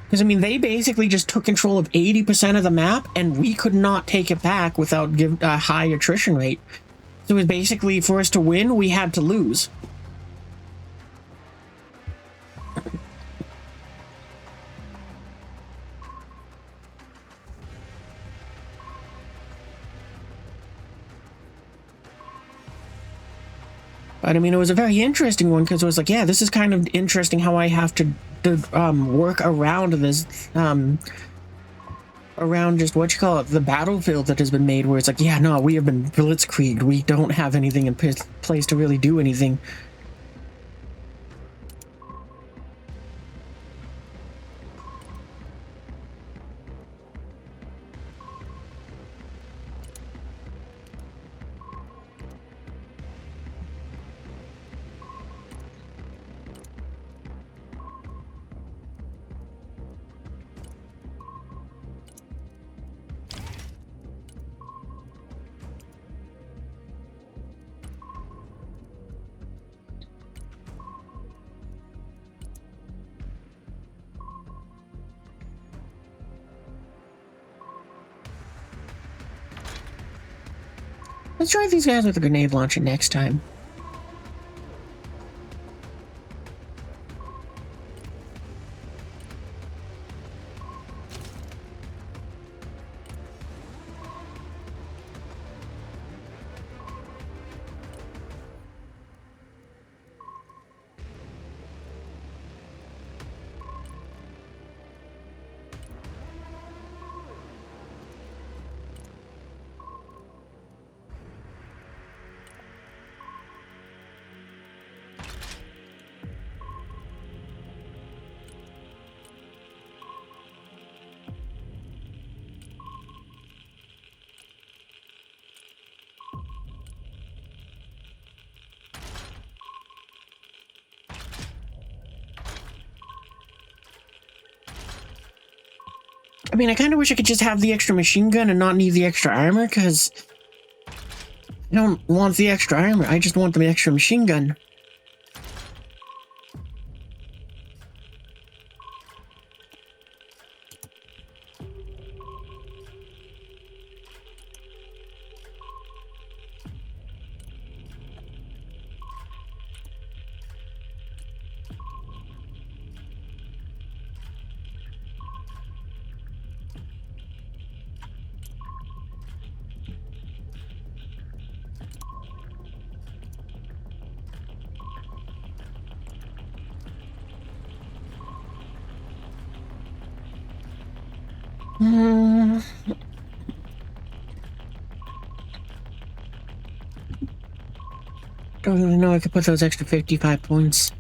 Because I mean, they basically just took control of 80% of the map, and we could not take it back without a high attrition rate. So it was basically, for us to win, we had to lose. But I mean, it was a very interesting one because it was like, yeah, this is kind of interesting how I have to work around this, around just what you call it, the battlefield that has been made, where it's like, yeah, no, we have been blitzkrieged. We don't have anything in place to really do anything. Let's try these guys with a grenade launcher next time. I mean, I kind of wish I could just have the extra machine gun and not need the extra armor, because I don't want the extra armor, I just want the extra machine gun. Don't really know I could put those extra 55 points.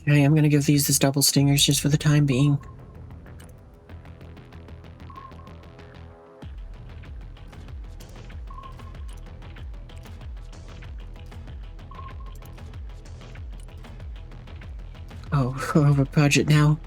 I am gonna give these double stingers just for the time being. Oh, we're over budget now.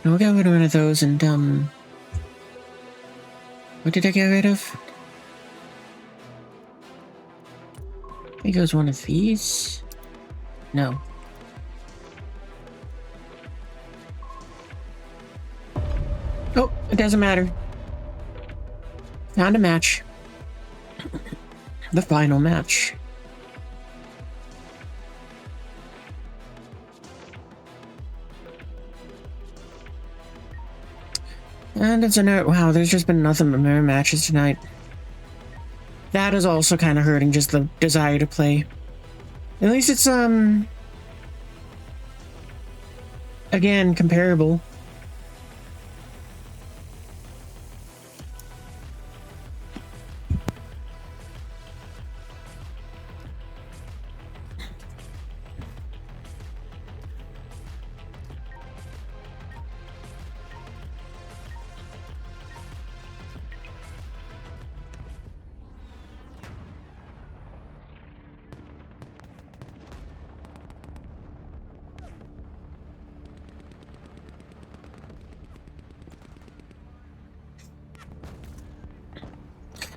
I'll get rid of those and, what did I get rid of? I think it was one of these? No. Oh, it doesn't matter. Time to match. The final match. And it's a note. Wow, there's just been nothing but mirror matches tonight. That is also kind of hurting, just the desire to play. At least it's, again, comparable.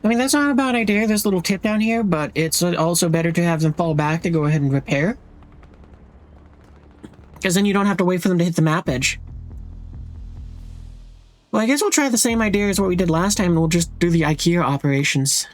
I mean, that's not a bad idea, this little tip down here, but it's also better to have them fall back to go ahead and repair. Because then you don't have to wait for them to hit the map edge. Well, I guess we'll try the same idea as what we did last time, and we'll just do the IKEA operations.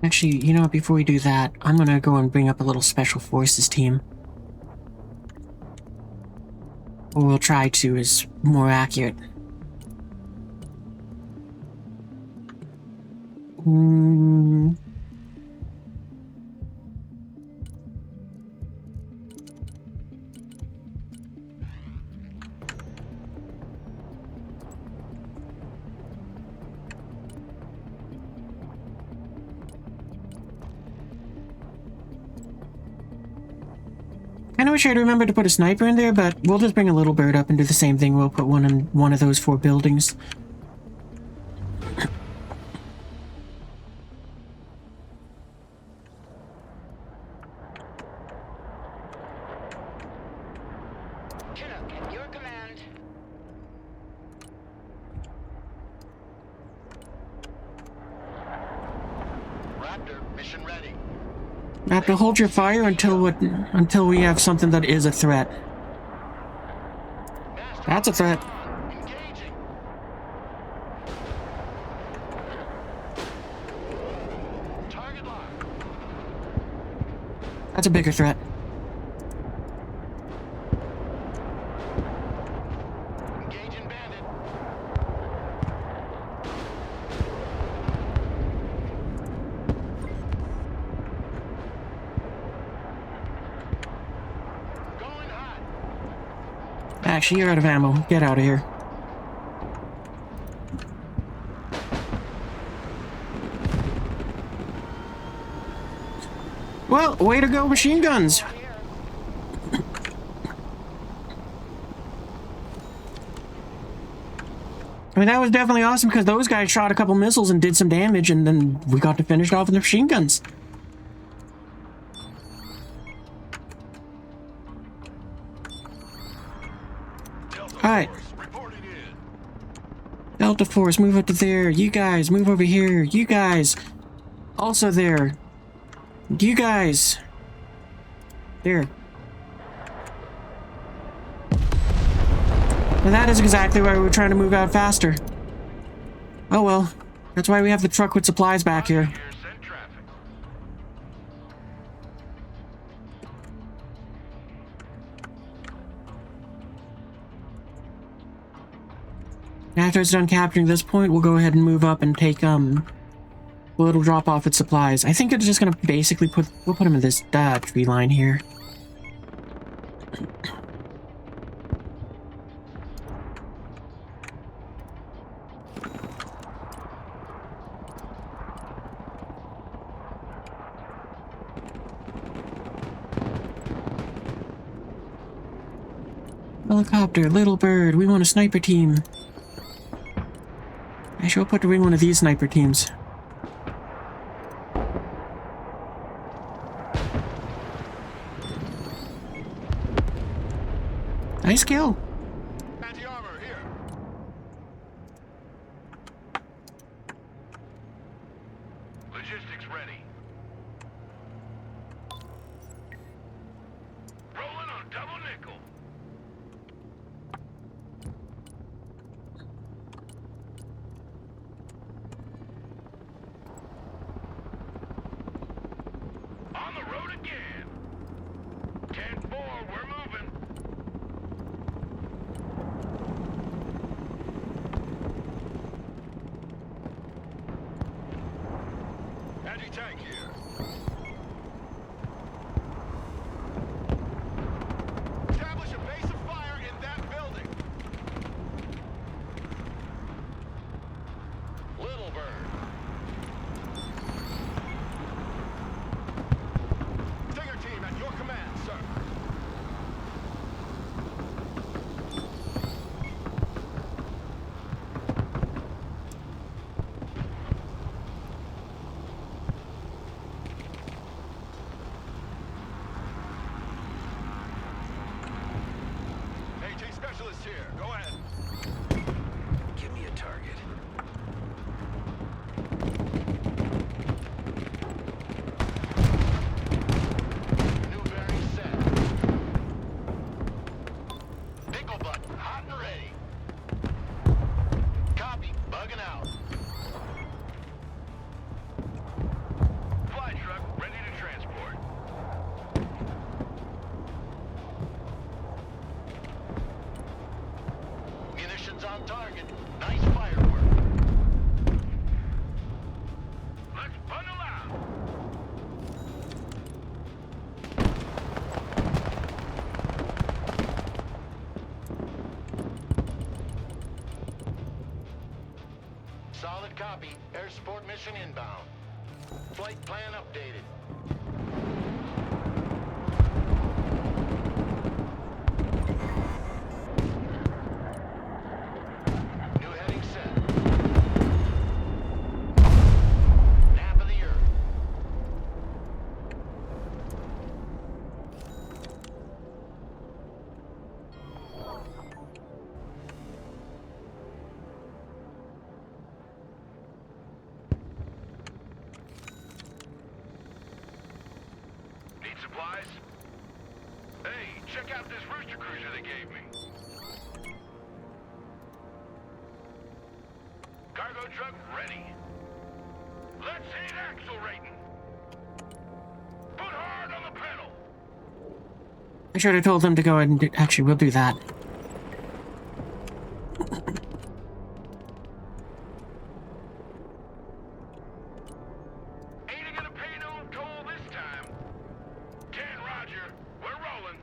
Actually, you know what, before we do that, I'm gonna go and bring up a little Special Forces team. Or we'll try to, is more accurate. I wish I'd remember to put a sniper in there, but we'll just bring a little bird up and do the same thing. We'll put one in one of those 4 buildings. Chinook, at your command. Raptor, mission ready. Raptor, hold your fire until we have something that is a threat. That's a threat. Engaging. Target lock. That's a bigger threat. Engaging bandit. Going hot. Actually, you're out of ammo. Get out of here. Well, way to go, machine guns. I mean, that was definitely awesome because those guys shot a couple missiles and did some damage, and then we got to finish it off with the machine guns. Alright. Reporting in. Delta Force, move up to there. You guys, move over here. You guys. Also there. You guys. There. And that is exactly why we were trying to move out faster. Oh well. That's why we have the truck with supplies back here. Send traffic. After it's done capturing this point, we'll go ahead and move up and take, a little drop off its supplies. I think it's just gonna basically we'll put them in this, tree line here. Helicopter, little bird, we want a sniper team. Actually, we'll put in one of these sniper teams. Nice kill. Anti-armor here. Logistics ready. Rolling on double nickel. On the road again. 10-4, we're moving. Anti-tank here. Establish a base of fire in that building. Little bird. Stinger team at your command, sir. AT specialist here. Go ahead. Give me a target. New bearing set. Pickle butt, hot and ready. Copy, bugging out. Fly truck ready to transport. Munitions on target. Nice firework. Let's bundle out. Solid copy. Air support mission inbound. Flight plan updated. New heading set. Nap of the earth. Need supplies? Hey, check out this rooster cruiser they gave me. Cargo truck ready. Let's hit axle rating. Put hard on the pedal. I should have told them to go ahead and actually, we'll do that. Ain't gonna pay no toll this time. 10 Roger, we're rolling.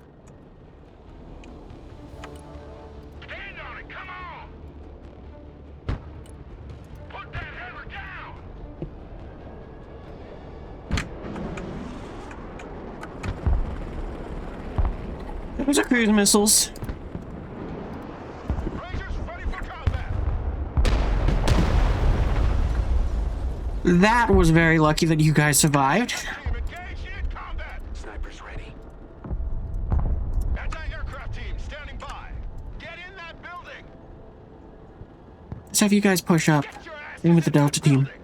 Stand on it, come on. Put that hammer down. Those are cruise missiles. Rangers ready for combat. That was very lucky that you guys survived. Team engaged in combat. Snipers ready. Anti-aircraft team standing by. Get in that building. Let's have you guys push up. Get your ass Same with the in that Delta team. building.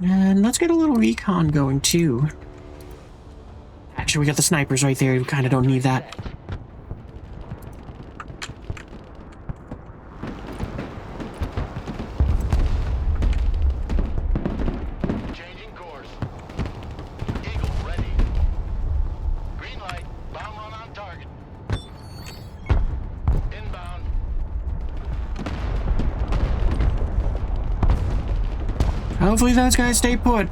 And let's get a little recon going too. Actually, we got the snipers right there. We kind of don't need that. Changing course. Eagle Hopefully those guys stay put.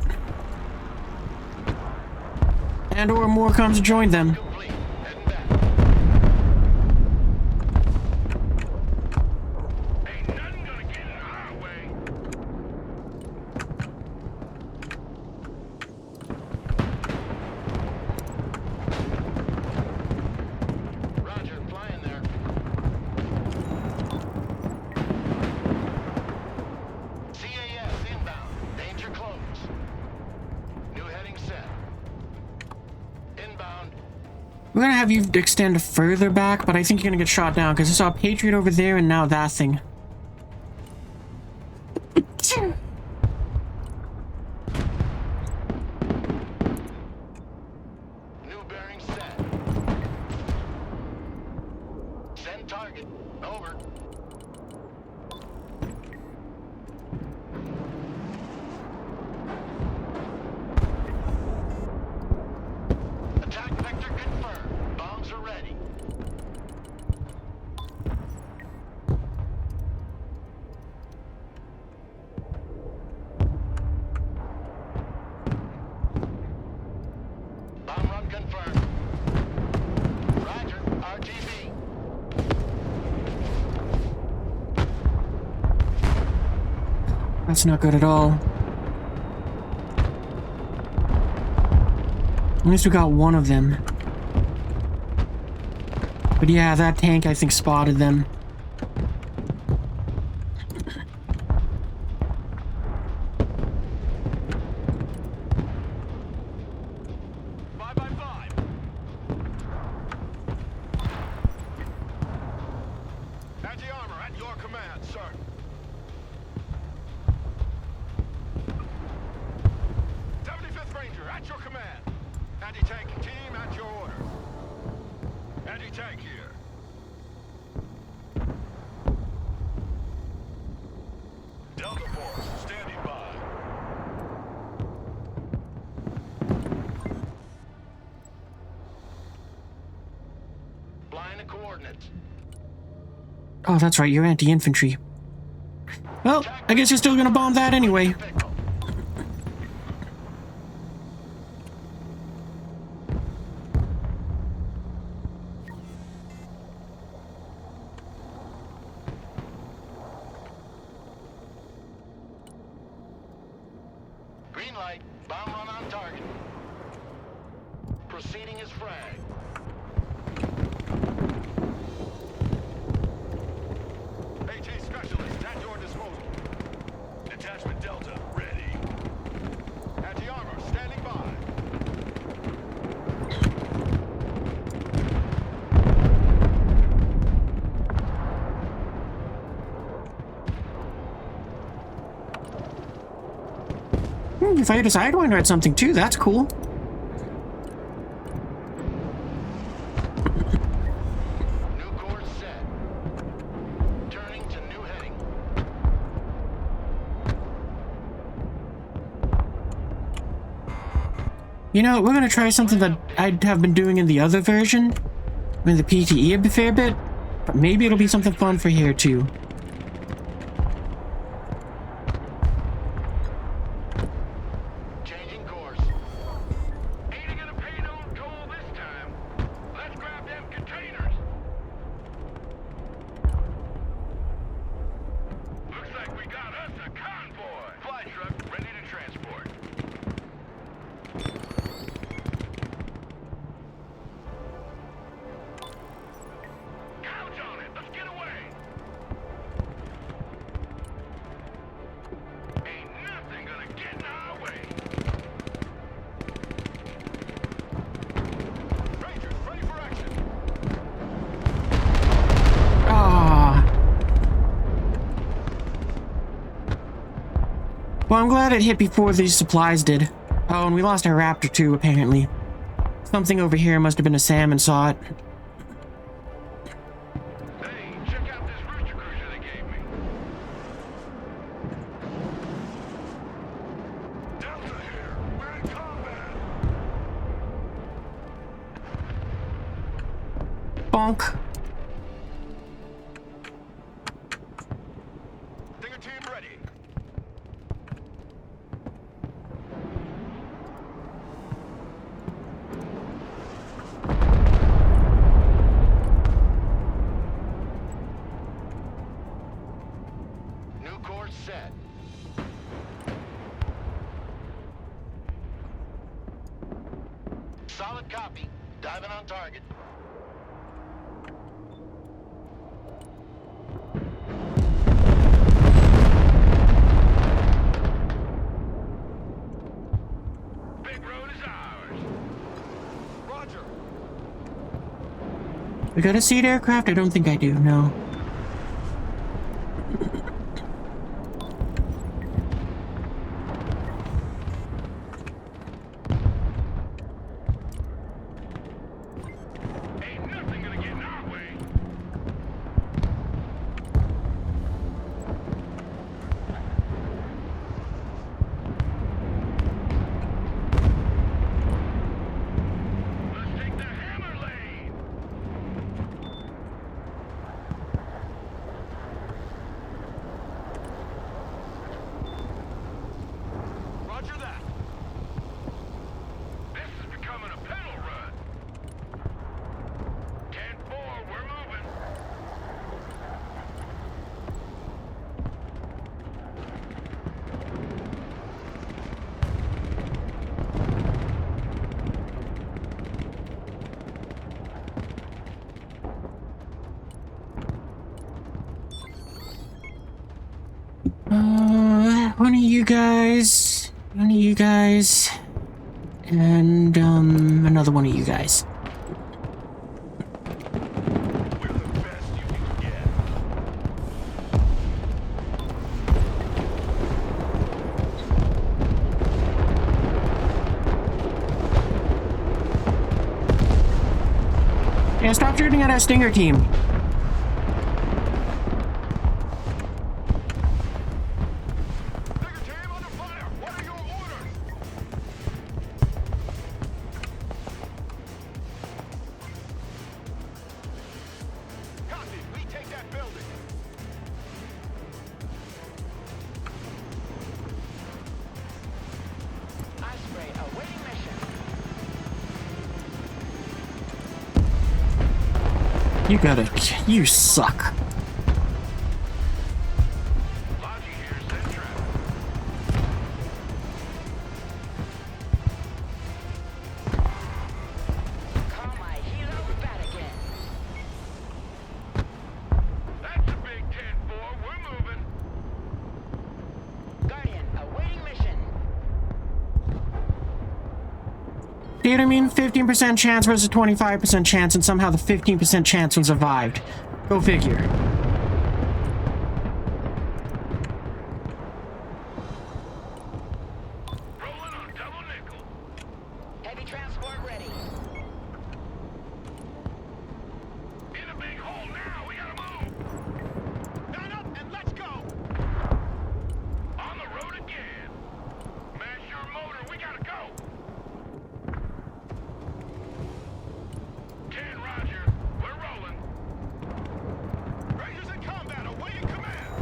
And or more comes to join them. Complete. Heading back. Ain't nothing gonna get in our way. Roger, flying there. CAS inbound. Danger close. New heading set. Inbound. We're gonna have you extend further back, but I think you're gonna get shot down because I saw a Patriot over there and now that thing. New bearing set. Send target. Over. Attack vector confirmed. Bombs are ready. Bomb run confirmed. Roger. RGB. That's not good at all. At least we got one of them. But yeah, that tank I think spotted them. Five by five. Anti-armor at your command, sir. Ranger, at your command. Anti-tank team at your order. Anti-tank here. Delta Force, standing by. Flying the coordinates. Oh, that's right, you're anti-infantry. Well, I guess you're still gonna bomb that anyway. Green light. Bomb run on target. Proceeding as frag. AT specialist at your disposal. Detachment Delta ready. Anti-armor standing by. You fired a Sidewinder at something too, that's cool. New course set. Turning to new heading. You know, we're gonna try something that I have been doing in the other version. In the PTE a fair bit. But maybe it'll be something fun for here too. Changing course. Ain't gonna pay no toll this time. Let's grab them containers. Looks like we got us a convoy. Fly truck ready to transport. Count on it. Let's get away. Ain't nothing gonna get in our way. Rangers ready for action. Ah. Well, I'm glad it hit before these supplies did. Oh, and we lost our Raptor too, apparently. Something over here must have been a SAM and saw it. Hey, check out this rooster cruiser they gave me. Delta here. We're in combat. Bonk. Stinger team ready. Solid copy. Diving on target. Big road is ours. Roger. We got a seed aircraft? I don't think I do, no. Ain't nothing gonna get in our way. Let's take the hammer lane. Roger that. This is becoming a pedal run. 10-4, we're moving. One of you guys, and another one of you guys. We're the best you can get. Yeah, stop shooting at our Stinger team. Bigger team under fire. What are your orders? Copy. We take that building. Osprey awaiting mission. You suck. Logi here, send traffic. Call my hero back again. That's a big 10-4, we're moving. Guardian awaiting mission. See what I mean? 15% chance versus 25% chance, and somehow the 15% chance one survived. Go figure. Rolling on double nickel. Heavy transport ready. In a big hole now, we gotta move. Line up and let's go. On the road again. Mash your motor, we gotta go. 10, Roger. We're rolling. Rangers in combat awaiting command.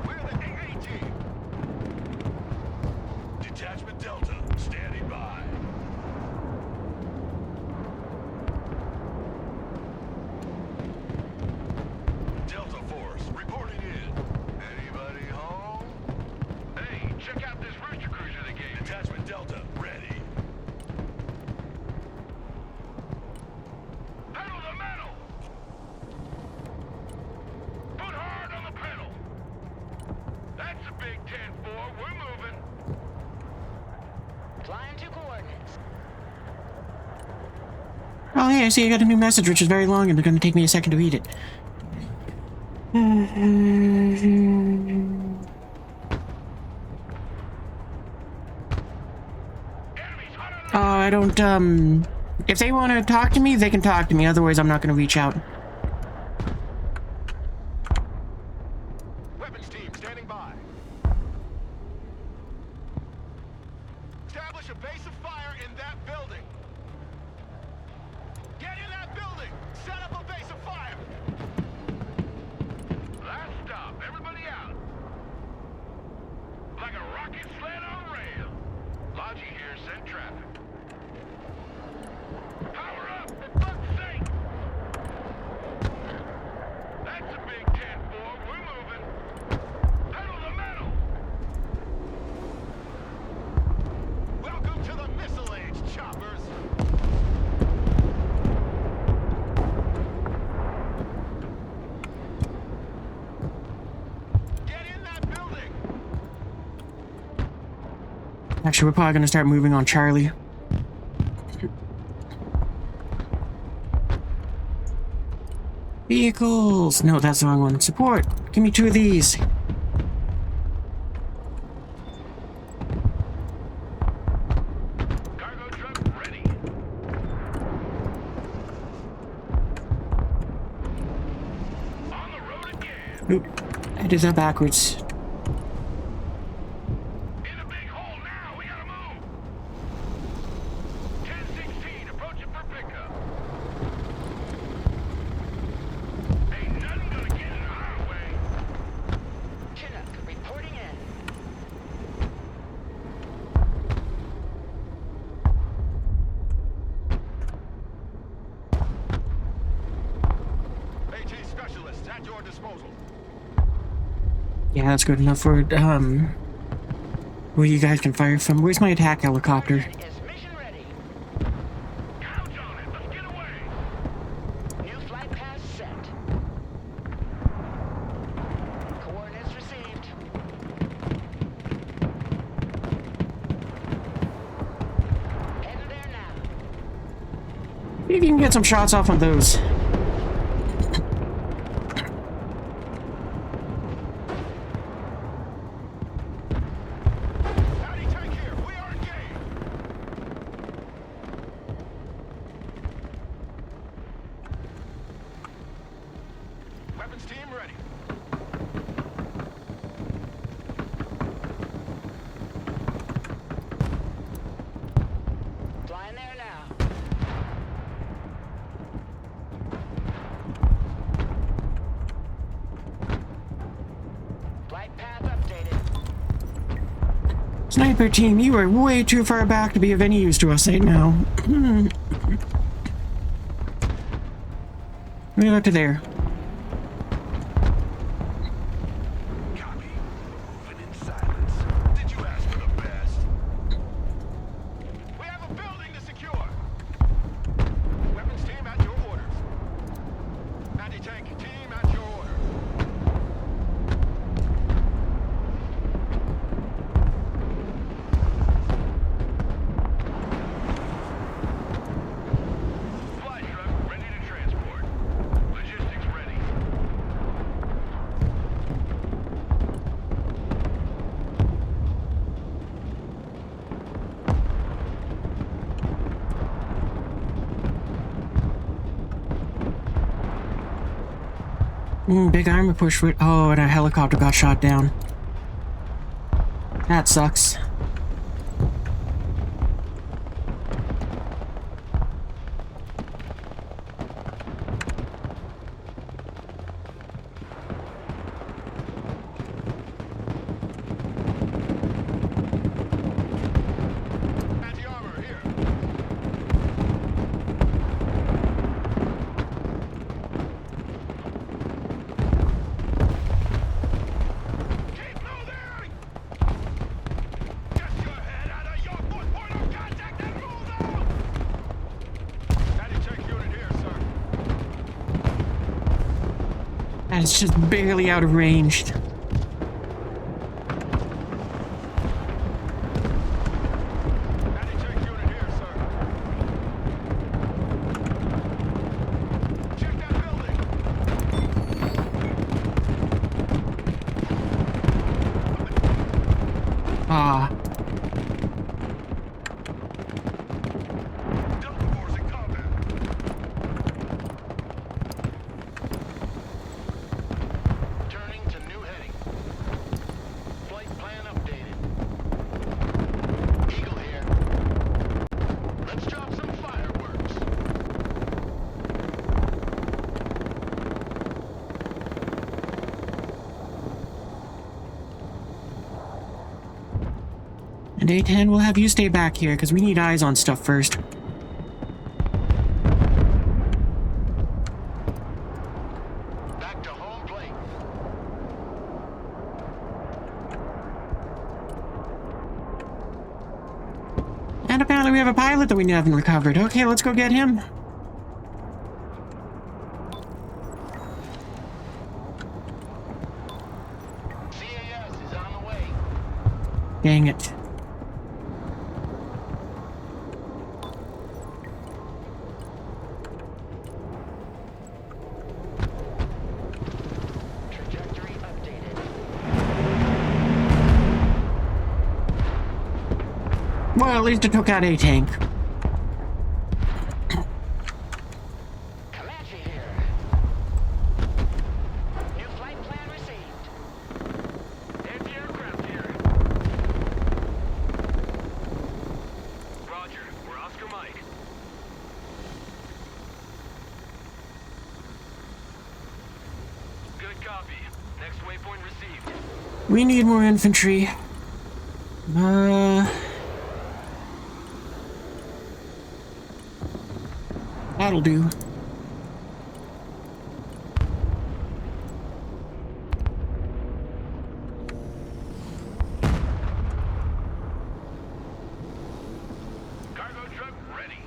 We're the AA team. Detachment Delta standing by. Delta Force reporting in. Anybody home? Hey, check out this rooster cruiser they gave me. Detachment Delta ready. Pedal the metal. Put hard on the pedal. That's a big 10-4, we're moving. Climb to coordinates. Oh, hey, I see I got a new message, which is very long, and it's going to take me a second to read it. Enemies hot on the I don't, if they want to talk to me, they can talk to me. Otherwise, I'm not going to reach out. Weapons team standing by. Establish a base of fire in that building. Get in that building. Set up a base of fire. last stop, everybody out. Like a rocket sled on rail. Logi here, send traffic. Power up, for fuck's sake! That's a big 10-4, we're moving. Pedal the metal! Welcome to the Missile Age, choppers. Actually, we're probably gonna start moving on Charlie. Vehicles! No, that's the wrong one. Support! Give me 2 of these. Cargo truck ready. On the road again. Oop, I did that backwards. In a big hole now. We gotta move. 1016 approaching for pickup. Ain't nothing gonna get in our way. Chinook, reporting in. AT specialists at your disposal. Yeah, that's good enough for, where you guys can fire from. Where's my attack helicopter? Is mission ready. Count on it. Let's get away. New flight path set. Coordinates received. Heading there now. See if you can get some shots off on those. Anti-tank here. We are engaged. Weapons team ready. Flying there now. Flight path updated. Sniper team, you are way too far back to be of any use to us right now. Let me go to there. Copy. Moving in silence. Did you ask for the best? We have a building to secure. Weapons team at your orders. Anti-tank team at your orders. Fly truck ready to transport. Logistics ready. Big armor push with. Oh, and a helicopter got shot down. That sucks. Anti-armor here. Keep moving! Get your head out of your foot point of contact and move out! Anti-tank unit here, sir. That is just barely out of range. Anti-tank unit here, sir. Check that building. Ah, Delta Force in combat. Turning to new heading. Flight plan updated. Eagle here. Let's drop some fireworks. and A10, we'll have you stay back here because we need eyes on stuff first. Back to home plate. And apparently we have a pilot that we haven't recovered. Okay, let's go get him. CAS is on the way. Dang it. Well, at least it took out a tank. Comanche here. New flight plan received. Anti-aircraft here. Roger. We're Oscar Mike. Good copy. Next waypoint received. We need more infantry. That'll do. Cargo truck ready.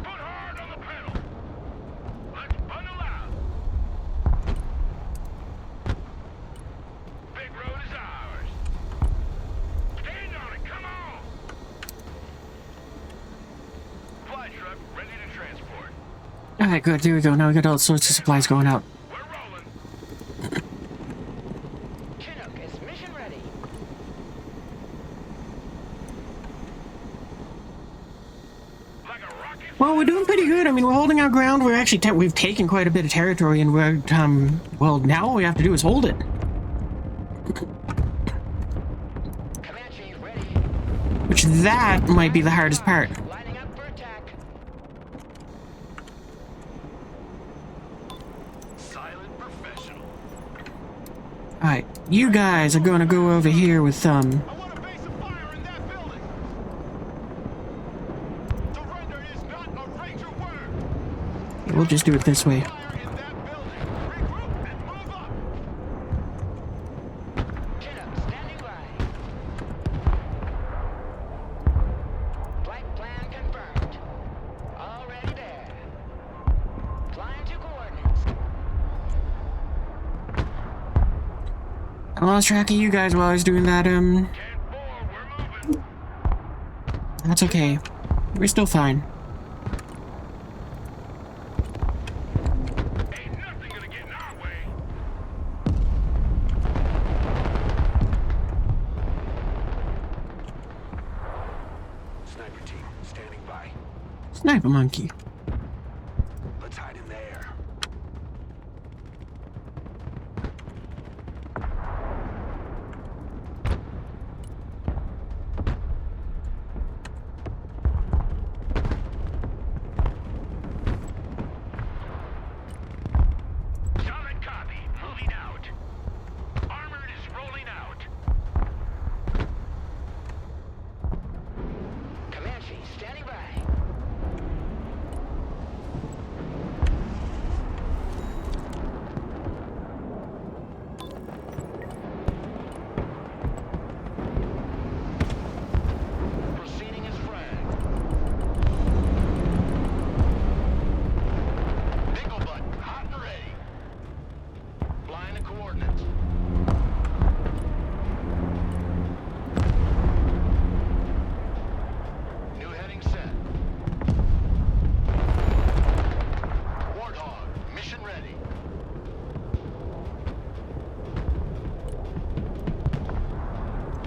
Put hard on the pedal. Let's bundle out. Big road is ours. Stand on it, come on. Fly truck ready to transport. Alright, good. There we go. Now we got all sorts of supplies going out. We're rolling. Chinook is mission ready. Like a rocket. Well, we're doing pretty good. I mean, we're holding our ground. We're actually we've taken quite a bit of territory, and we're well, now all we have to do is hold it. Comanche ready. Which that might be the hardest part. Lining up for attack. Silent professional. All right, you guys are gonna go over here with I want a base of fire in that building. Surrender is not a Ranger word. We'll just do it this way. Fire in that building. Regroup and move up. Chinook standing by. Flight plan confirmed. Already there. Flying to coordinates. I lost track of you guys while I was doing that. Can't bore, we're moving. That's okay. We're still fine. Ain't nothing gonna get in our way. Sniper team, standing by. Sniper monkey. Let's hide in there. Solid copy. Moving out. Armored is rolling out. Comanche standing by. Proceeding as frag. Digglebutt, hot and ready. Flying the coordinates. New heading set. Warthog, mission ready.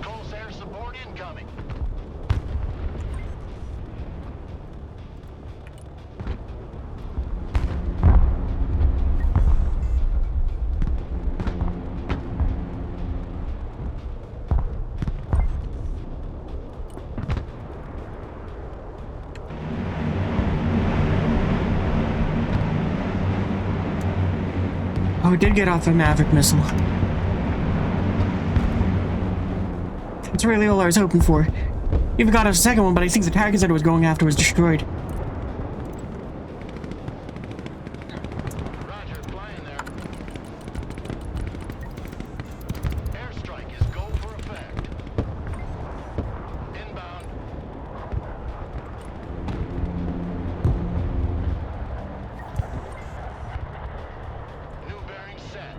Close air support incoming. Oh, we did get off a Maverick missile. That's really all I was hoping for. Even got a second one, but I think the target that it was going after was destroyed. Roger, flying there. Airstrike is go for effect. Inbound. New bearing set.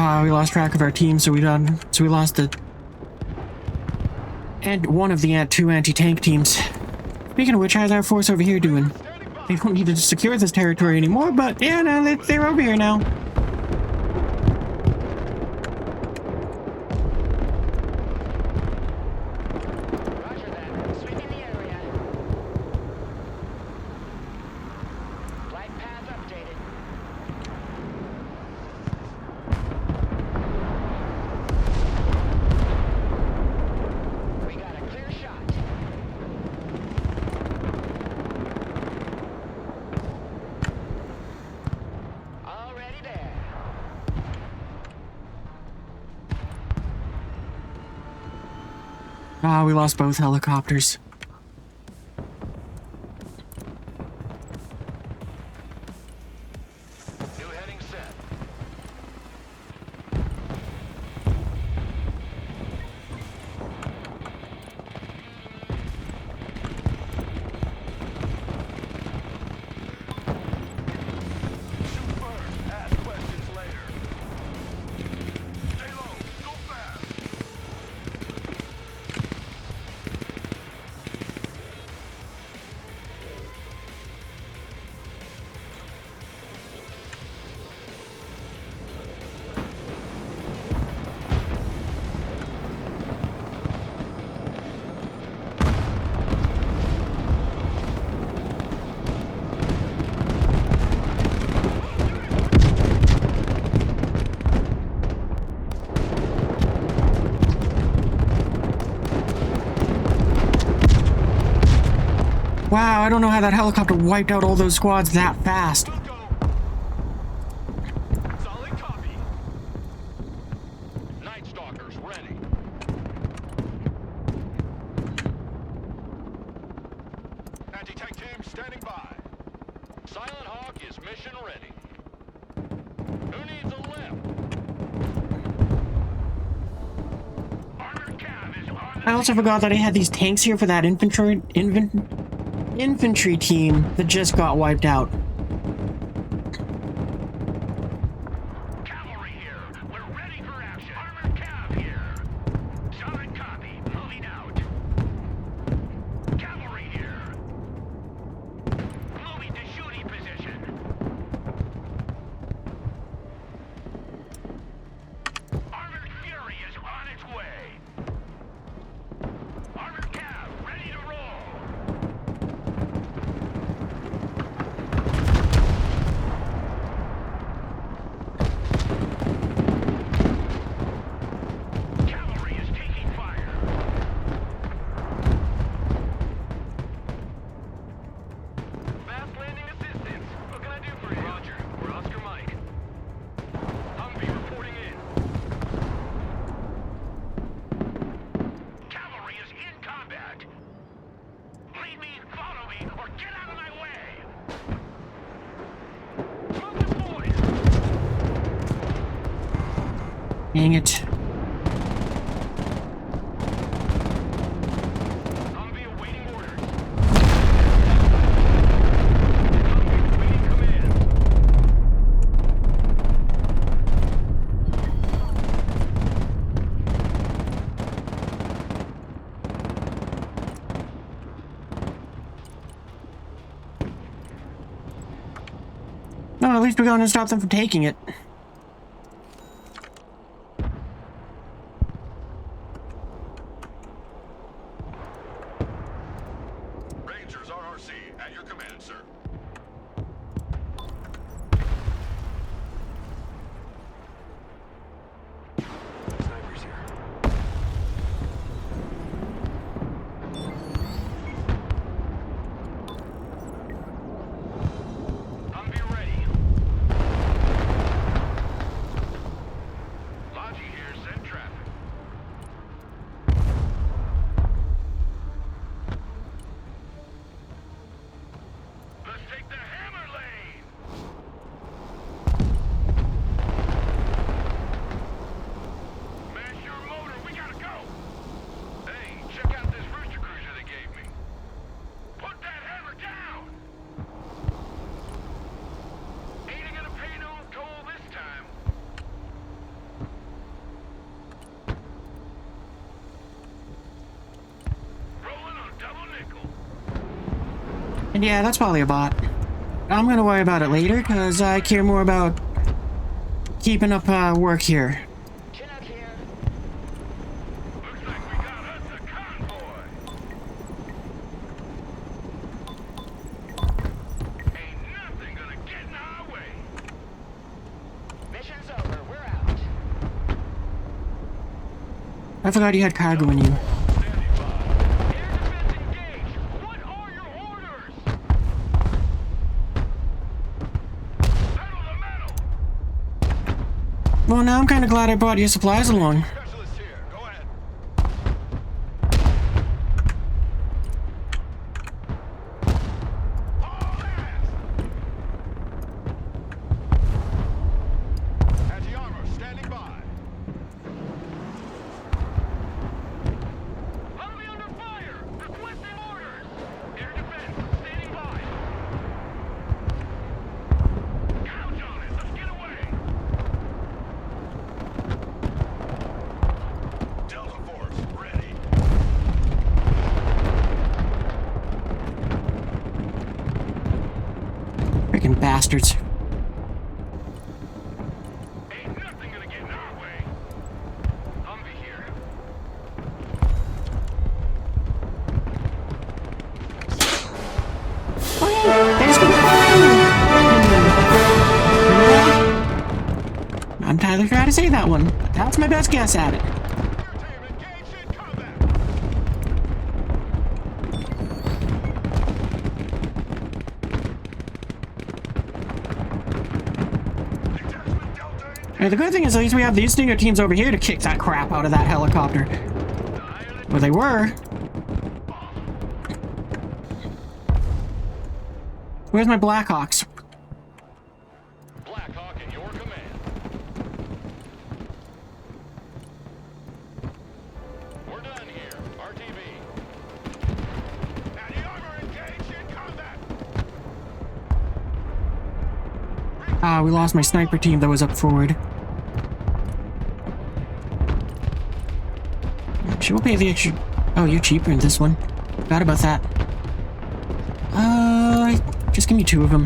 We lost track of our team, so we lost the and one of the two anti-tank teams. Speaking of which, how's our force over here doing? They don't need to secure this territory anymore, but yeah, no, they're over here now. Roger that. Sweeping the area. Flight path updated. We got a clear shot. Already there. We lost both helicopters. New heading set. Shoot first, ask questions later. Stay low, go fast. Wow, I don't know how that helicopter wiped out all those squads that fast. Bucko! Solid copy. Night Stalkers ready. Anti-tank team standing by. Silent Hawk is mission ready. Who needs a lift? Armored Cav is on. I also forgot that I had these tanks here for that infantry team that just got wiped out. Cavalry here. We're ready for action. Armored Cav here. Solid copy. Moving out. Cavalry here. Moving to shooting position. Armored Fury is on its way. Armored Cav ready to roll. Cavalry is taking fire. Fast landing assistance. What can I do for you? Roger. We're Oscar Mike. Humvee reporting in. Cavalry is in combat. Lead me, follow me, or get out of my way. Move deployed. Dang it. Humvee awaiting orders. Humvee awaiting command. No, at least we're going to stop them from taking it. Rangers RRC at your command, sir. Snipers here. Humvee ready. Logi here, send traffic. The And yeah, that's probably a bot. I'm gonna worry about it later, because I care more about keeping up work here. Chinook here. Looks like we got us a convoy. Ain't nothing gonna get in our way. Mission's over. We're out. I forgot you had cargo in you. Standing by. Air defense engaged. What are your orders? Pedal the metal. Well, now I'm kind of glad I brought your supplies along. Specialist here. Go ahead. All hands! Anti-armor standing by. Enemy under fire. Requesting orders. Air defense standing by. Count on it. Let's get away. Delta Force ready. Freaking bastards. Ain't nothing gonna get in our way. Humvee here. Oh yeah, there's the... I'm Tyler trying to say that one. That's my best guess at it. Your team engaged in combat. Detachment Delta engaged. The good thing is at least we have these Stinger teams over here to kick that crap out of that helicopter. Well, they were. Where's my Blackhawks? Black Hawk in your command. We're done here. RTV. Anti-armor engaged in combat. Ah, we lost my sniper team that was up forward. She will pay the extra... Oh, you're cheaper in this one. Forgot about that. Just give me 2 of them.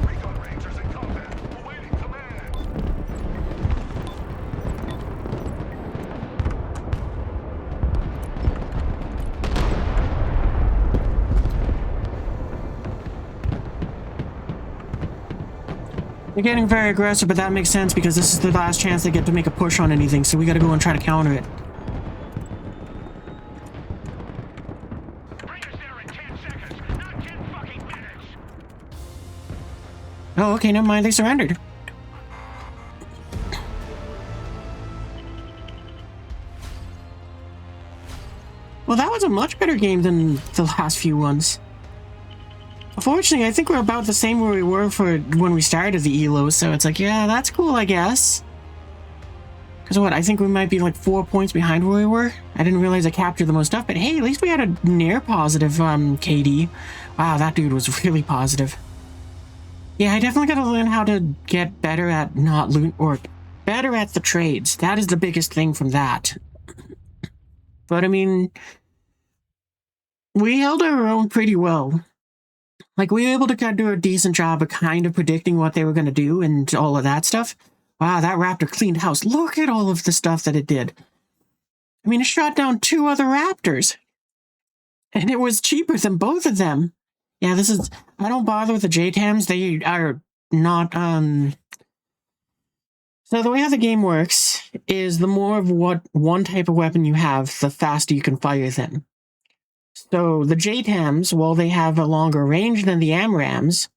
Recon Rangers in combat. Awaiting command. They're getting very aggressive, but that makes sense because this is the last chance they get to make a push on anything, so we gotta go and try to counter it. Bring us there in 10 seconds, not 10 fucking minutes. Oh, okay, never mind, they surrendered. Well, that was a much better game than the last few ones. Unfortunately, I think we're about the same where we were for when we started the ELO, so it's like, yeah, that's cool, I guess. Because what, I think we might be like 4 points behind where we were. I didn't realize I captured the most stuff, but hey, at least we had a near positive KD. Wow, that dude was really positive. Yeah, I definitely gotta learn how to get better at not loot, or better at the trades. That is the biggest thing from that. But I mean, we held our own pretty well. Like, we were able to kind of do a decent job of kind of predicting what they were going to do and all of that stuff. Wow, that Raptor cleaned house. Look at all of the stuff that it did. I mean, it shot down 2 other Raptors. And it was cheaper than both of them. Yeah, this is... I don't bother with the JTAMs. They are not, So the way how the game works is the more of what one type of weapon you have, the faster you can fire them. So the JTAMs, while they have a longer range than the AMRAMs,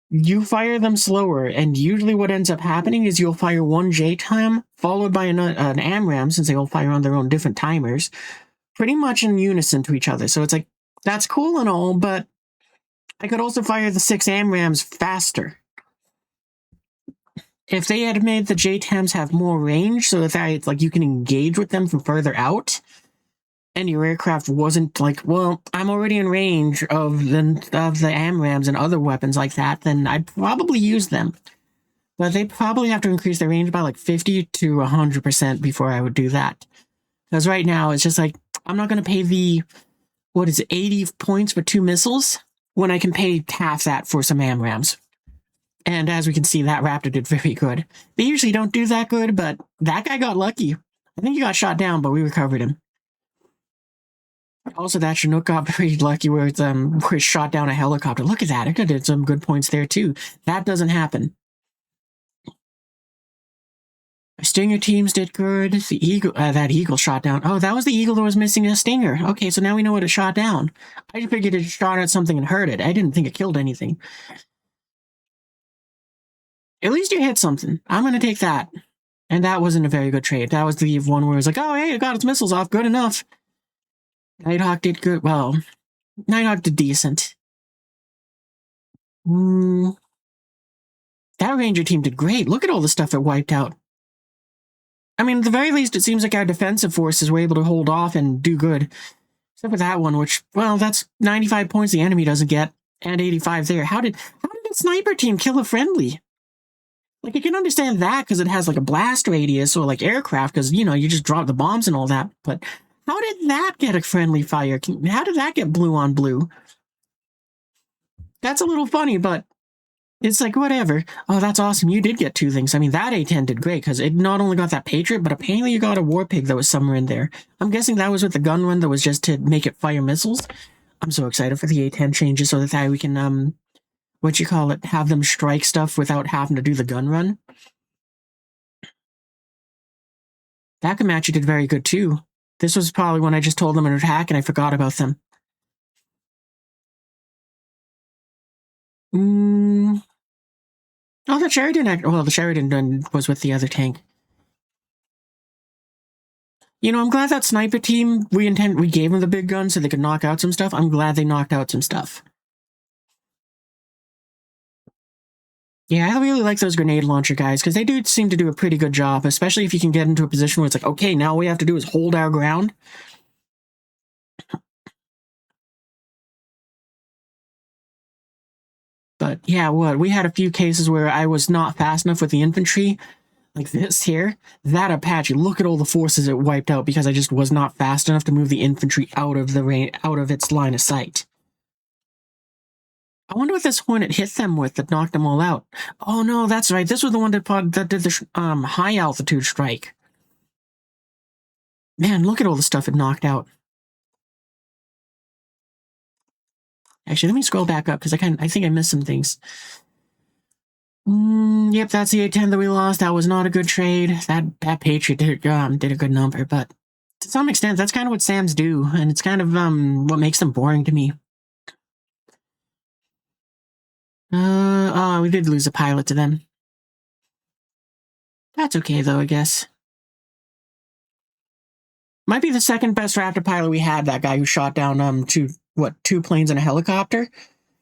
you fire them slower, and usually what ends up happening is you'll fire one JTAM, followed by an AMRAM, since they all fire on their own different timers, pretty much in unison to each other. So it's like, that's cool and all, but I could also fire the 6 AMRAMs faster. If they had made the JTAMs have more range, so that it's like you can engage with them from further out, and your aircraft wasn't like, well, I'm already in range of the AMRAMs and other weapons like that, then I'd probably use them. But they probably have to increase their range by like 50 to 100% before I would do that. Because right now, it's just like, I'm not going to pay the what is it, 80 points for 2 missiles, when I can pay half that for some AMRAMs. And as we can see, that Raptor did very good. They usually don't do that good, but that guy got lucky. I think he got shot down, but we recovered him. Also, that Chinook got very lucky where it shot down a helicopter. Look at that. It did some good points there, too. That doesn't happen. Stinger teams did good. The Eagle, that Eagle shot down. Oh, that was the Eagle that was missing a Stinger. Okay, so now we know what it shot down. I figured it shot at something and hurt it. I didn't think it killed anything. At least you hit something. I'm going to take that. And that wasn't a very good trade. That was the one where it was like, oh, hey, it got its missiles off. Good enough. Nighthawk did good. Well, Nighthawk did decent. That Ranger team did great. Look at all the stuff it wiped out. I mean, at the very least, it seems like our defensive forces were able to hold off and do good. Except for that one, which, well, that's 95 points the enemy doesn't get, and 85 there. How did a sniper team kill a friendly? Like, you can understand that because it has, like, a blast radius or, like, aircraft because, you know, you just drop the bombs and all that. But how did that get a friendly fire? How did that get blue on blue? That's a little funny, but it's like, whatever. Oh, that's awesome. You did get 2 things. I mean, that A-10 did great because it not only got that Patriot, but apparently you got a War Pig that was somewhere in there. I'm guessing that was with the gun run that was just to make it fire missiles. I'm so excited for the A-10 changes so that we can, have them strike stuff without having to do the gun run. Bakamatchi did very good too. This was probably when I just told them an attack and I forgot about them. Oh, the Sheridan. Well, the Sheridan was with the other tank. You know, I'm glad that sniper team, we gave them the big gun so they could knock out some stuff. I'm glad they knocked out some stuff. Yeah, I really like those grenade launcher guys, because they do seem to do a pretty good job, especially if you can get into a position where it's like, okay, now all we have to do is hold our ground. But yeah, we had a few cases where I was not fast enough with the infantry, like this here. That Apache, look at all the forces it wiped out because I just was not fast enough to move the infantry out of its line of sight. I wonder what this Hornet hit them with that knocked them all out. Oh no, that's right. This was the one that did the high altitude strike. Man, look at all the stuff it knocked out. Actually, let me scroll back up because I think I missed some things. Yep, that's the A-10 that we lost. That was not a good trade. That Patriot did a good number, but to some extent, that's kind of what SAMs do, and it's kind of what makes them boring to me. We did lose a pilot to them. That's okay, though, I guess. Might be the second best Raptor pilot we had, that guy who shot down, 2 planes and a helicopter.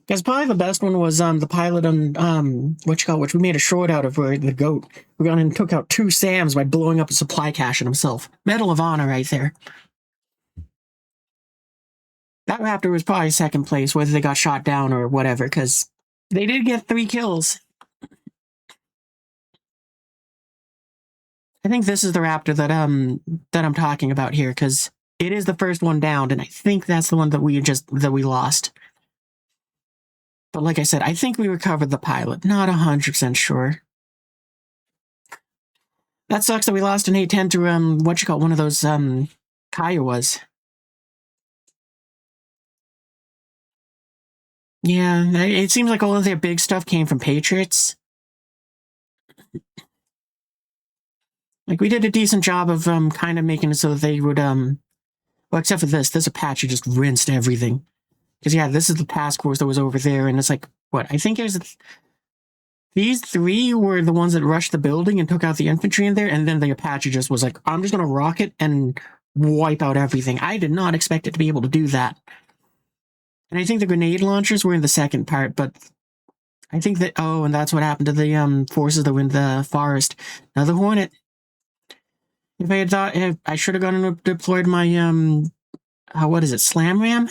Because probably the best one was, the pilot on, which we made a short out of, where the GOAT. We got in and took out 2 SAMs by blowing up a supply cache on himself. Medal of Honor right there. That Raptor was probably second place, whether they got shot down or whatever, because they did get 3 kills. I think this is the Raptor that I'm talking about here, because it is the first one downed, and I think that's the one that we lost. But like I said, I think we recovered the pilot. Not 100% sure. That sucks that we lost an A-10 to one of those Kiowas. Yeah, it seems like all of their big stuff came from Patriots. Like, we did a decent job of kind of making it so that they would well, except for this Apache just rinsed everything. Because yeah, this is the task force that was over there, and it's like, what, I think these 3 were the ones that rushed the building and took out the infantry in there, and then the Apache just was like, I'm just gonna rocket and wipe out everything. I did not expect it to be able to do that. And I think the grenade launchers were in the second part, but I think that, oh, and that's what happened to the forces that were in the forest. Another Hornet. If I had thought, I should have gone and deployed my, what is it, Slam Ram?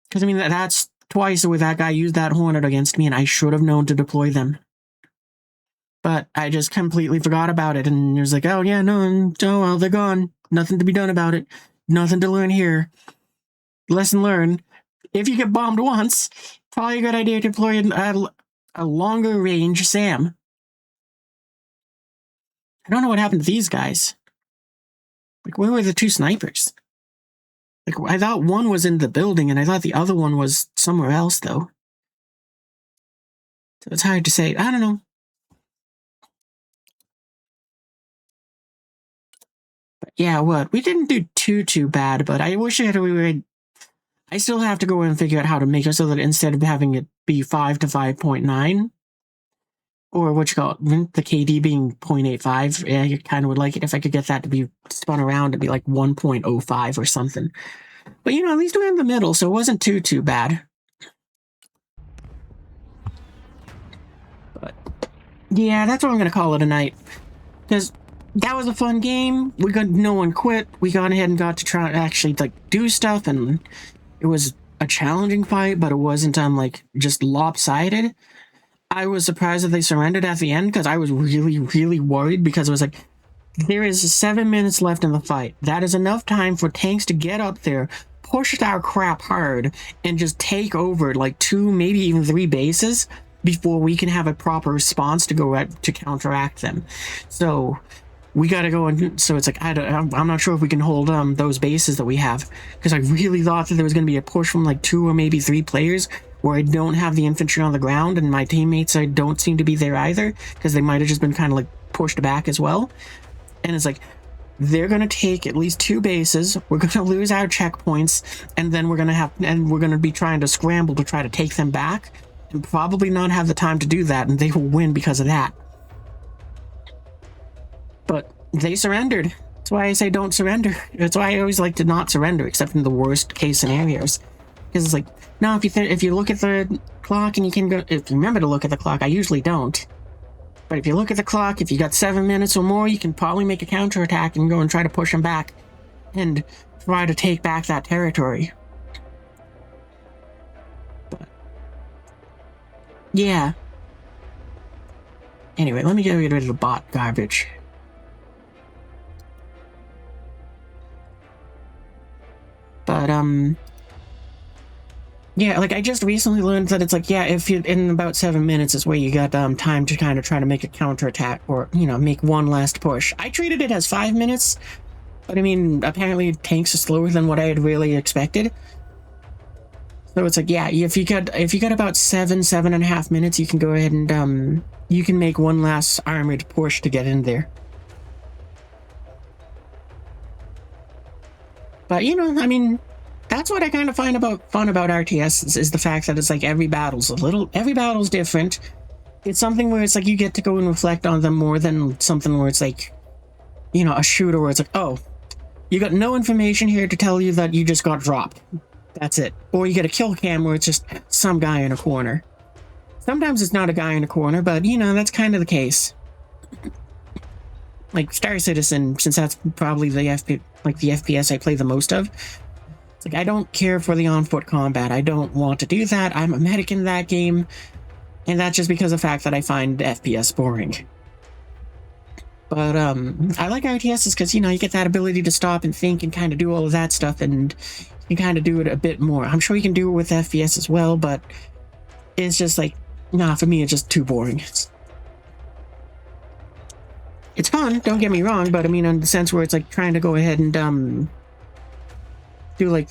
Because, I mean, that's twice where that guy used that Hornet against me, and I should have known to deploy them. But I just completely forgot about it, and it was like, oh, yeah, no, oh, well, they're gone. Nothing to be done about it. Nothing to learn here. lesson learned. If you get bombed once, probably a good idea to deploy a longer range SAM. I don't know what happened to these guys. Like, where were the two snipers? Like, I thought one was in the building, and I thought the other one was somewhere else, though. So it's hard to say. I don't know. But yeah, what? We didn't do too bad, but I wish I still have to go in and figure out how to make it so that instead of having it be 5 to 5.9, or what you call it, the KD being 0.85, yeah, you kind of would like it if I could get that to be spun around to be like 1.05 or something. But, at least we're in the middle, so it wasn't too bad. But, yeah, that's what I'm going to call it a night. Because that was a fun game. No one quit. We got ahead and got to try to actually, do stuff, and it was a challenging fight, but it wasn't, just lopsided. I was surprised that they surrendered at the end, because I was really, really worried, because it was like, there is 7 minutes left in the fight. That is enough time for tanks to get up there, push our crap hard, and just take over, 2, maybe even 3 bases, before we can have a proper response to go to counteract them. So we gotta go, and so it's like, I'm not sure if we can hold those bases that we have, because I really thought that there was going to be a push from 2 or maybe 3 players where I don't have the infantry on the ground, and my teammates don't seem to be there either, because they might have just been kind of pushed back as well. And it's like, they're going to take at least 2 bases, we're going to lose our checkpoints, and then we're going to be trying to scramble to try to take them back, and probably not have the time to do that, and they will win because of that. But they surrendered. That's why I say don't surrender. That's why I always like to not surrender, except in the worst case scenarios. Because it's like, no, if you look at the clock and you can go, if you remember to look at the clock, I usually don't. But if you look at the clock, if you got 7 minutes or more, you can probably make a counterattack and go and try to push them back and try to take back that territory. But, yeah. Anyway, let me get rid of the bot garbage. But, yeah, I just recently learned that it's if you in about 7 minutes is where you got time to kind of try to make a counterattack or, make one last push. I treated it as 5 minutes, but I mean, apparently tanks are slower than what I had really expected. So it's yeah, if you got about 7.5 minutes, you can go ahead and you can make one last armored push to get in there. But I mean, that's what I kind of find fun about RTS is the fact that it's every battle's different. It's something where it's you get to go and reflect on them more than something where it's a shooter where it's oh, you got no information here to tell you that you just got dropped. That's it. Or you get a kill cam where it's just some guy in a corner. Sometimes it's not a guy in a corner, but that's kind of the case. Star Citizen, since that's probably the FPS I play the most of. It's I don't care for the on-foot combat. I don't want to do that. I'm a medic in that game. And that's just because of the fact that I find FPS boring. But, I like RTSs because, you get that ability to stop and think and kind of do all of that stuff, and you kind of do it a bit more. I'm sure you can do it with FPS as well, but it's just nah, for me, it's just too boring. It's fun, don't get me wrong, but I mean, in the sense where it's trying to go ahead and, do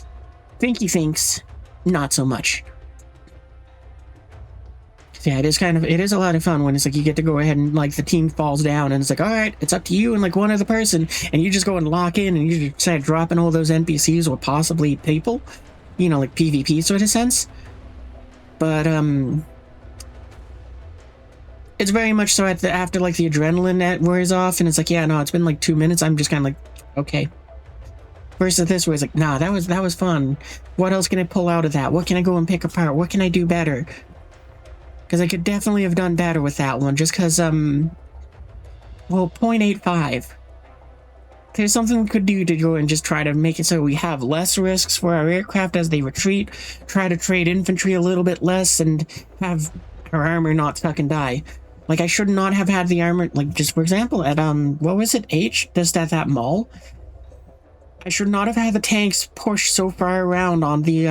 thinky thinks, not so much. Yeah, it is a lot of fun when it's you get to go ahead and the team falls down and it's all right, it's up to you and one other person, and you just go and lock in and you just start dropping all those NPCs or possibly people, PvP sort of sense. But it's very much so after the adrenaline wears off and it's yeah, no, it's been 2 minutes, I'm just kind of okay. Versus this where it's nah, that was fun. What else can I pull out of that? What can I go and pick apart? What can I do better? Because I could definitely have done better with that one, just because, well, 0.85. There's something we could do to go and just try to make it so we have less risks for our aircraft as they retreat, try to trade infantry a little bit less, and have our armor not stuck and die. I should not have had the armor, just for example, at, what was it, H? Just at that mall? I should not have had the tanks pushed so far around on the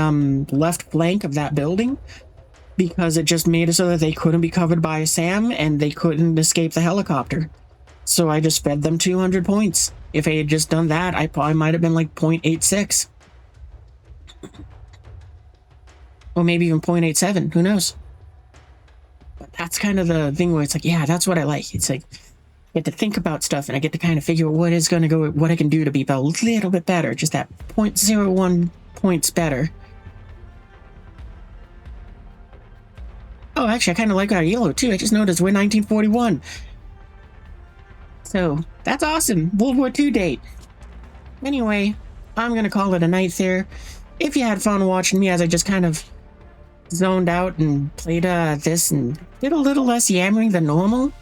left flank of that building, because it just made it so that they couldn't be covered by SAM and they couldn't escape the helicopter. So I just fed them 200 points. If I had just done that, I probably might have been like 0.86. Or maybe even 0.87, who knows? But that's kind of the thing where it's like, yeah, that's what I like. It's like, I get to think about stuff and I get to kind of figure out what is going to go, what I can do to be a little bit better. Just that 0.01 points better. Oh, actually, I kind of like our yellow too. I just noticed we're 1941. So, that's awesome. World War II date. Anyway, I'm going to call it a night there. If you had fun watching me as I just kind of zoned out and played this and did a little less yammering than normal,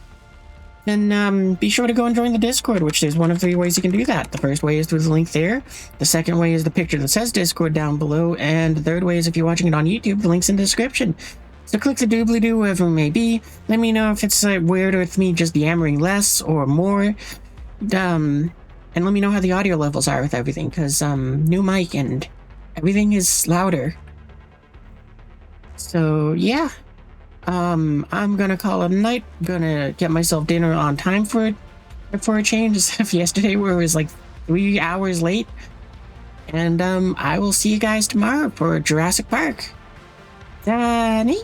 then be sure to go and join the Discord, which there's one of 3 ways you can do that. The first way is through the link there. The second way is the picture that says Discord down below. And the third way is if you're watching it on YouTube, the link's in the description. So click the doobly-doo wherever it may be. Let me know if it's weird or if me just yammering less or more. And let me know how the audio levels are with everything, because new mic and everything is louder. So yeah, I'm gonna call it a night. Gonna get myself dinner on time for a change, instead of yesterday where it was like 3 hours late. And I will see you guys tomorrow for Jurassic Park. Danny.